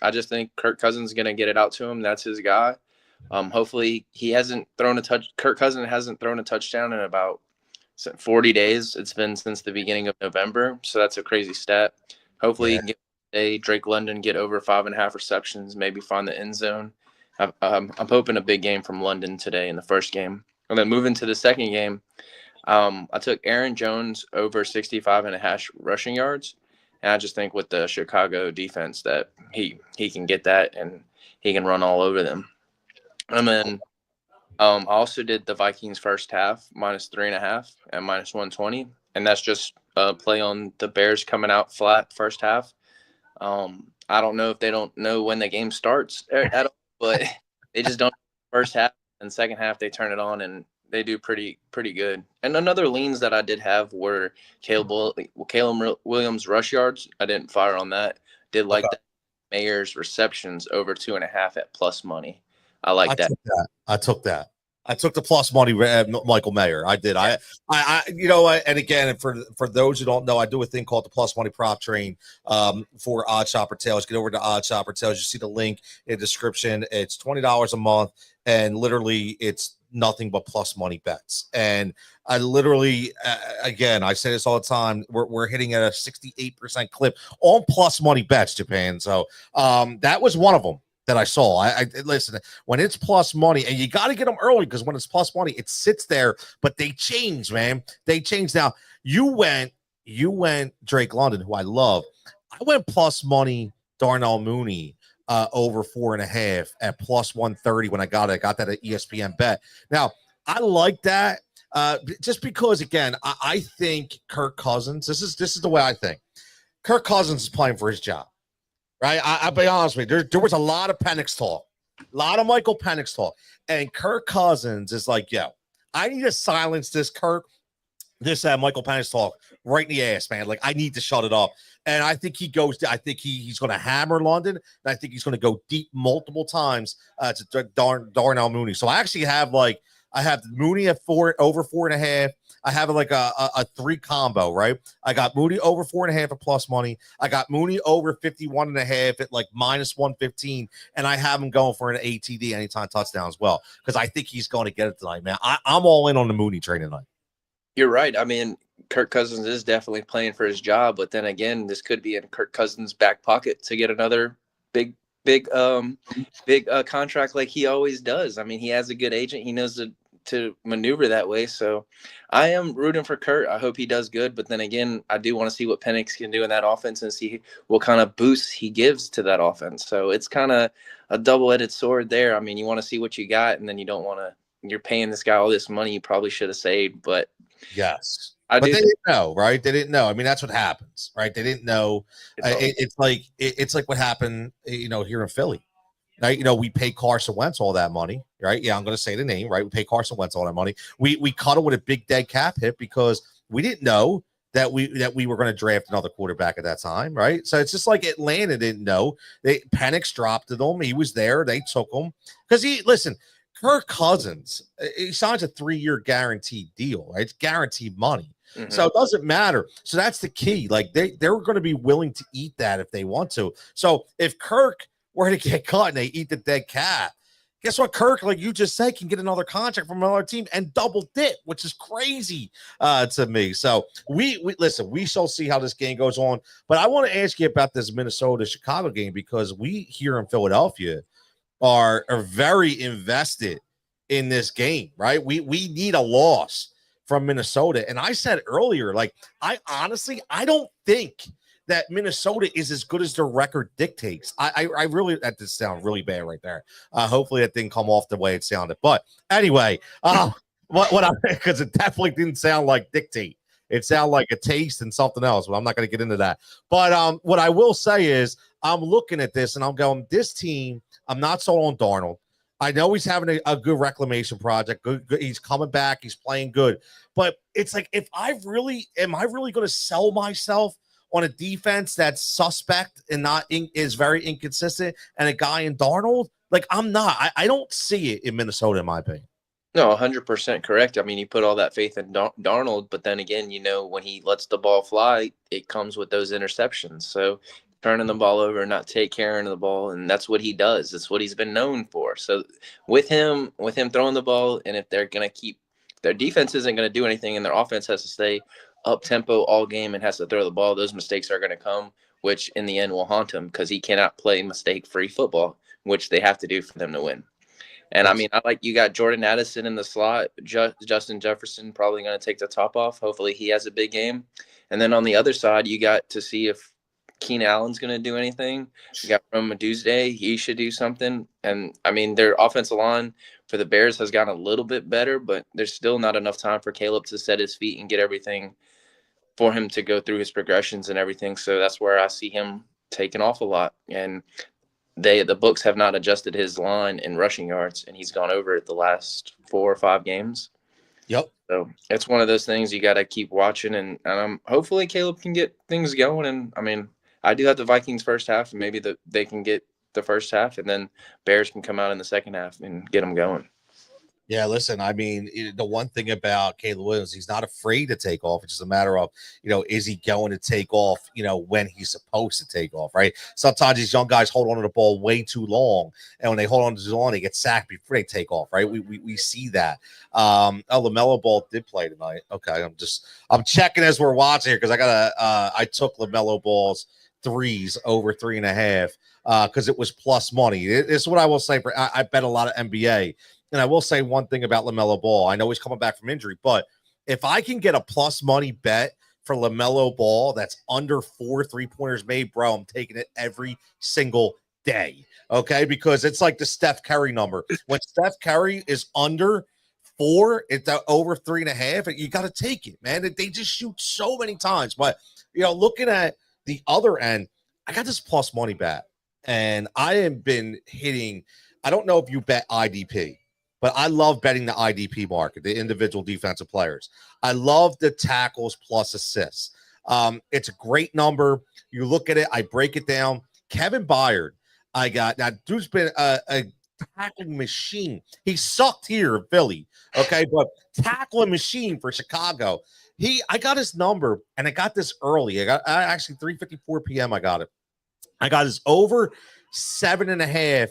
I just think Kirk Cousins is going to get it out to him. That's his guy. Hopefully he hasn't thrown a touch. Kirk Cousins hasn't thrown a touchdown in about 40 days. It's been since the beginning of November. So that's a crazy stat. Hopefully he can get Drake London, get over 5.5 receptions, maybe find the end zone. I'm hoping a big game from London today in the first game. And then moving to the second game, I took Aaron Jones over 65.5 rushing yards. And I just think with the Chicago defense that he can get that and he can run all over them. And then I also did the Vikings first half, -3.5 at -120. And that's just a play on the Bears coming out flat first half. I don't know if they don't know when the game starts at all, but they just don't first half, and second half they turn it on and they do pretty good. And another leans that I did have were Caleb Williams rush yards. I didn't fire on that. Did like that. Mayer's receptions over 2.5 at plus money. I like that. I took that. I took the plus money, Michael Mayer. I did. I and again, for those who don't know, I do a thing called the plus money prop train for OddsShopper Tails. Get over to OddsShopper Tails. You see the link in the description. It's $20 a month, and literally it's nothing but plus money bets. And I literally, again, I say this all the time. We're hitting at a 68% clip on plus money bets, Japan. So that was one of them that I saw. I listen, when it's plus money, and you got to get them early, because when it's plus money, it sits there, but they change, man. They change. Now, you went Drake London, who I love. I went plus money Darnell Mooney over 4.5 at plus 130 when I got it. I got that at ESPN Bet. Now, I like that just because, again, I think Kirk Cousins, this is the way I think. Kirk Cousins is playing for his job. Right, I'll be honest with you. There was a lot of Penix talk, a lot of Michael Penix talk, and Kirk Cousins is like, "Yo, I need to silence this Michael Penix talk right in the ass, man. Like, I need to shut it up." And I think he goes. I think he's going to hammer London, and I think he's going to go deep multiple times to Darnell Mooney. So I actually have I have Mooney at over 4.5. I have like a 3 combo, right? I got Mooney over 4.5 at plus money. I got Mooney over 51.5 at like -115. And I have him going for an ATD anytime touchdown as well, because I think he's going to get it tonight, man. I'm all in on the Mooney train tonight. You're right. I mean, Kirk Cousins is definitely playing for his job, but then again, this could be in Kirk Cousins' back pocket to get another big big contract like he always does. I mean, he has a good agent. He knows to maneuver that way. So I am rooting for Kurt. I hope he does good. But then again, I do want to see what Penix can do in that offense and see what kind of boost he gives to that offense. So it's kind of a double-edged sword there. I mean, you want to see what you got, and then you don't want to. You're paying this guy all this money you probably should have saved. But yes. But they didn't know, right? They didn't know. I mean, that's what happens, right? They didn't know. It's like what happened, here in Philly. Right? We pay Carson Wentz all that money, right? Yeah, I'm going to say the name, right? We pay Carson Wentz all that money. We cut him with a big dead cap hit because we didn't know that we were going to draft another quarterback at that time, right? So it's just like Atlanta didn't know. Penix dropped to them. He was there. They took him because Kirk Cousins, he signs a 3-year guaranteed deal, right? It's guaranteed money. Mm-hmm. So it doesn't matter. So that's the key. Like they're going to be willing to eat that if they want to. So if Kirk were to get cut and they eat the dead cat, guess what? Kirk, like you just said, can get another contract from another team and double dip, which is crazy to me. So we listen, we shall see how this game goes on. But I want to ask you about this Minnesota-Chicago game because we here in Philadelphia are very invested in this game, right? We need a loss from Minnesota. And I said earlier, like, I don't think that Minnesota is as good as their record dictates. I really, that did sound really bad right there. Hopefully that didn't come off the way it sounded. But anyway, because it definitely didn't sound like dictate. It sounded like a taste and something else, but I'm not going to get into that. But what I will say is I'm looking at this and I'm going, this team, I'm not sold on Darnold. I know he's having a good reclamation project. Good, he's coming back. He's playing good. But it's like, am I really going to sell myself on a defense that's suspect and is very inconsistent and a guy in Darnold? Like, I'm not. I don't see it in Minnesota, in my opinion. No, 100% correct. I mean, you put all that faith in Darnold, but then again, when he lets the ball fly, it comes with those interceptions. So turning the ball over and not take care of the ball, and that's what he does. That's what he's been known for. So with him throwing the ball, and if they're going to keep – their defense isn't going to do anything and their offense has to stay up-tempo all game and has to throw the ball, those mistakes are going to come, which in the end will haunt him because he cannot play mistake-free football, which they have to do for them to win. And, I mean, you got Jordan Addison in the slot. Justin Jefferson probably going to take the top off. Hopefully he has a big game. And then on the other side, you got to see if Keenan Allen's going to do anything. You got Rome Tuesday. He should do something. And, I mean, their offensive line for the Bears has gotten a little bit better, but there's still not enough time for Caleb to set his feet and get everything for him to go through his progressions and everything. So that's where I see him taking off a lot. And the books have not adjusted his line in rushing yards, and he's gone over it the last 4 or 5 games. Yep. So it's one of those things you got to keep watching, and hopefully Caleb can get things going. And I mean, I do have the Vikings first half, and maybe they can get the first half, and then Bears can come out in the second half and get them going. Yeah, listen, I mean, the one thing about Caleb Williams, he's not afraid to take off. It's just a matter of, is he going to take off, when he's supposed to take off, right? Sometimes these young guys hold on to the ball way too long. And when they hold on to too long, they get sacked before they take off, right? We see that. LaMelo Ball did play tonight. Okay, I'm checking as we're watching here because I took LaMelo Ball's threes over 3.5 because it was plus money. It's what I will say. I bet a lot of NBA. And I will say one thing about LaMelo Ball. I know he's coming back from injury, but if I can get a plus money bet for LaMelo Ball that's under 4 3-pointers made, bro, I'm taking it every single day. Okay, because it's like the Steph Curry number. When Steph Curry is under 4, it's over 3.5. You got to take it, man. They just shoot so many times. But looking at the other end, I got this plus money bet, and I have been hitting. I don't know if you bet IDP. But I love betting the IDP market, the individual defensive players. I love the tackles plus assists. It's a great number. You look at it, I break it down. Kevin Byard, now dude's been a tackling machine. He sucked here in Philly, okay, but tackling machine for Chicago. I got his number, and I got this early. I actually 3:54 p.m. I got it. I got his over 7.5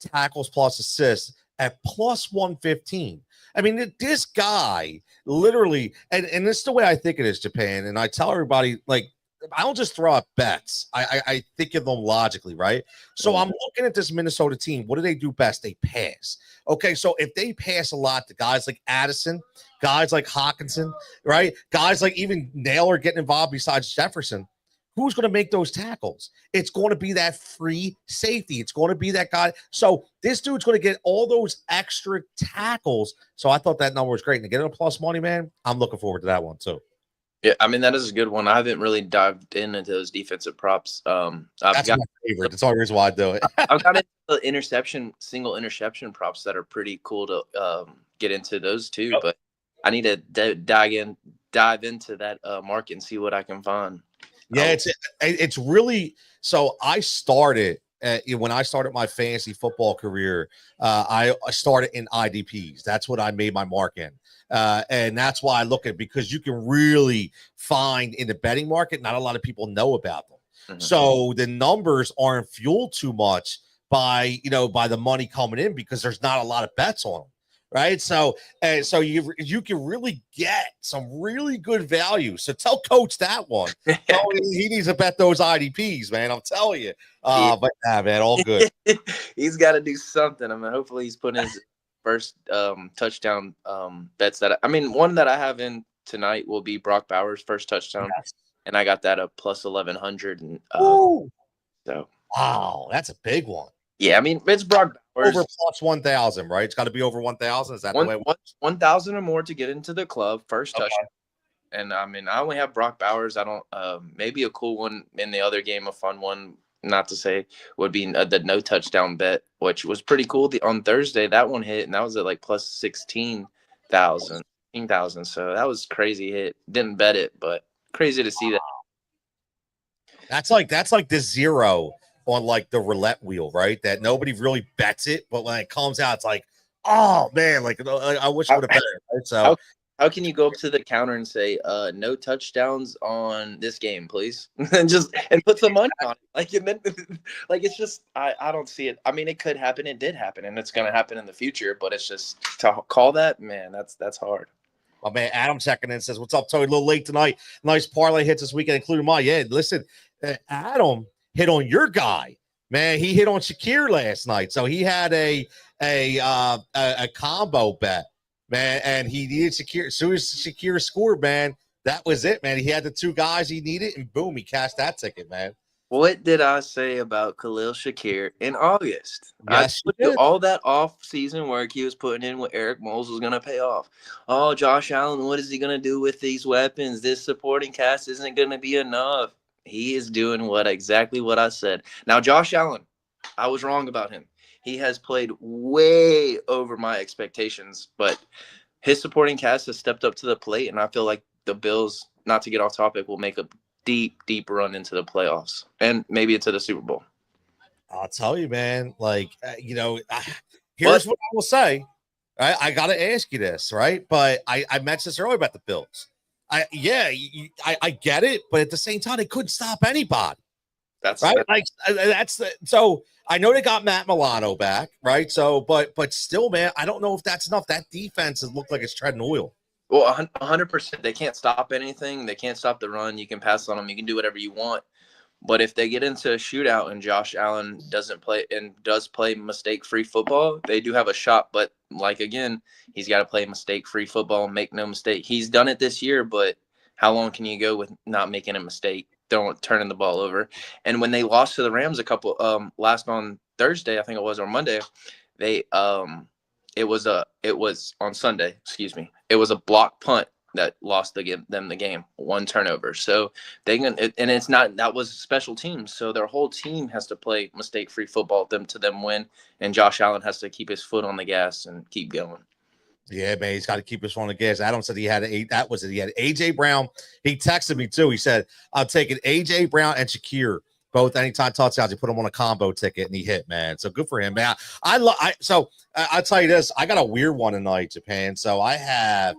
tackles plus assists at plus 115. I mean, this guy literally, and this is the way I think it is, Japan. And I tell everybody, like, I don't just throw out bets. I think of them logically, right? So I'm looking at this Minnesota team. What do they do best? They pass. Okay, so if they pass a lot to guys like Addison, guys like Hawkinson, right? Guys like even Naylor getting involved besides Jefferson, who's going to make those tackles? It's going to be that free safety. It's going to be that guy. So this dude's going to get all those extra tackles. So I thought that number was great. And to get it a plus money, man, I'm looking forward to that one too. Yeah, I mean, that is a good one. I haven't really dived into those defensive props. That's my favorite. That's the only reason why I do it. I've got into the single interception props that are pretty cool to get into those too. Yep. But I need to dive into that market and see what I can find. Yeah, it's really – so I started when I started my fantasy football career, I started in IDPs. That's what I made my mark in. And that's why I look at it, because you can really find in the betting market, not a lot of people know about them. Mm-hmm. So the numbers aren't fueled too much by the money coming in, because there's not a lot of bets on them. Right. So you can really get some really good value. So tell Coach that one. He needs to bet those IDPs, man. I'm telling you. But man, all good. He's got to do something. I mean, hopefully he's putting his first touchdown bets one that I have in tonight will be Brock Bowers' first touchdown. Yes. And I got that at plus 1,100. And so wow, that's a big one. Yeah, I mean, it's Brock Bowers. Over plus 1,000, right? It's got to be over 1,000. Is that the way? 1,000 or more to get into the club, first touchdown. And I mean, I only have Brock Bowers. I don't. Maybe a cool one in the other game, a fun one, not to say, would be the no touchdown bet, which was pretty cool. On Thursday, that one hit, and that was at like plus 16,000. So that was crazy hit. Didn't bet it, but crazy to see that. That's like the zero on like the roulette wheel, right? That nobody really bets it, but when it comes out, it's like, oh man, like I wish I would have bet it. Right? So how can you go up to the counter and say, no touchdowns on this game, please? and put some money on it. Like it's just I don't see it. I mean, it could happen, it did happen, and it's gonna happen in the future, but it's just to call that, man, that's hard. Oh man, Adam checking in says, "What's up, Tony? A little late tonight. Nice parlay hits this weekend, including mine." Yeah, listen, Adam hit on your guy, man. He hit on Shakir last night, so he had a combo bet, man, and he needed Shakir. As soon as Shakir scored, man, that was it, man. He had the two guys he needed, and boom, he cashed that ticket, man. What did I say about Khalil Shakir in August? Yes, I told you all that off-season work he was putting in with Eric Moles was going to pay off. Oh, Josh Allen, what is he going to do with these weapons? This supporting cast isn't going to be enough. He is doing exactly what I said. Now, Josh Allen, I was wrong about him. He has played way over my expectations, but his supporting cast has stepped up to the plate, and I feel like the Bills, not to get off topic, will make a deep run into the playoffs and maybe into the Super Bowl. I'll tell you, man, here's what I will say. Right? I got to ask you this, right? But I mentioned this earlier about the Bills. I get it, but at the same time, they couldn't stop anybody. That's right. So I know they got Matt Milano back, right? So, but still, man, I don't know if that's enough. That defense has looked like it's treading oil. Well, 100%. They can't stop anything. They can't stop the run. You can pass on them. You can do whatever you want. But if they get into a shootout and Josh Allen doesn't play and does play mistake-free football, they do have a shot. But again, he's got to play mistake-free football. Make no mistake. He's done it this year, but how long can you go with not making a mistake, turning the ball over? And when they lost to the Rams last on Thursday, I think it was, or Monday, it was on Sunday, excuse me. It was a block punt that lost them the game, one turnover. So that was special teams. So their whole team has to play mistake-free football to them win. And Josh Allen has to keep his foot on the gas and keep going. Yeah, man, he's got to keep his foot on the gas. Adam said he had AJ Brown. He texted me too. He said, "I'm taking AJ Brown and Shakir both anytime touchdowns." He put him on a combo ticket and he hit, man. So good for him, man. I'll tell you this. I got a weird one tonight, Japan. So I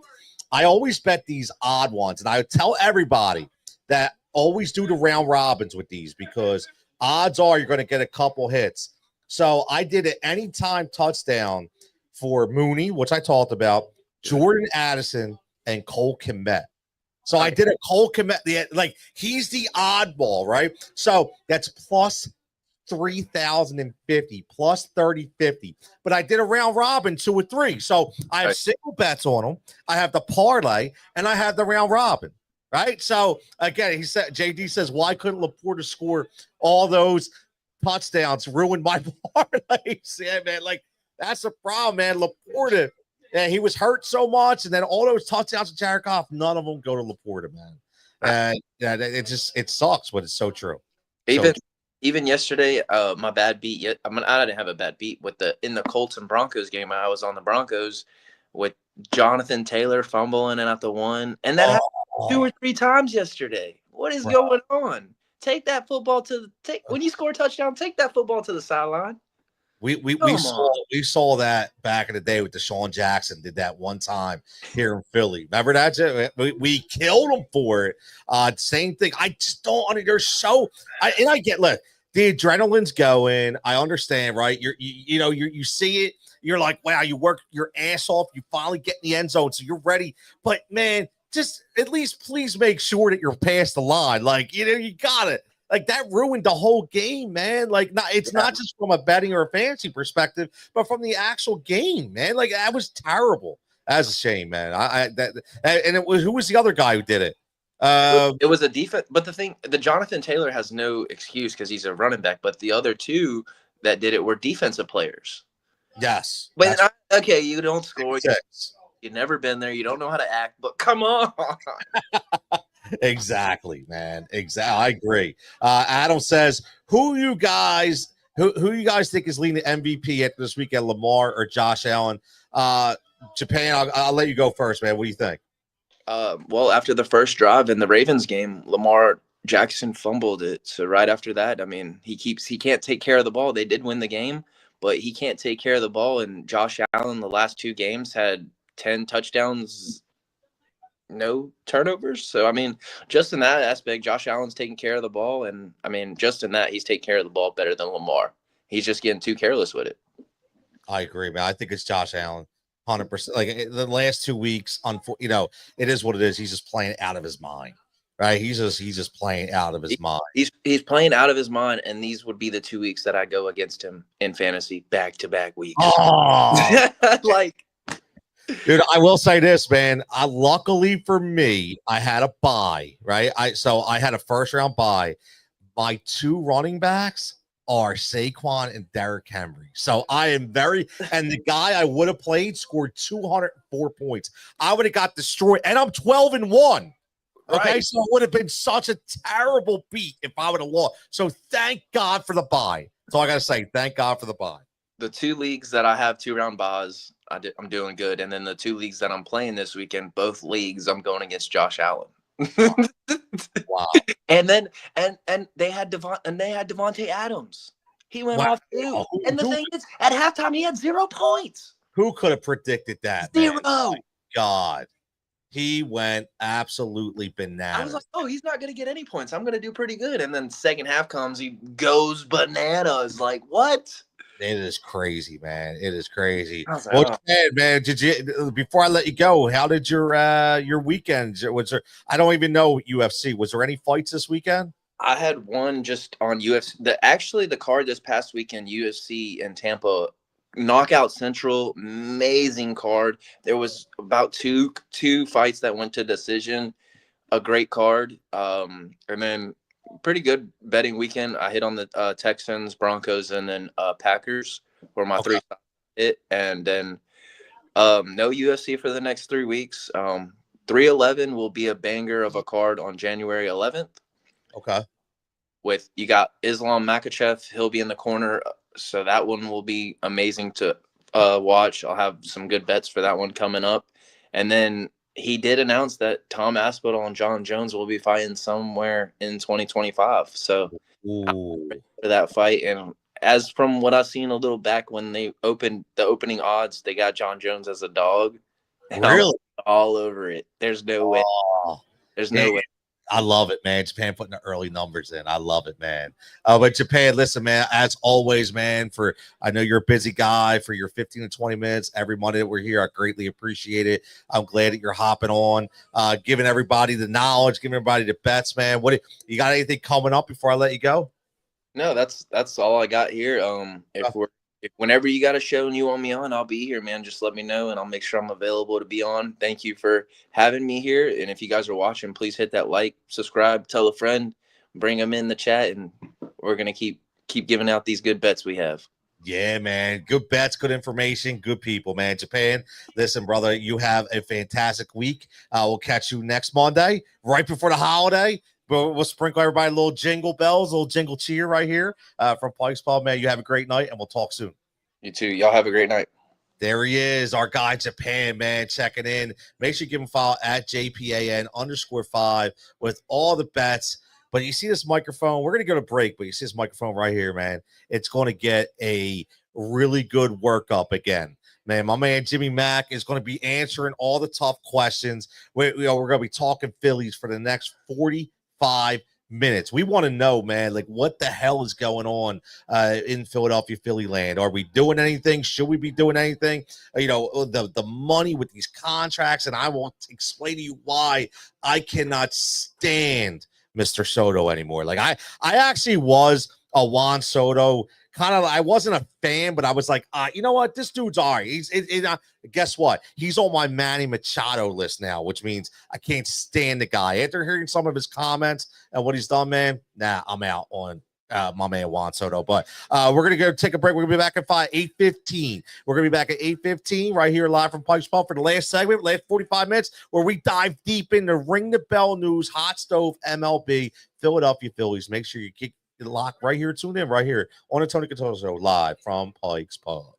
always bet these odd ones, and I tell everybody that always do the round robins with these, because odds are you're going to get a couple hits. So I did an anytime touchdown for Mooney, which I talked about, Jordan Addison, and Cole Kmet. So I did a cold commit. Like he's the oddball, right? So that's plus 3,050 plus 30.50. But I did a round robin 2 or 3. So I have single bets on them. I have the parlay and I have the round robin. Right. So again, JD says, why couldn't Laporta score all those touchdowns? Ruined my parlays. Yeah, man. Like that's the problem, man. Laporta. Yeah, he was hurt so much, and then all those touchdowns with Jared Goff, none of them go to Laporta, man. Yeah, it sucks, but it's so true. Even yesterday, my bad beat. I didn't have a bad beat in the Colts and Broncos game. I was on the Broncos with Jonathan Taylor fumbling and at the one, and that happened 2 or 3 times yesterday. What is going on? Take that football when you score a touchdown. Take that football to the sideline. We saw that back in the day with Deshaun Jackson. Did that one time here in Philly. Remember that? We killed him for it. Same thing. I just don't. They're so. I get look. The adrenaline's going. I understand, right? You see it. You're like, wow. You work your ass off. You finally get in the end zone, so you're ready. But man, just at least please make sure that you're past the line. Like you got it. Like that ruined the whole game, man. Like it's not just from a betting or a fantasy perspective, but from the actual game, man. Like that was terrible. That's a shame, man. Who was the other guy who did it? It was a defense, but the Jonathan Taylor has no excuse because he's a running back. But the other 2 that did it were defensive players. Yes, but okay, you don't score. You've never been there. You don't know how to act. But come on. Exactly, man. Exactly. I agree. Adam says, who you guys think is leading the MVP at this weekend, Lamar or Josh Allen? Japan, I'll let you go first, man. What do you think? Well, after the first drive in the Ravens game, Lamar Jackson fumbled it. So right after that, I mean, he can't take care of the ball. They did win the game, but he can't take care of the ball. And Josh Allen, the last 2 games, had 10 touchdowns, no turnovers. So, I mean, just in that aspect, Josh Allen's taking care of the ball. And, I mean, just in that, he's taking care of the ball better than Lamar. He's just getting too careless with it. I agree, man. I think it's Josh Allen, 100%. Like the last 2 weeks, it is what it is. He's just playing out of his mind, right? He's just playing out of his mind. He's playing out of his mind, and these would be the 2 weeks that I go against him in fantasy, back-to-back weeks. Oh. Dude, I will say this, man. Luckily for me, I had a bye, right? I had a first round bye. My 2 running backs are Saquon and Derrick Henry. So I am and the guy I would have played scored 204 points. I would have got destroyed, and I'm 12-1. Okay, right. So it would have been such a terrible beat if I would have lost. So thank God for the bye. So I got to say, thank God for the bye. The 2 leagues that I have 2-round buys, I'm doing good. And then the 2 leagues that I'm playing this weekend, both leagues, I'm going against Josh Allen. Wow. And then they had Devontae Adams. He went off too. And the thing is, at halftime, he had 0 points. Who could have predicted that? 0. Man? Oh, God. He went absolutely bananas. I was like, oh, he's not going to get any points. I'm going to do pretty good. And then second half comes, he goes bananas. Like, what? It is crazy, man. It is crazy. Like, well, man, did you? Before I let you go, how did your weekend? Was there? I don't even know UFC. Was there any fights this weekend? I had one just on UFC. The card this past weekend, UFC in Tampa, Knockout Central, amazing card. There was about two fights that went to decision. A great card. And then pretty good betting weekend. I hit on the Texans, Broncos, and then Packers were my 3 hit. And then no UFC for the next 3 weeks. 311 will be a banger of a card on January 11th. Okay. You got Islam Makhachev. He'll be in the corner. So that one will be amazing to watch. I'll have some good bets for that one coming up. And then he did announce that Tom Aspinall and John Jones will be fighting somewhere in 2025. So I'm ready for that fight. And as from what I've seen a little back when they opened the opening odds, they got John Jones as a dog. Really? All over it. There's no way. There's no way. I love it, man. Japan putting the early numbers in. I love it, man. But Japan, listen, man, as always, man, I know you're a busy guy, for your 15 to 20 minutes every Monday that we're here. I greatly appreciate it. I'm glad that you're hopping on, giving everybody the knowledge, giving everybody the bets, man. You got anything coming up before I let you go? No, that's all I got here. Whenever you got a show and you want me on, I'll be here, man. Just let me know and I'll make sure I'm available to be on. Thank you for having me here. And if you guys are watching, please hit that like, subscribe, tell a friend, bring them in the chat, and we're gonna keep giving out these good bets we have. Yeah, man. Good bets, good information, good people, man. Japan, listen, brother, you have a fantastic week. We'll catch you next Monday, right before the holiday. We'll sprinkle everybody a little jingle bells, a little jingle cheer right here from Pike's Pub, man. You have a great night, and we'll talk soon. You too. Y'all have a great night. There he is, our guy Japan, man, checking in. Make sure you give him a follow at JPAN_5 with all the bets. But you see this microphone, we're going to go to break, but you see this microphone right here, man. It's going to get a really good workup again. Man, my man Jimmy Mack is going to be answering all the tough questions. We're going to be talking Phillies for the next 45 minutes. We want to know, man, like what the hell is going on in Philadelphia, Philly land? Are we doing anything? Should we be doing anything? The money with these contracts, and I will explain to you why I cannot stand Mr. Soto anymore. Like I actually was a Juan Soto kind of. I wasn't a fan, but I was like, you know what? This dude's all right. Guess what? He's on my Manny Machado list now, which means I can't stand the guy. After hearing some of his comments and what he's done, man, I'm out on my man Juan Soto. But we're gonna go take a break. We're gonna be back at 8:15. We're gonna be back at 8:15 right here live from Pike's Pub for the last segment, last 45 minutes, where we dive deep into Ring the Bell news, hot stove MLB, Philadelphia Phillies. Make sure you get locked right here, tune in right here on the Tony Cutillo Show, live from Pike's Pub.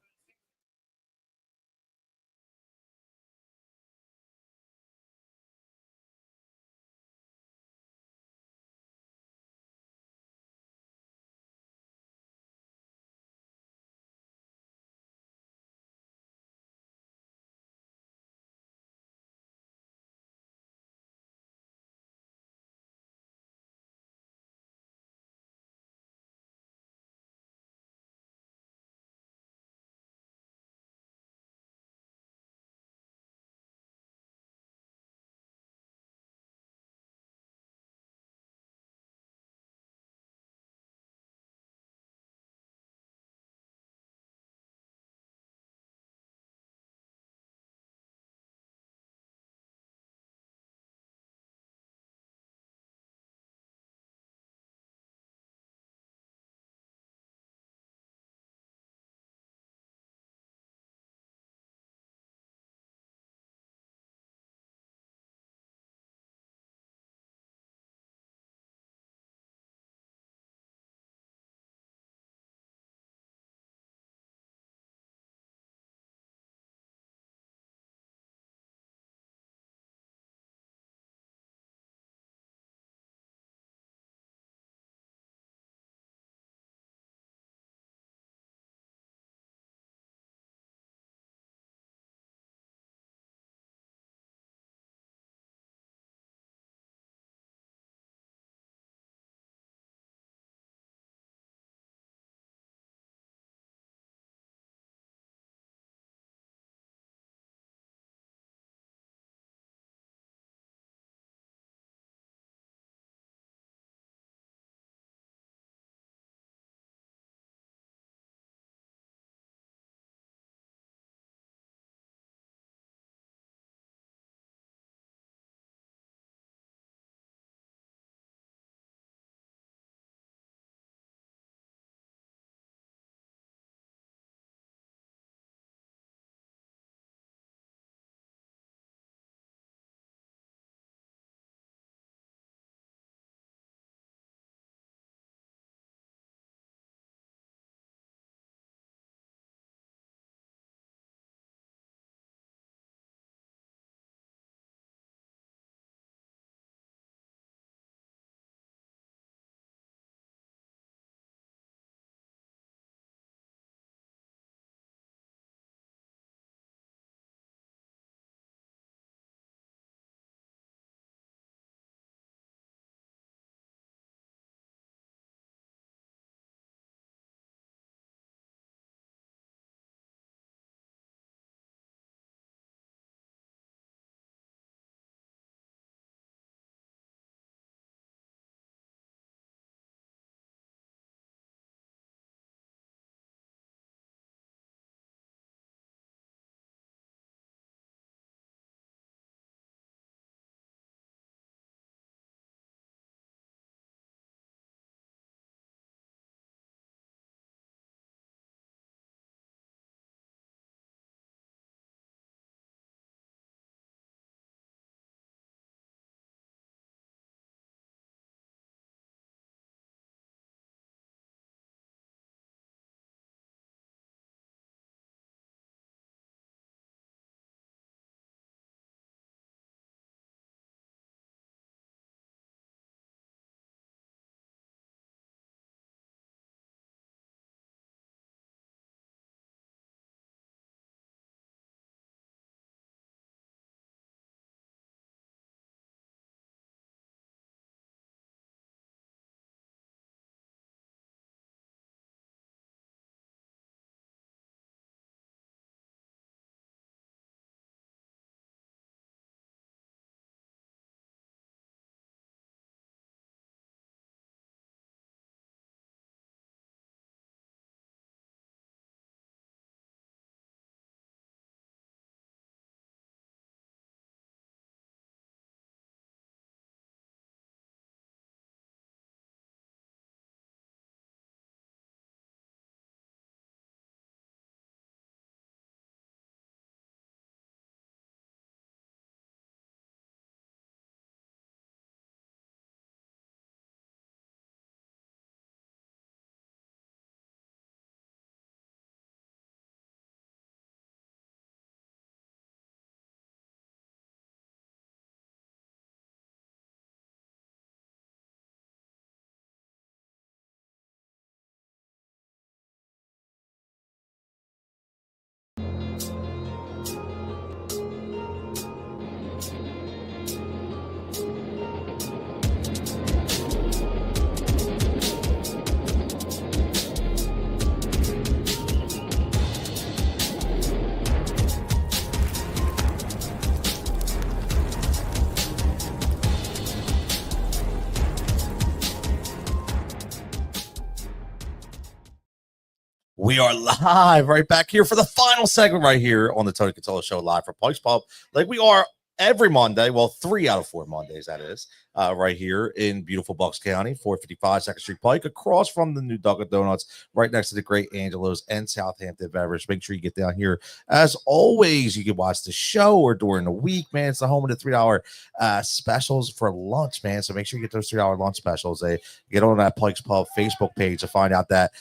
We are live right back here for the final segment right here on the Tony Cutillo Show, live from Pike's Pub, like we are every Monday. Well, 3 out of 4 Mondays, that is, right here in beautiful Bucks County, 455 2nd Street Pike, across from the new Dunkin' Donuts, right next to the Great Angelo's and Southampton Beverage. Make sure you get down here. As always, you can watch the show or during the week, man. It's the home of the $3 specials for lunch, man. So make sure you get those $3 lunch specials. Get on that Pike's Pub Facebook page to find out that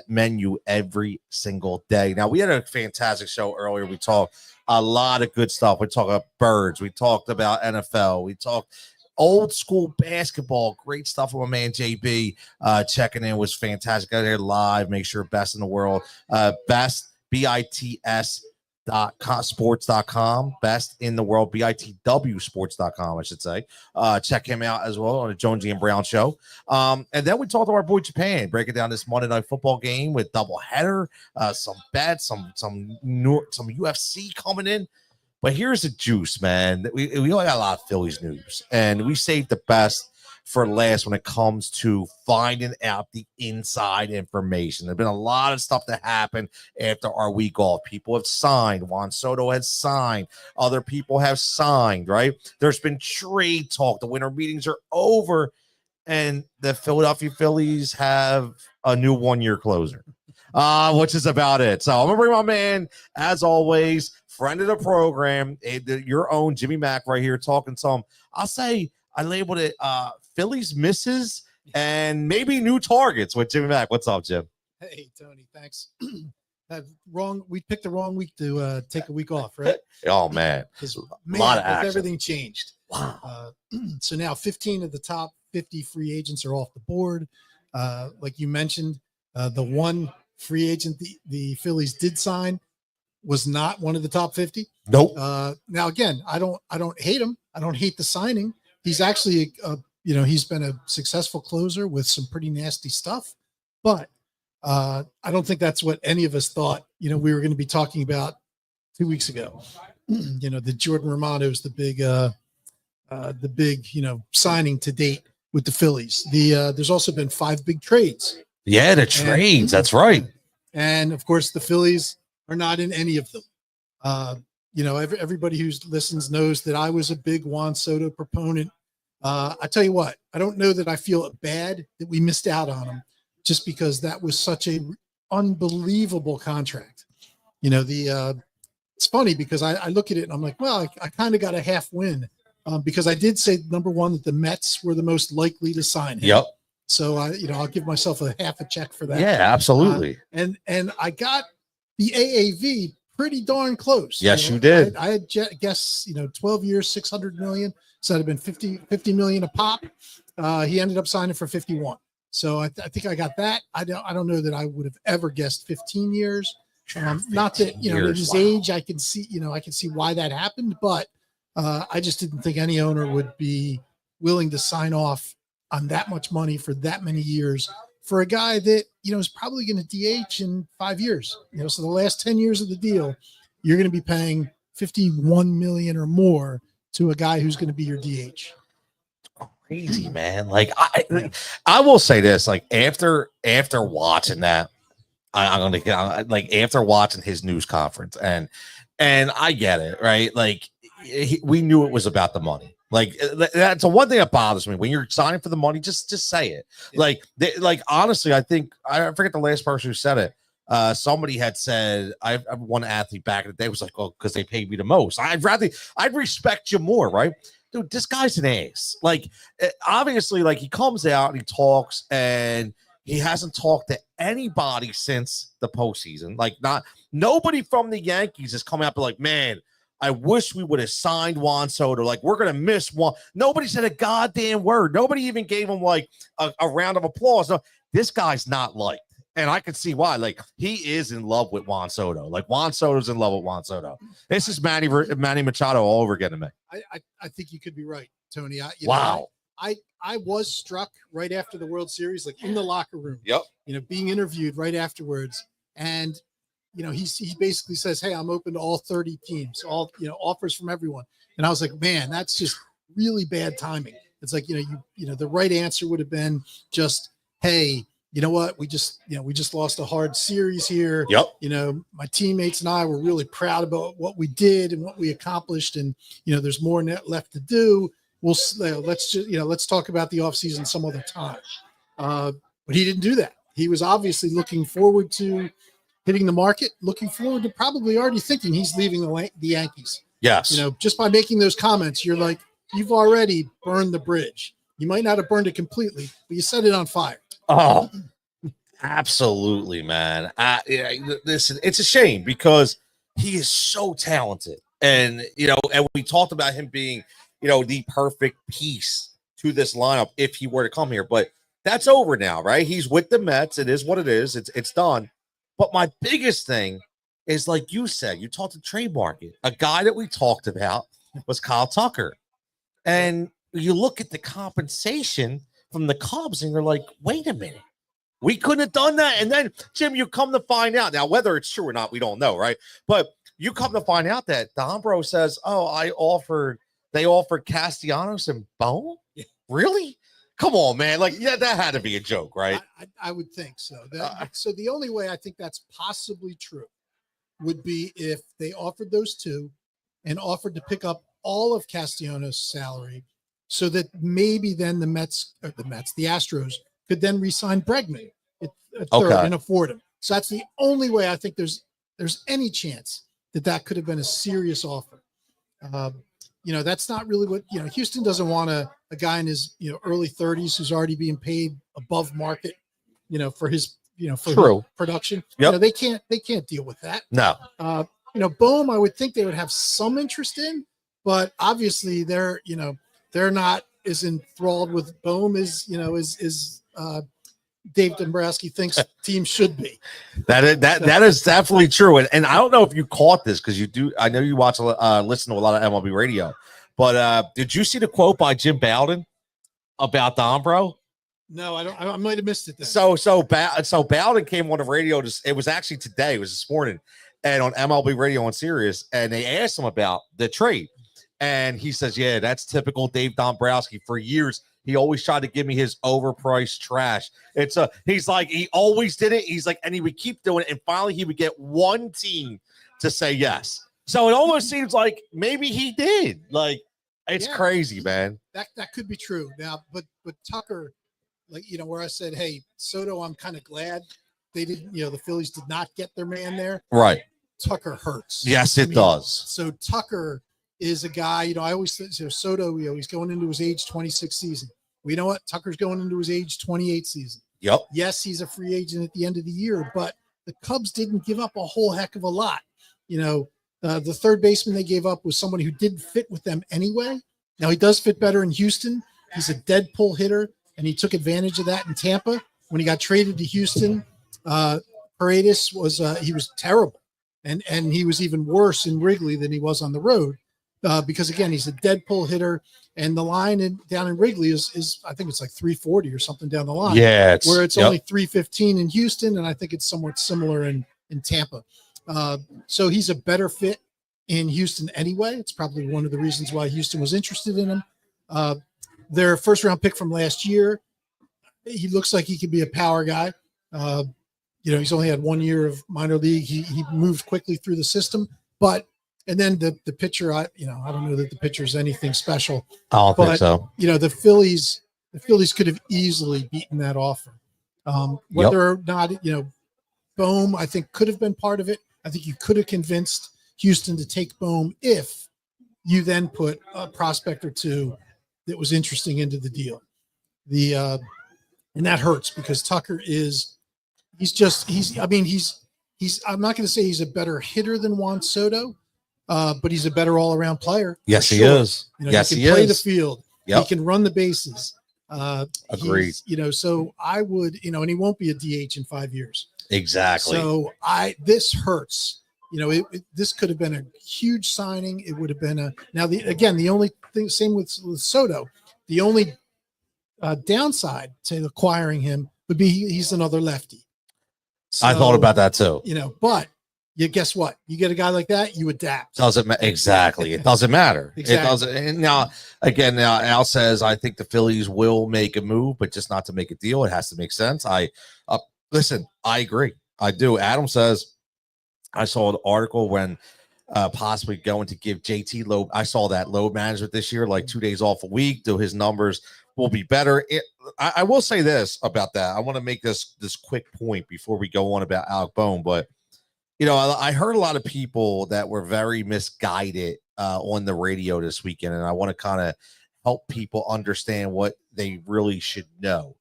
menu every single day. Now, we had a fantastic show earlier. We talked a lot of good stuff. We talked about birds. We talked about NFL. We talked old school basketball. Great stuff from my man JB. Checking in was fantastic. Got there live. Make sure best in the world. Best BITS sports.com, best in the world, BITW sports.com, I should say. Check him out as well on the Jonesy and Brown show. And then we talked to our boy Japan, breaking down this Monday Night Football game with doubleheader, some bets, some UFC coming in. But here's the juice, man. We only got a lot of Phillies news, and we saved the best for last when it comes to finding out the inside information. There's been a lot of stuff that happened after our week off. People have signed. Juan Soto has signed. Other people have signed, right? There's been trade talk. The winter meetings are over, and the Philadelphia Phillies have a new one-year closer, which is about it. So I'm going to bring my man, as always, friend of the program, your own Jimmy Mack right here talking some, I'll say, I labeled it Phillies misses and maybe new targets with Jimmy Mack. What's up, Jim? Hey, Tony, thanks. We picked the wrong week to take a week off, right? Oh, man. A lot of action. Everything changed. Wow. So now 15 of the top 50 free agents are off the board. Like you mentioned, the one free agent the Phillies did sign was not one of the top 50. Nope. Now, again, I don't hate him. I don't hate the signing. He's actually, he's been a successful closer with some pretty nasty stuff, but I don't think that's what any of us thought, we were going to be talking about 2 weeks ago. The Jordan Romano's the big, signing to date with the Phillies. There's also been 5 big trades. Yeah, the trades. That's right. And of course, the Phillies are not in any of them. Everybody who listens knows that I was a big Juan Soto proponent. I tell you what, I don't know that I feel bad that we missed out on him, just because that was such a unbelievable contract. It's funny because I look at it and I'm like, well, I kind of got a half win because I did say, number one, that the Mets were the most likely to sign him. Yep. So I'll give myself a half a check for that. Yeah, absolutely. And I got the AAV pretty darn close. Yes, you did. I had guess 12 years, 600 million. So that'd have been 50 million a pop. He ended up signing for 51. So I think I got that. I don't know that I would have ever guessed 15 years. Not that at his age, I can see why that happened, but I just didn't think any owner would be willing to sign off on that much money for that many years for a guy that is probably going to DH in 5 years. So the last 10 years of the deal, you're going to be paying 51 million or more to a guy who's going to be your DH. Crazy, man. Like I will say this, like after watching that, I'm gonna get like after watching his news conference, and I get it, right? Like we knew it was about the money. Like that's the one thing that bothers me when you're signing for the money. Just say it. Yeah. Like honestly, I think I forget the last person who said it. Somebody had said, I one athlete back in the day was like, oh, because they paid me the most. I'd respect you more, right? Dude, this guy's an ace. Like, obviously, like he comes out and he talks, and he hasn't talked to anybody since the postseason. Like, nobody from the Yankees has come out and like, man, I wish we would have signed Juan Soto. Like, we're gonna miss one. Nobody said a goddamn word. Nobody even gave him like a round of applause. No, this guy's not liked. And I can see why. Like, he is in love with Juan Soto. Like, Juan Soto's in love with Juan Soto. This is Manny Machado all over again to me. I think you could be right, Tony. Wow. I was struck right after the World Series, like in the locker room. Yep. Being interviewed right afterwards. And, he basically says, hey, I'm open to all 30 teams, all, offers from everyone. And I was like, man, that's just really bad timing. It's like, the right answer would have been just, hey, you know what, we just lost a hard series here. Yep. My teammates and I were really proud about what we did and what we accomplished, and there's more left to do. Let's talk about the offseason some other time. But he didn't do that. He was obviously looking forward to hitting the market, looking forward to probably already thinking he's leaving the Yankees. Yes. Just by making those comments, you're like, you've already burned the bridge. You might not have burned it completely, but you set it on fire. Oh, absolutely, man. Listen, it's a shame because he is so talented. And, and we talked about him being, the perfect piece to this lineup if he were to come here. But that's over now, right? He's with the Mets. It is what it is. It's done. But my biggest thing is, like you said, you talked to trade market. A guy that we talked about was Kyle Tucker. And you look at the compensation from the Cubs and you're like, wait a minute. We couldn't have done that. And then, Jim, you come to find out. Now, whether it's true or not, we don't know, right? But you come to find out that Dombro says, they offered Castellanos and Bone? Yeah. Really? Come on, man. Like, yeah, that had to be a joke, right? I would think so. So the only way I think that's possibly true would be if they offered those two and offered to pick up all of Castellanos' salary so that maybe then the Astros could then re-sign Bregman at third and afford him. So that's the only way I think there's any chance that could have been a serious offer. That's not really what, Houston doesn't want a guy in his, early 30s who's already being paid above market, for his, for his production. Yep. They can't deal with that. No. Bohm, I would think they would have some interest in, but obviously they're not as enthralled with Bohm as Dave Dombrowski thinks teams should be. That is definitely true. And I don't know if you caught this because you do. I know you listen to a lot of MLB radio, but did you see the quote by Jim Bowden about Dombro? No, I don't. I might have missed it then. So Bowden came on the radio. It was actually today. It was this morning, and on MLB radio on Sirius, and they asked him about the trade, and he says, "Yeah, that's typical Dave Dombrowski. For years, he always tried to give me his overpriced trash. He's like, he always did it. He's like, and he would keep doing it. And finally he would get one team to say yes. So it almost seems like maybe he did. Like, it's crazy, man. That could be true. Now, but Tucker, like, where I said, hey, Soto, I'm kind of glad they didn't, the Phillies did not get their man there. Right. Tucker hurts. Yes, it does. So Tucker is a guy, I always think Soto, he's going into his age 26 season. We know what? Tucker's going into his age 28 season. Yep. Yes, he's a free agent at the end of the year, but the Cubs didn't give up a whole heck of a lot. The third baseman they gave up was someone who didn't fit with them anyway. Now, he does fit better in Houston. He's a dead pull hitter, and he took advantage of that in Tampa. When he got traded to Houston, Paredes was terrible. And he was even worse in Wrigley than he was on the road. Because again, he's a dead pull hitter, and the line down in Wrigley is I think it's like 340 or something down the line. Yeah, where it's only 315 in Houston, and I think it's somewhat similar in Tampa. So he's a better fit in Houston anyway. It's probably one of the reasons why Houston was interested in him. Their first round pick from last year, he looks like he could be a power guy. He's only had 1 year of minor league. He moved quickly through the system, but. And then the pitcher, I don't know that the pitcher is anything special. I don't think so. The Phillies could have easily beaten that offer. Whether or not, Bohm, I think could have been part of it. I think you could have convinced Houston to take Bohm if you then put a prospect or two that was interesting into the deal. And that hurts because Tucker I'm not going to say he's a better hitter than Juan Soto. But he's a better all-around player. Yes, he is. He can play the field. Yep. He can run the bases. Agreed. So I would, and he won't be a DH in 5 years. Exactly. So this hurts. This could have been a huge signing. It would have been the only thing, same with Soto, the only downside to acquiring him would be he's another lefty. So, I thought about that too. But you guess what? You get a guy like that, you adapt. Doesn't matter. Exactly. It doesn't matter. Exactly. It doesn't. And now, again, Al says, I think the Phillies will make a move, but just not to make a deal. It has to make sense. Listen, I agree. I do. Adam says, I saw an article when possibly going to give JT load. I saw that load management this year, like 2 days off a week, though his numbers will be better. I will say this about that. I want to make this quick point before we go on about Alec Bohm, but I heard a lot of people that were very misguided on the radio this weekend, and I want to kind of help people understand what they really should know.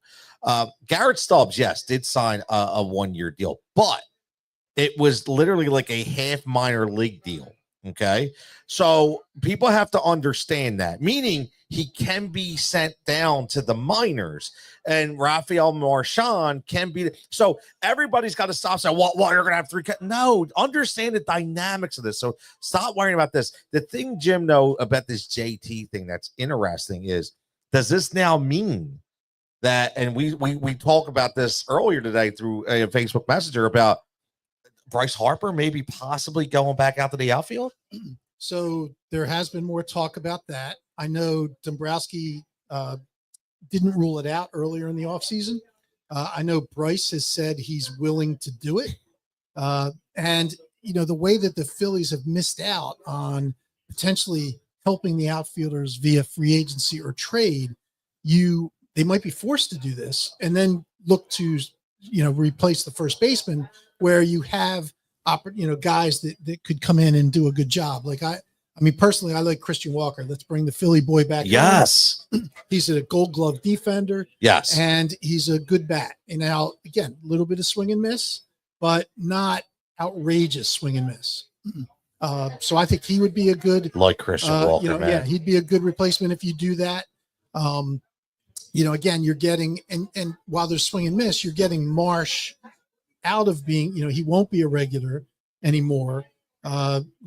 Garrett Stubbs, yes, did sign a 1-year deal, but it was literally like a half minor league deal. Okay. So people have to understand that, meaning he can be sent down to the minors, and Rafael Marchand can be. So everybody's got to stop saying, well, you're going to have 3. No, understand the dynamics of this. So stop worrying about this. The thing, Jim, know about this JT thing that's interesting is, does this now mean that, and we talk about this earlier today through a Facebook Messenger about Bryce Harper maybe possibly going back out to the outfield? So there has been more talk about that. I know Dombrowski didn't rule it out earlier in the offseason. I know Bryce has said he's willing to do it. And, the way that the Phillies have missed out on potentially helping the outfielders via free agency or trade, they might be forced to do this and then look to, replace the first baseman, where you have, guys that could come in and do a good job. Like I mean, personally, I like Christian Walker. Let's bring the Philly boy back. Yes. He's a Gold Glove defender. Yes. And he's a good bat. And now, again, a little bit of swing and miss, but not outrageous swing and miss. So I think he would be a good, like Christian Walker, man. Yeah, he'd be a good replacement if you do that. Again, you're getting, and while there's swing and miss, you're getting Marsh out of being, he won't be a regular anymore,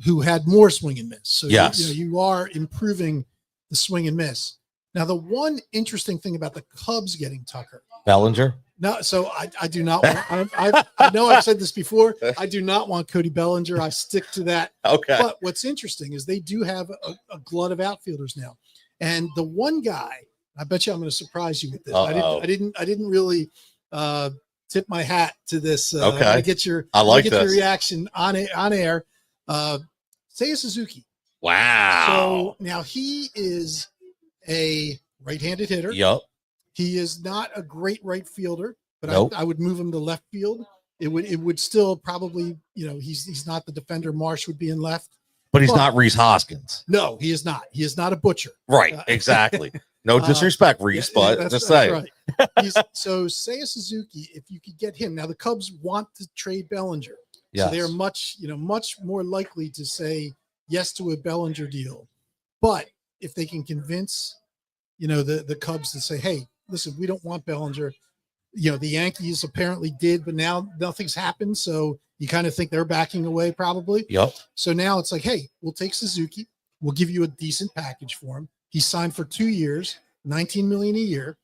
who had more swing and miss. So yes, you are improving the swing and miss. Now, the one interesting thing about the Cubs getting Tucker, Bellinger. No, so I do not want, I know I've said this before. I do not want Cody Bellinger. I stick to that. Okay. But what's interesting is they do have a glut of outfielders now. And the one guy, I bet you I'm going to surprise you with this. I didn't really tip my hat to this. Okay. I get your your reaction on air. Seiya Suzuki. Wow. So now he is a right-handed hitter. Yep. He is not a great right fielder, but nope. I would move him to left field. It would still probably, he's not the defender Marsh would be in left. But he's not Reese Hoskins. No, he is not. He is not a butcher. Right, exactly. No disrespect, Reese, but just say. Right. So Seiya Suzuki, if you could get him. Now the Cubs want to trade Bellinger. Yes. So they're much more likely to say yes to a Bellinger deal. But if they can convince, the Cubs to say, hey, listen, we don't want Bellinger. The Yankees apparently did, but now nothing's happened. So you kind of think they're backing away probably. Yep. So now it's like, hey, we'll take Suzuki. We'll give you a decent package for him. He's signed for 2 years, $19 million a year.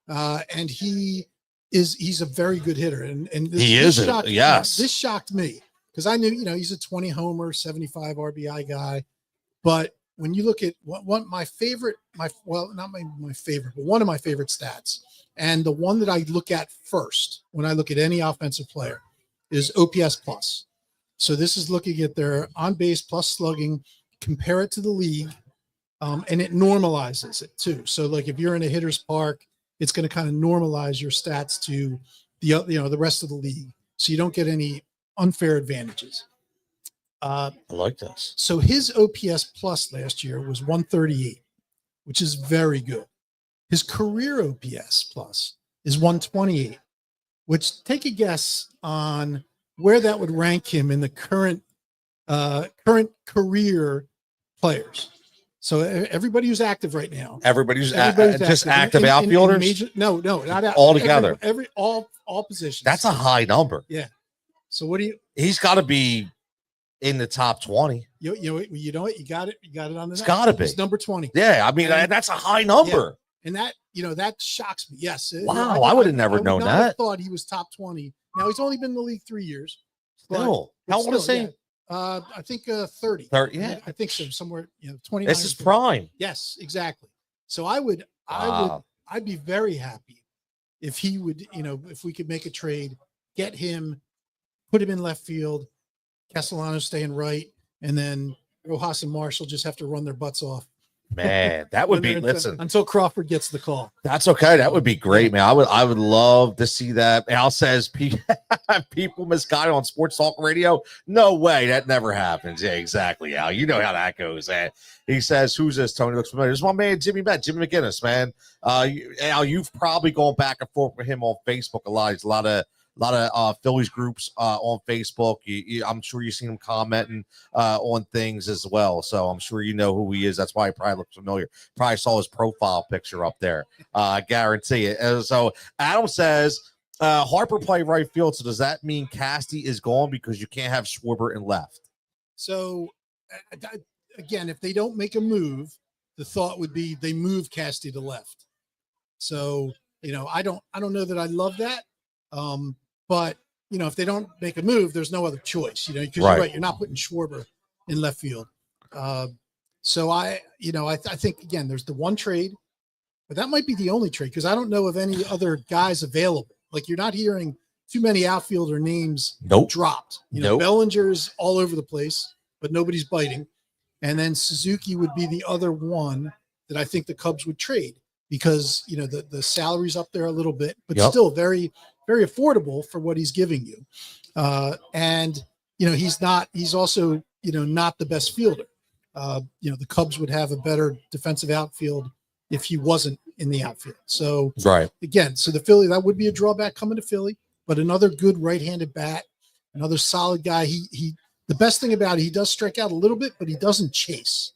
And he's a very good hitter. And this shocked me because I knew, he's a 20 homer, 75 RBI guy. But when you look at one my favorite, not my favorite, but one of my favorite stats, and the one that I look at first when I look at any offensive player is OPS plus. So this is looking at their on base plus slugging, compare it to the league, and it normalizes it too. So like if you're in a hitter's park, it's going to kind of normalize your stats to the rest of the league, so you don't get any unfair advantages. I like this. So his OPS plus last year was 138, which is very good. His career OPS plus is 128, which take a guess on where that would rank him in the current career players. So everybody who's active right now. Everybody's just active outfielders? No, not out. All together. All positions. That's a high number. Yeah. So what do you? He's got to be in the top 20. You know what? You got it. You got it on the. It's got to be. It's number 20. Yeah, I mean that's a high number. Yeah. And that shocks me. Yes. Wow, I would have never known that. I thought he was top 20. Now he's only been in the league 3 years. Still, how old is he? I think 30. 30, yeah. I think so. Somewhere, 29. This is prime. Yes, exactly. So I'd be very happy if he would, if we could make a trade, get him, put him in left field, Castellano staying right, and then Rojas and Marshall just have to run their butts off. Man, that would be until Crawford gets the call. That's okay. That would be great, man. I would love to see that. Al says people misguided on sports talk radio. No way, that never happens. Yeah, exactly, Al. You know how that goes. He says, "Who's this?" Tony looks familiar. This is my man, Jimmy McGinnis, man. Al, you've probably gone back and forth with him on Facebook a lot. He's a lot of Phillies groups on Facebook. I'm sure you've seen him commenting on things as well. So I'm sure you know who he is. That's why he probably looks familiar. Probably saw his profile picture up there. I guarantee it. So Adam says, Harper play right field. So does that mean Casty is gone because you can't have Schwarber in left? So again, if they don't make a move, the thought would be they move Casty to left. So, I don't know that I love that. But if they don't make a move, there's no other choice, because you're right. You're not putting Schwarber in left field. So I think again, there's the one trade, but that might be the only trade because I don't know of any other guys available. Like you're not hearing too many outfielder names dropped. Bellinger's all over the place, but nobody's biting. And then Suzuki would be the other one that I think the Cubs would trade because, the salary's up there a little bit, but still very, very affordable for what he's giving you. And he's also, not the best fielder. The Cubs would have a better defensive outfield if he wasn't in the outfield. So again, so the Philly, that would be a drawback coming to Philly, but another good right-handed bat, another solid guy. The best thing about it, he does strike out a little bit, but he doesn't chase.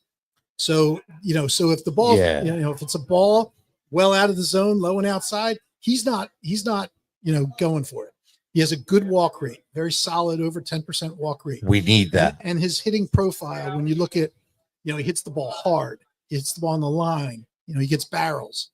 So, so if the ball, if it's a ball well out of the zone, low and outside, he's not, going for it. He has a good walk rate, very solid, over 10% walk rate. We need that. And his hitting profile, when you look at, he hits the ball hard, he hits the ball on the line, he gets barrels.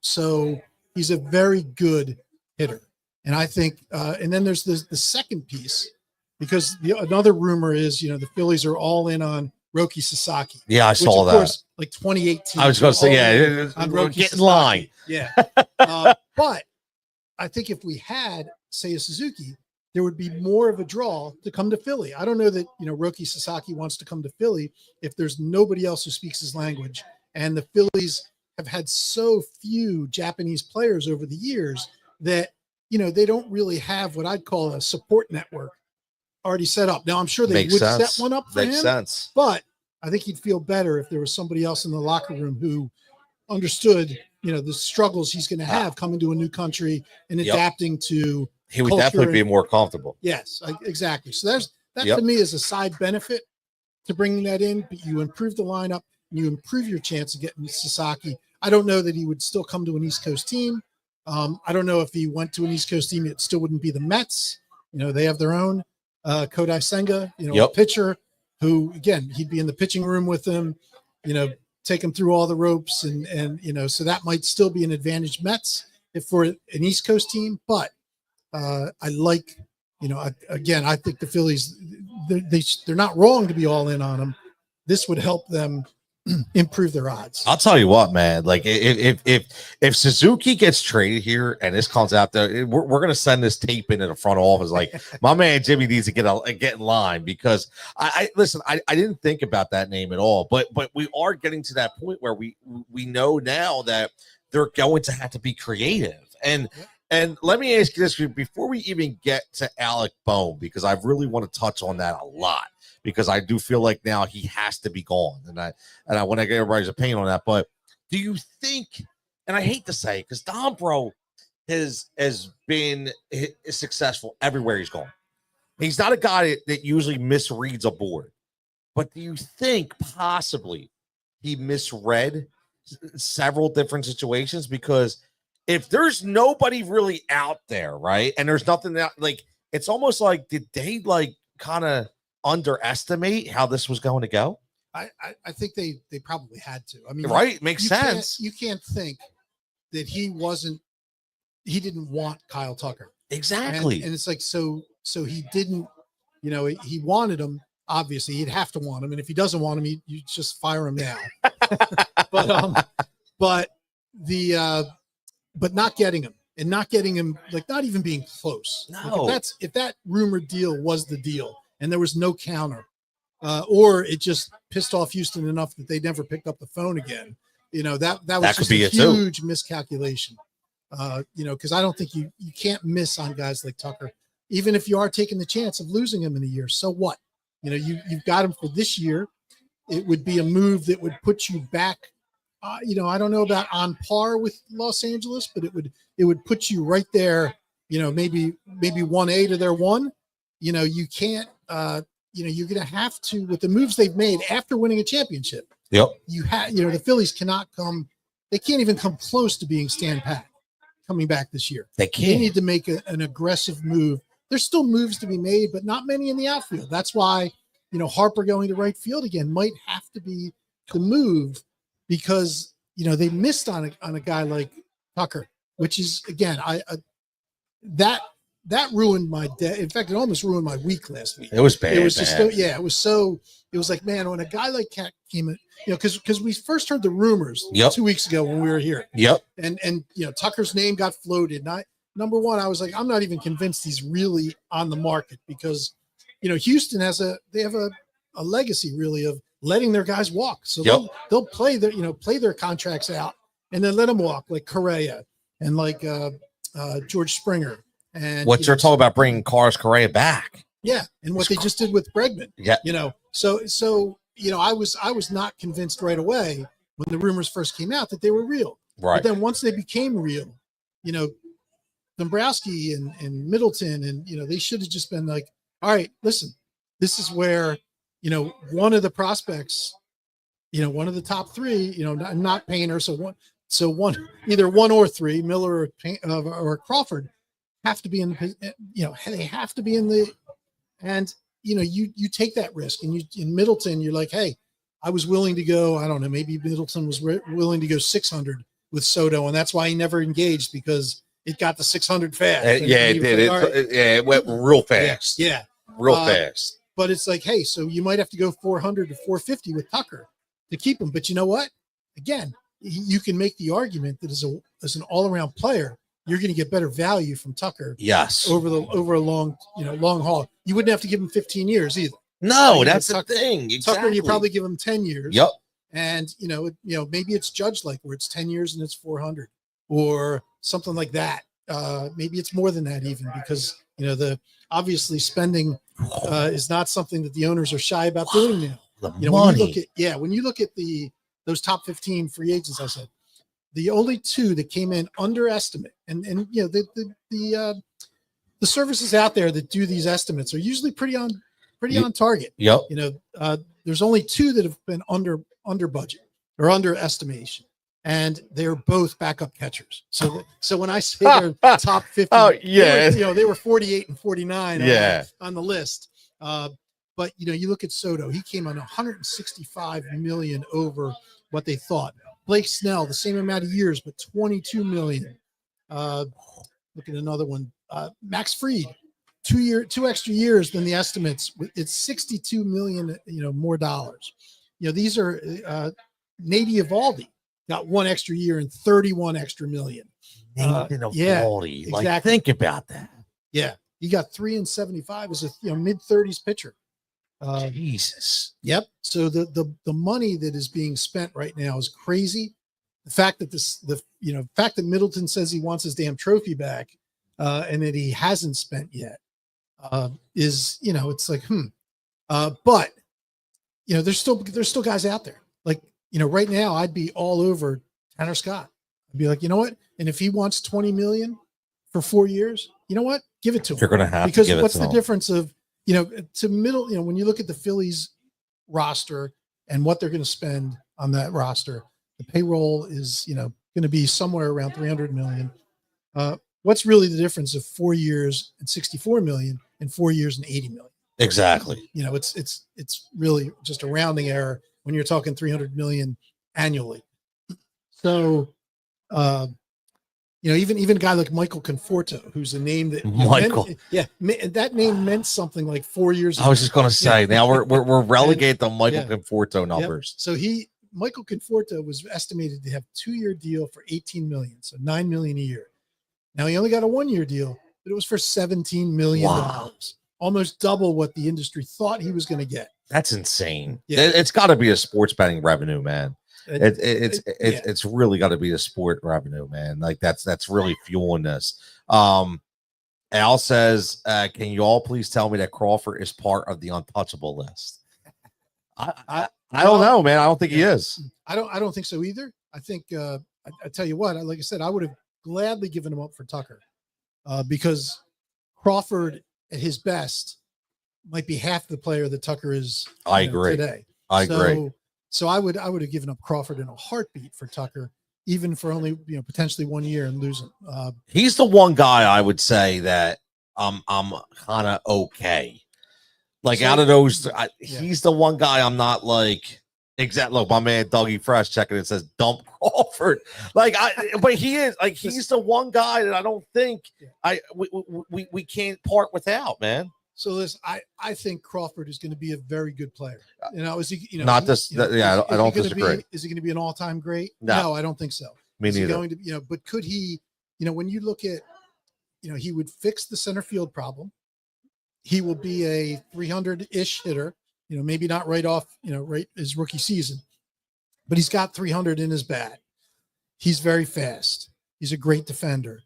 So he's a very good hitter. And I think, and then there's the second piece, because another rumor is, the Phillies are all in on Roki Sasaki. Yeah, I saw that. Of course, like 2018. I was going to say, on Roki get in line. Yeah. But I think if we had, say, a Suzuki, there would be more of a draw to come to Philly. I don't know that, Roki Sasaki wants to come to Philly if there's nobody else who speaks his language. And the Phillies have had so few Japanese players over the years that, they don't really have what I'd call a support network already set up. Now, I'm sure they would set one up for him. Makes sense. But I think he'd feel better if there was somebody else in the locker room who understood, the struggles he's going to have coming to a new country and adapting to. He would definitely be more comfortable. Yes, exactly. So that to me is a side benefit to bringing that in. But you improve the lineup, and you improve your chance of getting Sasaki. I don't know that he would still come to an East Coast team. I don't know if he went to an East Coast team, it still wouldn't be the Mets. They have their own Kodai Senga, a pitcher who, again, he'd be in the pitching room with them, take him through all the ropes. And so that might still be an advantage Mets if for an East Coast team. But I like, I think the Phillies, they're not wrong to be all in on them. This would help them improve their odds. I'll tell you what, man. Like if Suzuki gets traded here and this comes out there, we're gonna send this tape into the front office. Like my man Jimmy needs to get in line because I listen. I didn't think about that name at all, but we are getting to that point where we know now that they're going to have to be creative. And let me ask you this before we even get to Alec Bohm, because I really want to touch on that a lot. Because I do feel like now he has to be gone. And I want to get everybody's opinion on that. But do you think, and I hate to say it, because Dombro has been successful everywhere he's gone. He's not a guy that usually misreads a board. But do you think possibly he misread several different situations? Because if there's nobody really out there, right, and there's nothing that, like, it's almost like, did they, like, kind of underestimate how this was going to go? I think they probably had to. I mean, right? Makes sense. You can't think that he didn't want Kyle Tucker. Exactly. And it's like, so he didn't he wanted him. Obviously, he'd have to want him, and if he doesn't want him, you just fire him now. but not getting him, and not getting him, like not even being close. No. Like if that rumored deal was the deal, and there was no counter, or it just pissed off Houston enough that they never picked up the phone again. That was just a huge miscalculation. Because I don't think you can't miss on guys like Tucker, even if you are taking the chance of losing him in a year. So what? You've got him for this year. It would be a move that would put you back. I don't know about on par with Los Angeles, but it would put you right there. Maybe 1A to their 1. You can't. You're going to have to, with the moves they've made after winning a championship. Yep. The Phillies cannot come. They can't even come close to being stand pat coming back this year. They can't. They need to make an aggressive move. There's still moves to be made, but not many in the outfield. That's why, Harper going to right field again might have to be the move, because, they missed on a guy like Tucker, which is, again, that ruined my day. In fact, it almost ruined my week last week. It was bad. It was just, it was like, man, when a guy like Cat came in, because we first heard the rumors 2 weeks ago when we were here. Yep. And Tucker's name got floated. And number one, I was like, I'm not even convinced he's really on the market, because, Houston they have a legacy really of letting their guys walk. So they'll play their contracts out and then let them walk, like Correa and like George Springer. And what you're talking about, bringing Carlos Correa back. Yeah. And what they just did with Bregman. Yeah. So I was not convinced right away when the rumors first came out that they were real. Right. But then once they became real, Dombrowski and Middleton, and, they should have just been like, all right, listen, this is where, one of the prospects, one of the top 3, not Painter. So one, either 1 or 3, Miller or Crawford, have to be in the, they have to be in the, and, you take that risk, and in Middleton, you're like, hey, I was willing to go, I don't know, maybe Middleton was willing to go 600 with Soto, and that's why he never engaged, because it got the 600 fast. It did. Like, It went real fast. Yeah. Real fast. But it's like, hey, so you might have to go 400 to 450 with Tucker to keep him. But you know what? Again, you can make the argument that as an all-around player, you're going to get better value from Tucker. Yes. Over a long haul. You wouldn't have to give him 15 years either. No, that's the thing. Exactly. Tucker, you probably give him 10 years. Yep. And maybe it's judged like where it's 10 years and it's 400 or something like that. Maybe it's more than that even, because the obviously spending is not something that the owners are shy about doing now. When you look at those top 15 free agents, I said the only 2 that came in under estimate, and the services out there that do these estimates are usually pretty on target. Yep. There's only 2 that have been under budget or under estimation, and they're both backup catchers. So when I say they're top 50, they were 48 and 49 on the list. But you look at Soto, he came on 165 million over what they thought. Blake Snell, the same amount of years, but 22 million. Look at another one. Max Fried, 2 extra years than the estimates. It's 62 million, more dollars. These are Nate Eovaldi got 1 extra year and 31 extra million. Eovaldi. Exactly. Like, think about that. Yeah. He got 3 and 75 as a mid-30s pitcher. Jesus. Yep. So the money that is being spent right now is crazy. The fact that fact that Middleton says he wants his damn trophy back, and that he hasn't spent yet, is it's like but there's still guys out there. Like right now I'd be all over Tanner Scott. I'd be like, you know what? And if he wants 20 million for 4 years, you know what? Give it to him. You're gonna have because to give what's it the to him. difference of to middle, when you look at the Phillies roster and what they're going to spend on that roster, the payroll is, going to be somewhere around 300 million. What's really the difference of 4 years and 64 million and 4 years and 80 million? Exactly. It's really just a rounding error when you're talking 300 million annually. So, even a guy like Michael Conforto, who's a name that Michael. that name meant something like 4 years ago. I was just going to say, now we're relegated to Michael yeah. Conforto numbers. Yep. So Michael Conforto was estimated to have 2-year deal for 18 million, so $9 million a year. Now he only got a 1-year deal, but it was for $17 million, almost double what the industry thought he was going to get. That's insane. Yeah. It's got to be a sports betting revenue, man. It's really got to be a sport revenue, man. Like that's really fueling this. Al says, can you all please tell me that Crawford is part of the untouchable list? I don't know, man. I don't think he is. I don't think so either. I think I tell you what, like I said, I would have gladly given him up for Tucker because Crawford at his best might be half the player that Tucker is. I agree. Today. I agree. So I would have given up Crawford in a heartbeat for Tucker, even for only potentially 1 year and lose him. He's the one guy I would say that I'm kind of okay. Like out of those, he's the one guy I'm not like exactly. Look, my man Dougie Fresh checking it says dump Crawford. But he is like he's the one guy that I don't think we can't part without, man. So listen, I think Crawford is going to be a very good player. Is he? Not this. I don't disagree. Is he going to be an all-time great? No, I don't think so. Me neither. Is he going to, but could he? When you look at, he would fix the center field problem. He will be a 300-ish hitter. Maybe not right off, right his rookie season, but he's got 300 in his bat. He's very fast. He's a great defender.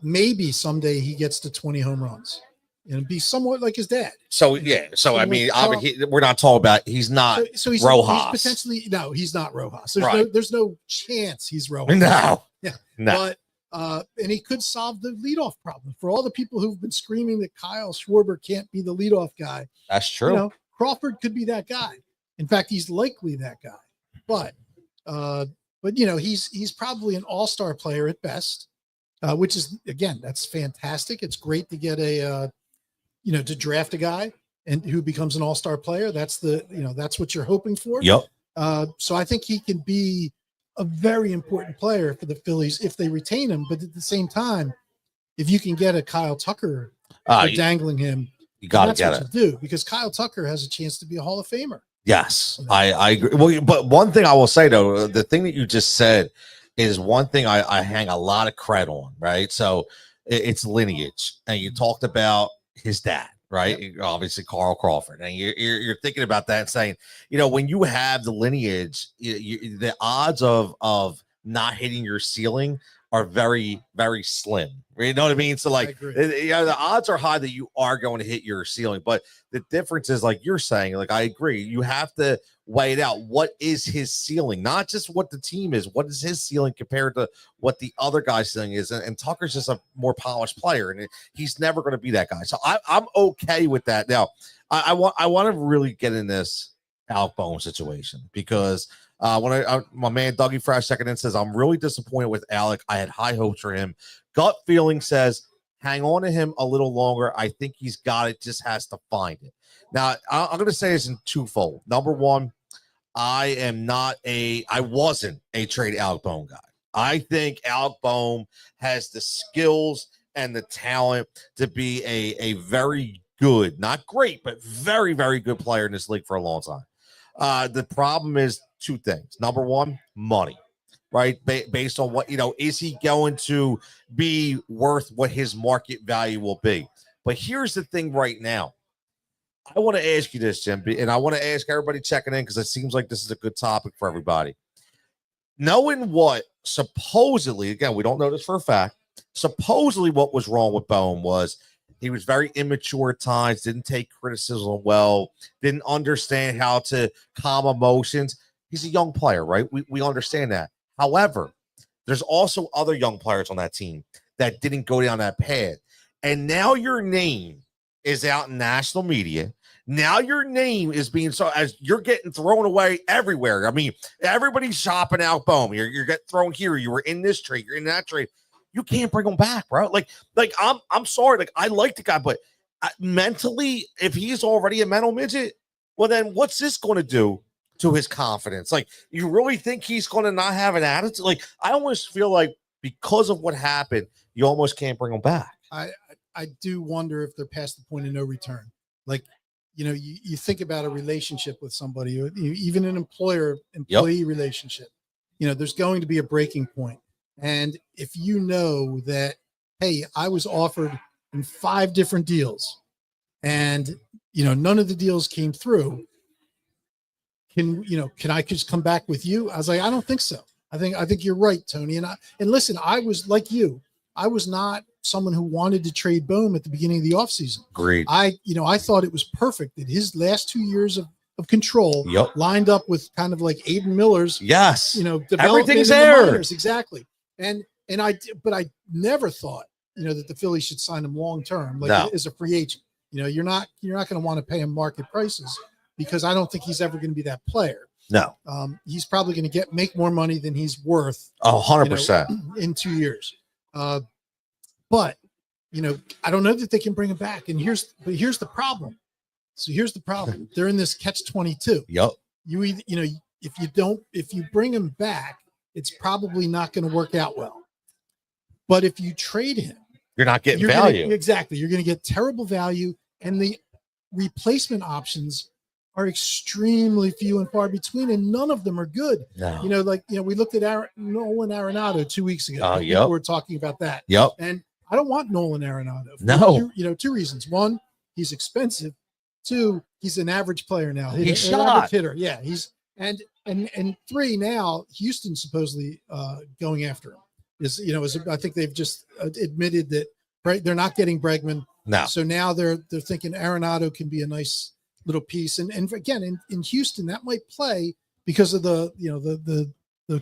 Maybe someday he gets to 20 home runs. And be somewhat like his dad. So I mean, we're not talking about he's not so he's Rojas. He's potentially he's not Rojas. There's no chance he's Rojas. No. But and he could solve the leadoff problem for all the people who've been screaming that Kyle Schwarber can't be the leadoff guy. That's true. Crawford could be that guy. In fact, he's likely that guy. But he's probably an all-star player at best, which is again that's fantastic. It's great to get to draft a guy and who becomes an all-star player. That's that's what you're hoping for. Yep. So I think he can be a very important player for the Phillies if they retain him. But at the same time, if you can get a Kyle Tucker dangling him, you got to get it. Do because Kyle Tucker has a chance to be a Hall of Famer. Yes, I agree. Well, but one thing I will say though, the thing that you just said is one thing I hang a lot of credit on, right? So it's lineage, and you talked about his dad, right? Yep. Obviously, Carl Crawford, and you're thinking about that and saying, when you have the lineage, the odds of not hitting your ceiling are very, very slim. You know what I mean? So the odds are high that you are going to hit your ceiling, but the difference is like you're saying, like I agree, you have to weigh it out. What is his ceiling? Not just what the team is. What is his ceiling compared to what the other guy's ceiling is? And Tucker's just a more polished player, and he's never going to be that guy. So I'm okay with that. Now, I want to really get in this Alec Bohm situation because my man Dougie Fresh second in says I'm really disappointed with Alec. I had high hopes for him. Gut feeling says hang on to him a little longer. I think he's got it. Just has to find it. Now, I'm going to say this in twofold. Number one, I wasn't a trade Alec Bohm guy. I think Alec Bohm has the skills and the talent to be a very good, not great, but very, very good player in this league for a long time. The problem is two things. Number one, money, right? Based on what, is he going to be worth what his market value will be? But here's the thing right now. I want to ask you this, Jim, and I want to ask everybody checking in because it seems like this is a good topic for everybody. Knowing what supposedly, again, we don't know this for a fact, supposedly what was wrong with Bohm was he was very immature at times, didn't take criticism well, didn't understand how to calm emotions. He's a young player, right? We understand that. However, there's also other young players on that team that didn't go down that path. And now your name is out in national media. Now your name is being as you're getting thrown away everywhere. I mean, everybody's shopping out Bohm. You're getting thrown here. You were in this trade. You're in that trade. You can't bring him back, bro. Like I'm sorry. Like I like the guy, but mentally, if he's already a mental midget, well, then what's this going to do to his confidence? Like, you really think he's going to not have an attitude? Like, I almost feel like because of what happened, you almost can't bring them back. I do wonder if they're past the point of no return. Like, you think about a relationship with somebody, even an employer-employee relationship. There's going to be a breaking point. And if you know that, hey, I was offered in 5 different deals and, none of the deals came through, can I just come back with you? I was like, I don't think so. I think you're right, Tony. And listen, I was like you. I was not someone who wanted to trade Bohm at the beginning of the offseason. Agreed. I thought it was perfect that his last 2 years of control lined up with kind of like Aiden Miller's. Yes. Everything's there. Exactly. But I never thought, that the Phillies should sign him long term, as a free agent. You're not going to want to pay him market prices because I don't think he's ever going to be that player. No. He's probably going to make more money than he's worth. 100% in 2 years. But I don't know that they can bring him back. And here's the problem. So here's the problem. They're in this catch-22. Yep. You either, if you bring him back, it's probably not going to work out well. But if you trade him, you're not getting value. Exactly. You're going to get terrible value, and the replacement options are extremely few and far between, and none of them are good. No. We looked at Nolan Arenado 2 weeks ago. Oh, yep. We were talking about that. Yep. And I don't want Nolan Arenado. No. 2 reasons. 1, he's expensive. 2, he's an average player now. He's shot. Hitter. Yeah. And 3, now Houston's supposedly going after him. I think they've just admitted that they're not getting Bregman. No. So now they're thinking Arenado can be a nice little piece. And again, in Houston, that might play because of the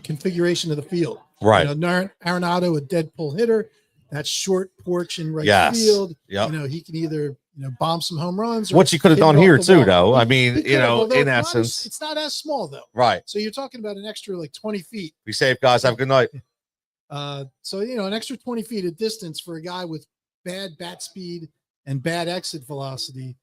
configuration of the field. Right. Arenado, a dead pull hitter, that short porch in right field. Yep. He can either bomb some home runs. Which he could have done here too, though. I mean, in essence, it's not as small though. Right. So you're talking about an extra 20 feet. Be safe, guys. Have a good night. So an extra 20 feet of distance for a guy with bad bat speed and bad exit velocity,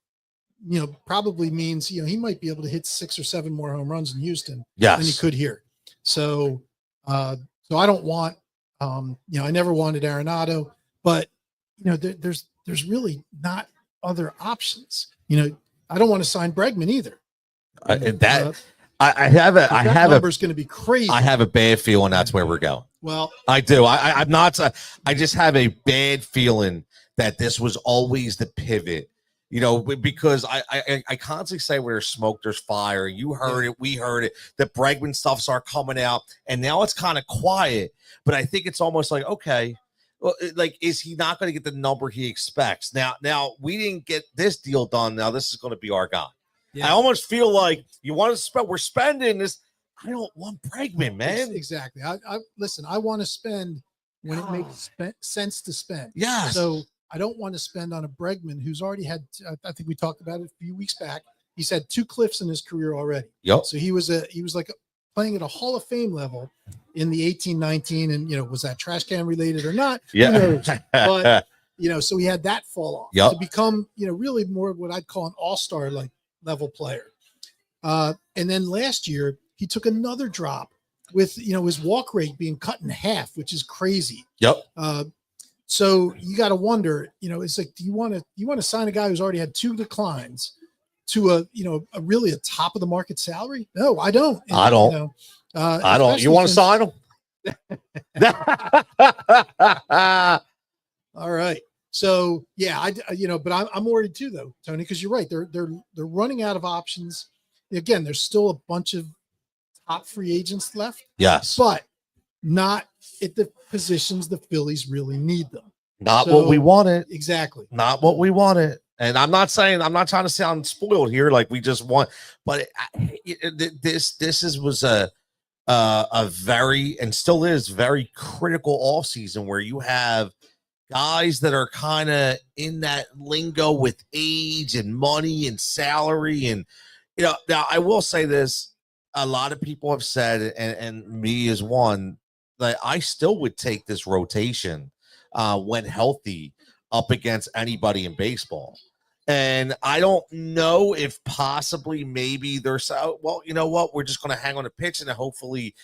probably means he might be able to hit 6 or 7 more home runs in Houston than he could here. So I don't want I never wanted Arenado, but there's really not other options. I don't want to sign Bregman either. I have a number's going to be crazy. I have a bad feeling that's where we're going. Well, I do. I'm not. I just have a bad feeling that this was always the pivot. Because I constantly say where there's smoke, there's fire. You heard it. We heard it. The Bregman stuffs are coming out, and now it's kind of quiet. But I think it's almost like, okay, well, is he not going to get the number he expects? Now we didn't get this deal done. Now this is going to be our guy. Yeah. I almost feel like you want to spend. We're spending this. I don't want Bregman, man. Exactly. Listen. I want to spend when it makes sense to spend. Yes. So I don't want to spend on a Bregman who's already had. I think we talked about it a few weeks back. He's had 2 cliffs in his career already. Yep. So he was like playing at a Hall of Fame level in the 18-19, and was that trash can related or not? Yeah. Who knows? But so he had that fall off to become really more what I'd call an all-star level player. And then last year he took another drop with his walk rate being cut in half, which is crazy. Yep. So you got to wonder, it's like, do you want to sign a guy who's already had 2 declines to a really a top of the market salary? No, I don't. I don't. I don't. You want to sign him? All right. So yeah, but I'm worried too, though, Tony, because you're right. They're running out of options. Again, there's still a bunch of top free agents left. Yes, but not at the positions the Phillies really need them. Not what we wanted. Exactly. Not what we wanted. And I'm not trying to sound spoiled here, like we just want, but this was a very, and still is very critical offseason where you have guys that are kind of in that lingo with age and money and salary. And, now I will say this, a lot of people have said, and me as one, that I still would take this rotation when healthy up against anybody in baseball. And I don't know if possibly maybe there's, well, you know what, we're just going to hang on the pitch and hopefully,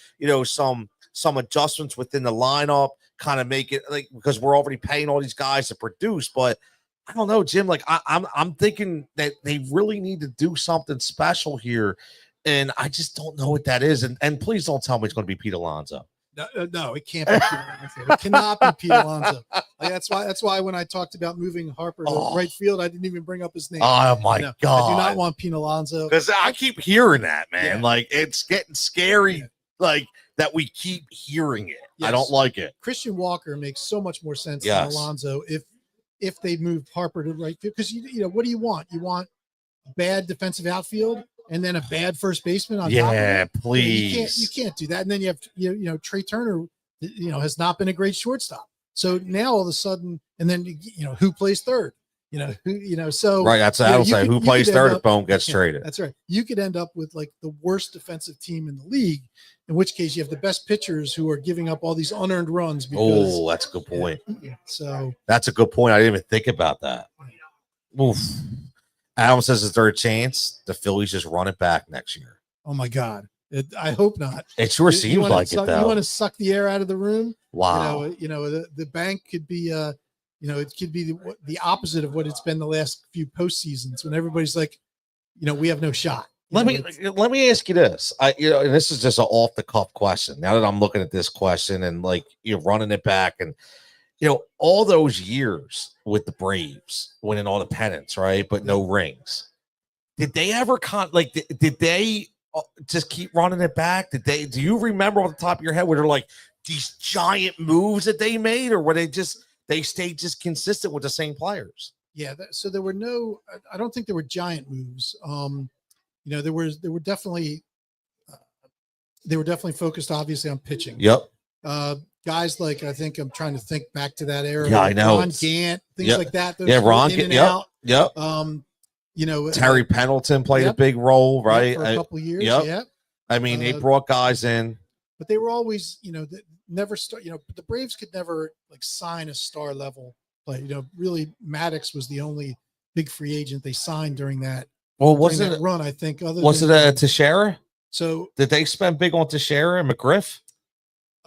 some adjustments within the lineup kind of make it like because we're already paying all these guys to produce. But I don't know, Jim. Like I'm thinking that they really need to do something special here, and I just don't know what that is. And please don't tell me it's going to be Pete Alonso. No, it can't be Pete Alonso. It cannot be Pete Alonso. Like, that's why when I talked about moving Harper to right field, I didn't even bring up his name. Oh my God. I do not want Pete Alonso. Because I keep hearing that, man. Yeah. Like it's getting scary, Yeah. like that we keep hearing it. Yes. I don't like it. Christian Walker makes so much more sense Yes. than Alonso if they moved Harper to right field. Because you know, what do you want? You want bad defensive outfield and then a bad first baseman on top of it? Please. You can't do that. And then you have you know Trey Turner, you know, has not been a great shortstop. So now all of a sudden, and then you know who plays third? So Right. That's what I will say. Who plays third if Bohm gets traded? That's right. You could end up with like the worst defensive team in the league, in which case you have the best pitchers who are giving up all these unearned runs. Because, Oh, that's a good point. So That's a good point. I didn't even think about that. Oof. Adam says, is there a chance the Phillies just run it back next year? oh my God, I hope not. It sure seems wanna like suck, it, though. You want to suck the air out of the room. Wow. The bank could be it could be the opposite of what it's been the last few postseasons when everybody's like, we have no shot. Let me ask you this. And this is just an off the cuff question. Now that I'm looking at this question and like you're running it back, and all those years with the Braves winning all the pennants, right? But no rings. Did they ever did they just keep running it back? Do you remember off the top of your head where they're like these giant moves that they made, or were they stayed just consistent with the same players? Yeah. So there were I don't think there were giant moves. They were definitely focused obviously on pitching. Yep. Guys like, I think I'm trying to think back to that era. Yeah, I know. Ron Gant, things like that. Those Ron in and Gant. out. Yep. Terry Pendleton played a big role, right? For a couple years. Yep. Yeah. I mean, they brought guys in, but they were always, never start. The Braves could never sign a star level play. Really, Maddox was the only big free agent they signed during that. Well, wasn't it run? I think was it Teixeira? So did they spend big on Teixeira and McGriff?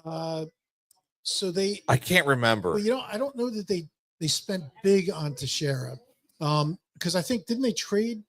I can't remember. Well, I don't know that they spent big on Teixeira. Because I think didn't they trade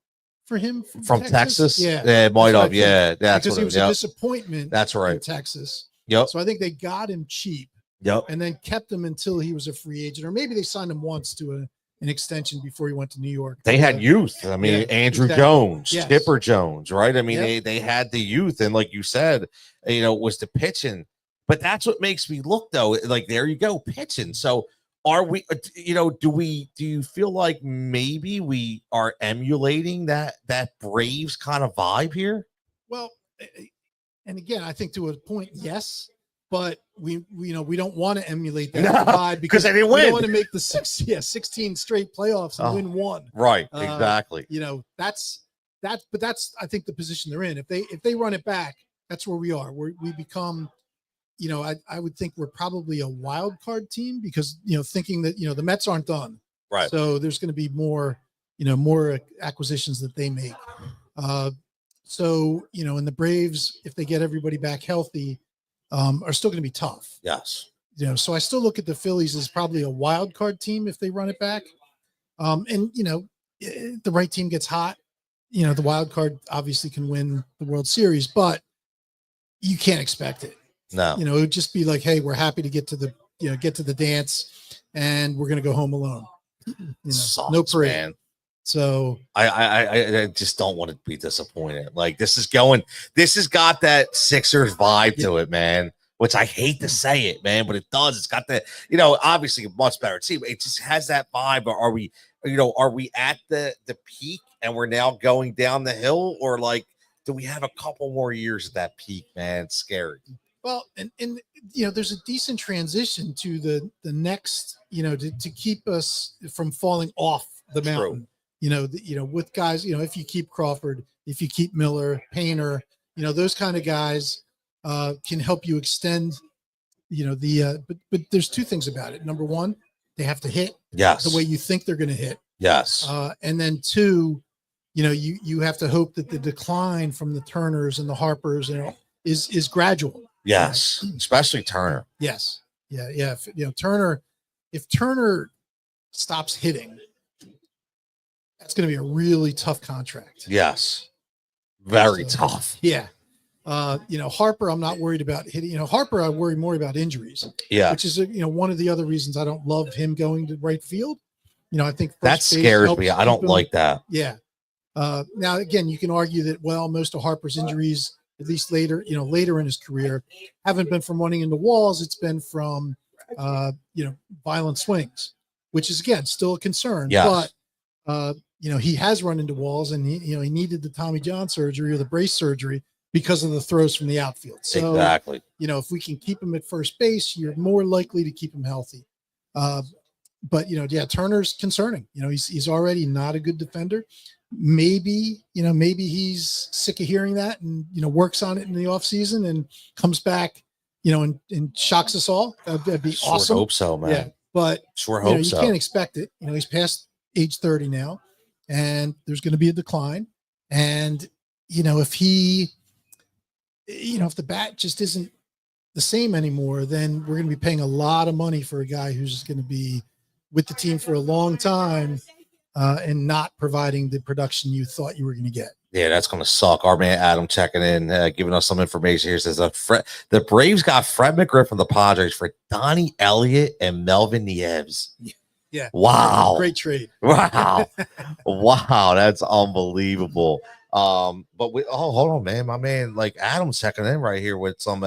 for him from Texas? Yeah, it might have. Yeah, that's because what he was a disappointment. That's right. In Texas. Yep. So I think they got him cheap. Yep. And then kept him until he was a free agent, or maybe they signed him once to an extension before he went to New York. They had youth. I mean, Andrew Jones, yes. Chipper Jones, right? I mean, they had the youth, and like you said, it was the pitching. But that's what makes me look though. Like there you go, pitching. So are we? Do you feel like maybe we are emulating that Braves kind of vibe here? Well, and again, I think to a point, yes. But we don't want to emulate that vibe because they didn't win. We don't want to make the 16 straight playoffs and win one. Right, exactly. That's I think the position they're in. If they run it back, that's where we are. We become, I would think we're probably a wild card team because thinking that the Mets aren't done. Right. So there's going to be more acquisitions that they make. And the Braves, if they get everybody back healthy, are still going to be tough. Yes. So I still look at the Phillies as probably a wild card team if they run it back. The right team gets hot. The wild card obviously can win the World Series, but you can't expect it. No. It would just be like, hey, we're happy to get to the dance and we're going to go home alone. Sucks, no parade. Man. So I just don't want to be disappointed. Like this has got that Sixers vibe to it, man. Which I hate to say it, man, but it does. It's got that, obviously a much better team. It just has that vibe. Are we at the peak and we're now going down the hill, or do we have a couple more years at that peak, man? It's scary. Well, and there's a decent transition to the next, to keep us from falling off the mountain. With guys, if you keep Crawford, if you keep Miller, Painter, those kind of guys can help you extend, but there's two things about it. Number one, they have to hit the way you think they're going to hit. Yes. And then two, you have to hope that the decline from the Turners and the Harpers, is gradual. Yes. Especially Turner. Yes. Yeah. If Turner stops hitting, that's going to be a really tough contract. Yes. Very So, tough. Yeah. Harper, I'm not worried about hitting. Harper, I worry more about injuries. Yeah. Which is, one of the other reasons I don't love him going to right field. I think That first base scares helps me. I keep don't him. like that. Yeah. Now, again, you can argue that, most of Harper's injuries, at least later in his career, haven't been from running into walls. It's been from, violent swings, which is, again, still a concern. Yes. But, he has run into walls, and he needed the Tommy John surgery or the brace surgery because of the throws from the outfield. So, exactly. If we can keep him at first base, you're more likely to keep him healthy. But Turner's concerning. He's already not a good defender. Maybe he's sick of hearing that and works on it in the offseason and comes back, and shocks us all. That'd be awesome. Hope so, man. Yeah, but Hope so. You can't expect it. He's past age 30 now, and there's going to be a decline. And if the bat just isn't the same anymore, then we're going to be paying a lot of money for a guy who's going to be with the team for a long time and not providing the production you thought you were going to get. Yeah, that's going to suck. Our man Adam checking in, giving us some information here. Says the Braves got Fred McGriff from the Padres for Donnie Elliott and Melvin Nieves. Yeah. Wow. Great trade. Wow. Wow. That's unbelievable. But hold on, man. My man, like Adam's checking in right here with some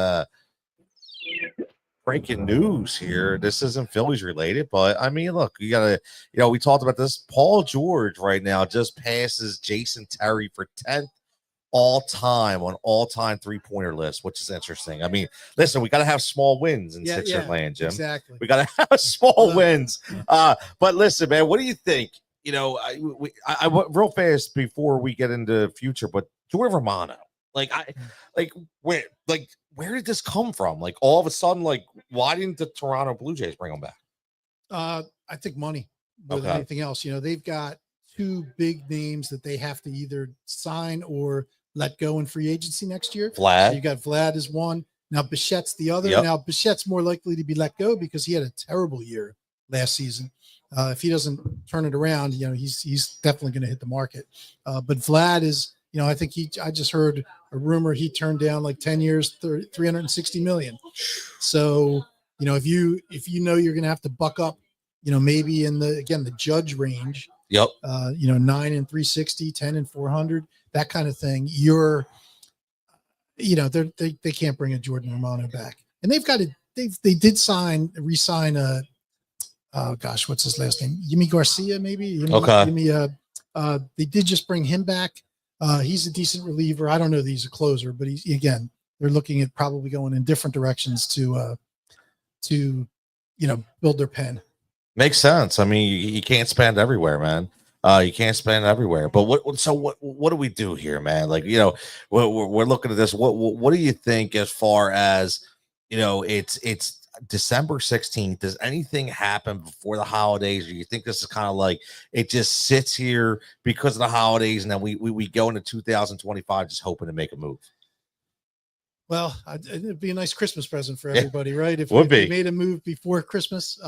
breaking news here. This isn't Phillies related, but I mean, look, you gotta, we talked about this. Paul George right now just passes Jason Terry for 10th all-time on all-time three-pointer list, which is interesting. I mean, listen, we gotta have small wins in Sixer land, Jim. Exactly. We gotta have small wins. But listen, man, what do you think? I real fast before we get into the future, but Joey Romano, where did this come from? Like all of a sudden, why didn't the Toronto Blue Jays bring him back? I think money more than anything else. They've got two big names that they have to either sign or let go in free agency next year. Vlad. So you got Vlad as one. Now Bichette's the other. Yep. Now Bichette's more likely to be let go because he had a terrible year last season. If he doesn't turn it around, he's definitely going to hit the market. But Vlad is, I think I just heard a rumor he turned down 10 years, $360 million. So, if you're going to have to buck up, maybe in the Judge range. Yep. 9 and 360, 10 and 400, that kind of thing. They can't bring a Jordan Romano back, and they did re-sign what's his last name? Yimi Garcia, maybe. They did just bring him back. He's a decent reliever. I don't know that he's a closer, but they're looking at probably going in different directions to build their pen. Makes sense. I mean, you can't spend everywhere, man. You can't spend everywhere. But what do we do here, man? We're looking at this. What do you think as far as, it's December 16th. Does anything happen before the holidays? Or you think this is kind of it just sits here because of the holidays, and then we go into 2025 just hoping to make a move? Well, it'd be a nice Christmas present for everybody, right? If they made a move before Christmas.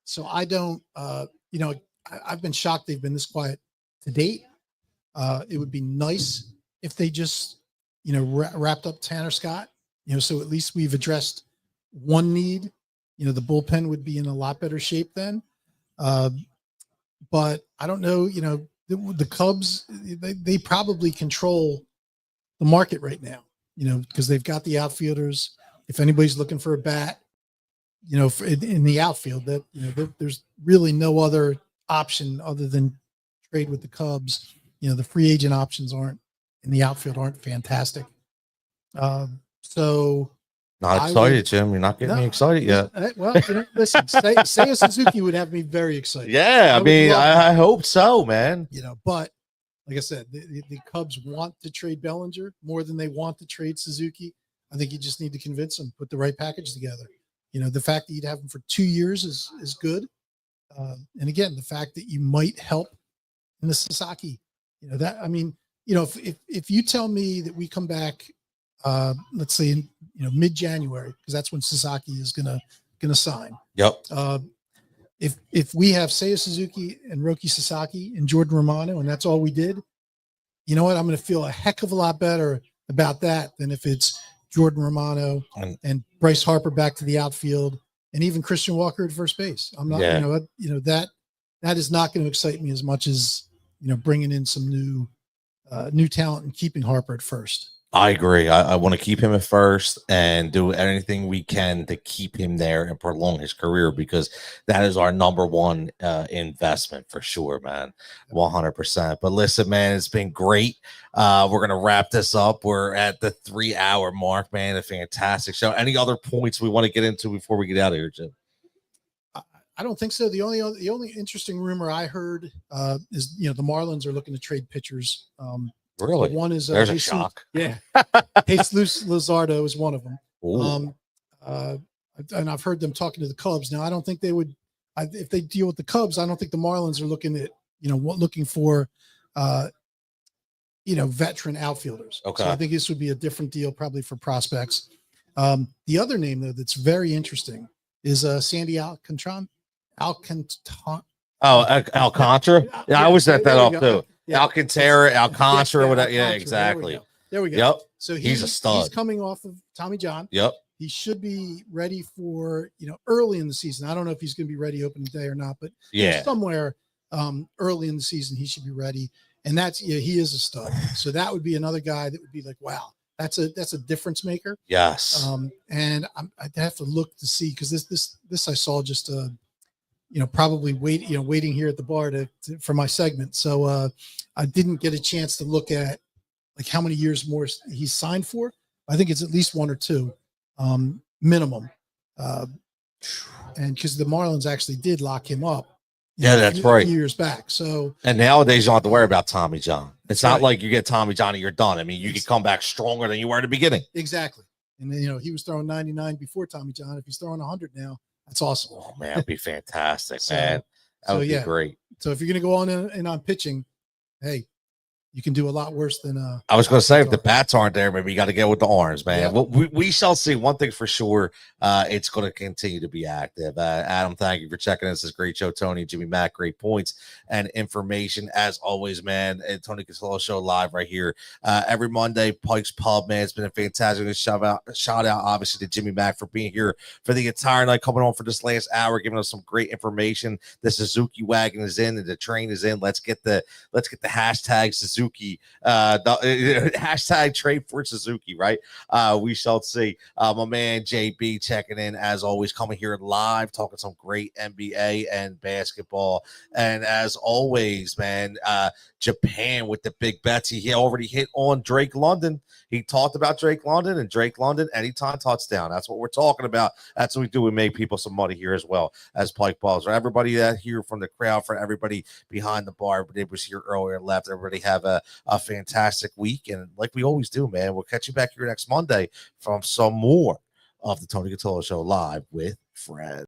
So I don't, I've been shocked they've been this quiet to date. It would be nice if they just, wrapped up Tanner Scott, so at least we've addressed one need. The bullpen would be in a lot better shape then. But I don't know, the Cubs, they probably control the market right now, because they've got the outfielders. If anybody's looking for a bat, in the outfield, that there's really no other option other than trade with the Cubs. The free agent options in the outfield aren't fantastic. So not excited, Jim. You're not getting me excited yet. Well, listen, Seiya Suzuki would have me very excited. Yeah, I hope so, man. But like I said, the Cubs want to trade Bellinger more than they want to trade Suzuki. I think you just need to convince them, put the right package together. The fact that you'd have him for 2 years is good. And again, the fact that you might help in the Sasaki, if you tell me that we come back, let's say in, mid-January, because that's when Sasaki is going to going to sign. Yep. If we have Seiya Suzuki and Roki Sasaki and Jordan Romano, and that's all we did, you know what? I'm going to feel a heck of a lot better about that than if it's Jordan Romano and Bryce Harper back to the outfield and even Christian Walker at first base. I'm not, that is not going to excite me as much as, bringing in some new talent and keeping Harper at first. I agree. I want to keep him at first and do anything we can to keep him there and prolong his career, because that is our number one investment for sure, man. 100%. But listen, man, it's been great. We're going to wrap this up. We're at the 3-hour mark, man. A fantastic show. Any other points we want to get into before we get out of here, Jim? I don't think so. The only interesting rumor I heard is, the Marlins are looking to trade pitchers. Really? One is there's a shock. Yeah. Jesus Luzardo is one of them. And I've heard them talking to the Cubs. Now, I don't think they would, if they deal with the Cubs, I don't think the Marlins are looking at, looking for, veteran outfielders. Okay. So I think this would be a different deal probably for prospects. The other name though, that's very interesting is Sandy Alcantara. Oh, Alcantara. Yeah, I always set that up too. Yeah. Alcantara, whatever. Yeah, exactly. There we go. Yep. So he's a stud. He's coming off of Tommy John. Yep. He should be ready for, early in the season. I don't know if he's going to be ready opening day or not, but somewhere early in the season, he should be ready. And he is a stud. So that would be another guy that would be like, wow, that's a difference maker. Yes. And I'd have to look to see, because this I saw just probably waiting here at the bar for my segment. So I didn't get a chance to look at like how many years more he's signed for. I think it's at least 1 or 2 minimum. And because the Marlins actually did lock him up. That's right. A few years back. So, and nowadays you don't have to worry about Tommy John. It's not like you get Tommy John and you're done. I mean, you can come back stronger than you were at the beginning. Exactly. And then, he was throwing 99 before Tommy John. If he's throwing 100 now, that's awesome. Oh man, that'd be fantastic, man. That would be great. So if you're going to go on and on pitching, hey, you can do a lot worse than I was going to say, if the bats aren't there, maybe you got to get with the arms, man. Yeah. Well, we shall see. One thing for sure, it's going to continue to be active. Adam, thank you for checking this. This is a great show. Tony, Jimmy, Matt, great points and information as always, man. And Tony Cutillo show live right here every Monday. Pike's Pub, man. It's been a fantastic shout out, obviously, to Jimmy Mack for being here for the entire night, coming on for this last hour, giving us some great information. The Suzuki wagon is in, and the train is in. Let's get the hashtag Suzuki. Hashtag trade for Suzuki, right? We shall see. My man JB checking in as always, coming here live, talking some great NBA and basketball. And as always, man, Japan with the big bets. He already hit on Drake London. He talked about Drake London, and Drake London anytime touchdown. That's what we're talking about. That's what we do. We make people some money here as well as Pike Balls. For everybody that here from the crowd, for everybody behind the bar, but it was here earlier and left. Everybody have a fantastic week. And like we always do, man, we'll catch you back here next Monday from some more of the Tony Cutillo Show live with Fred.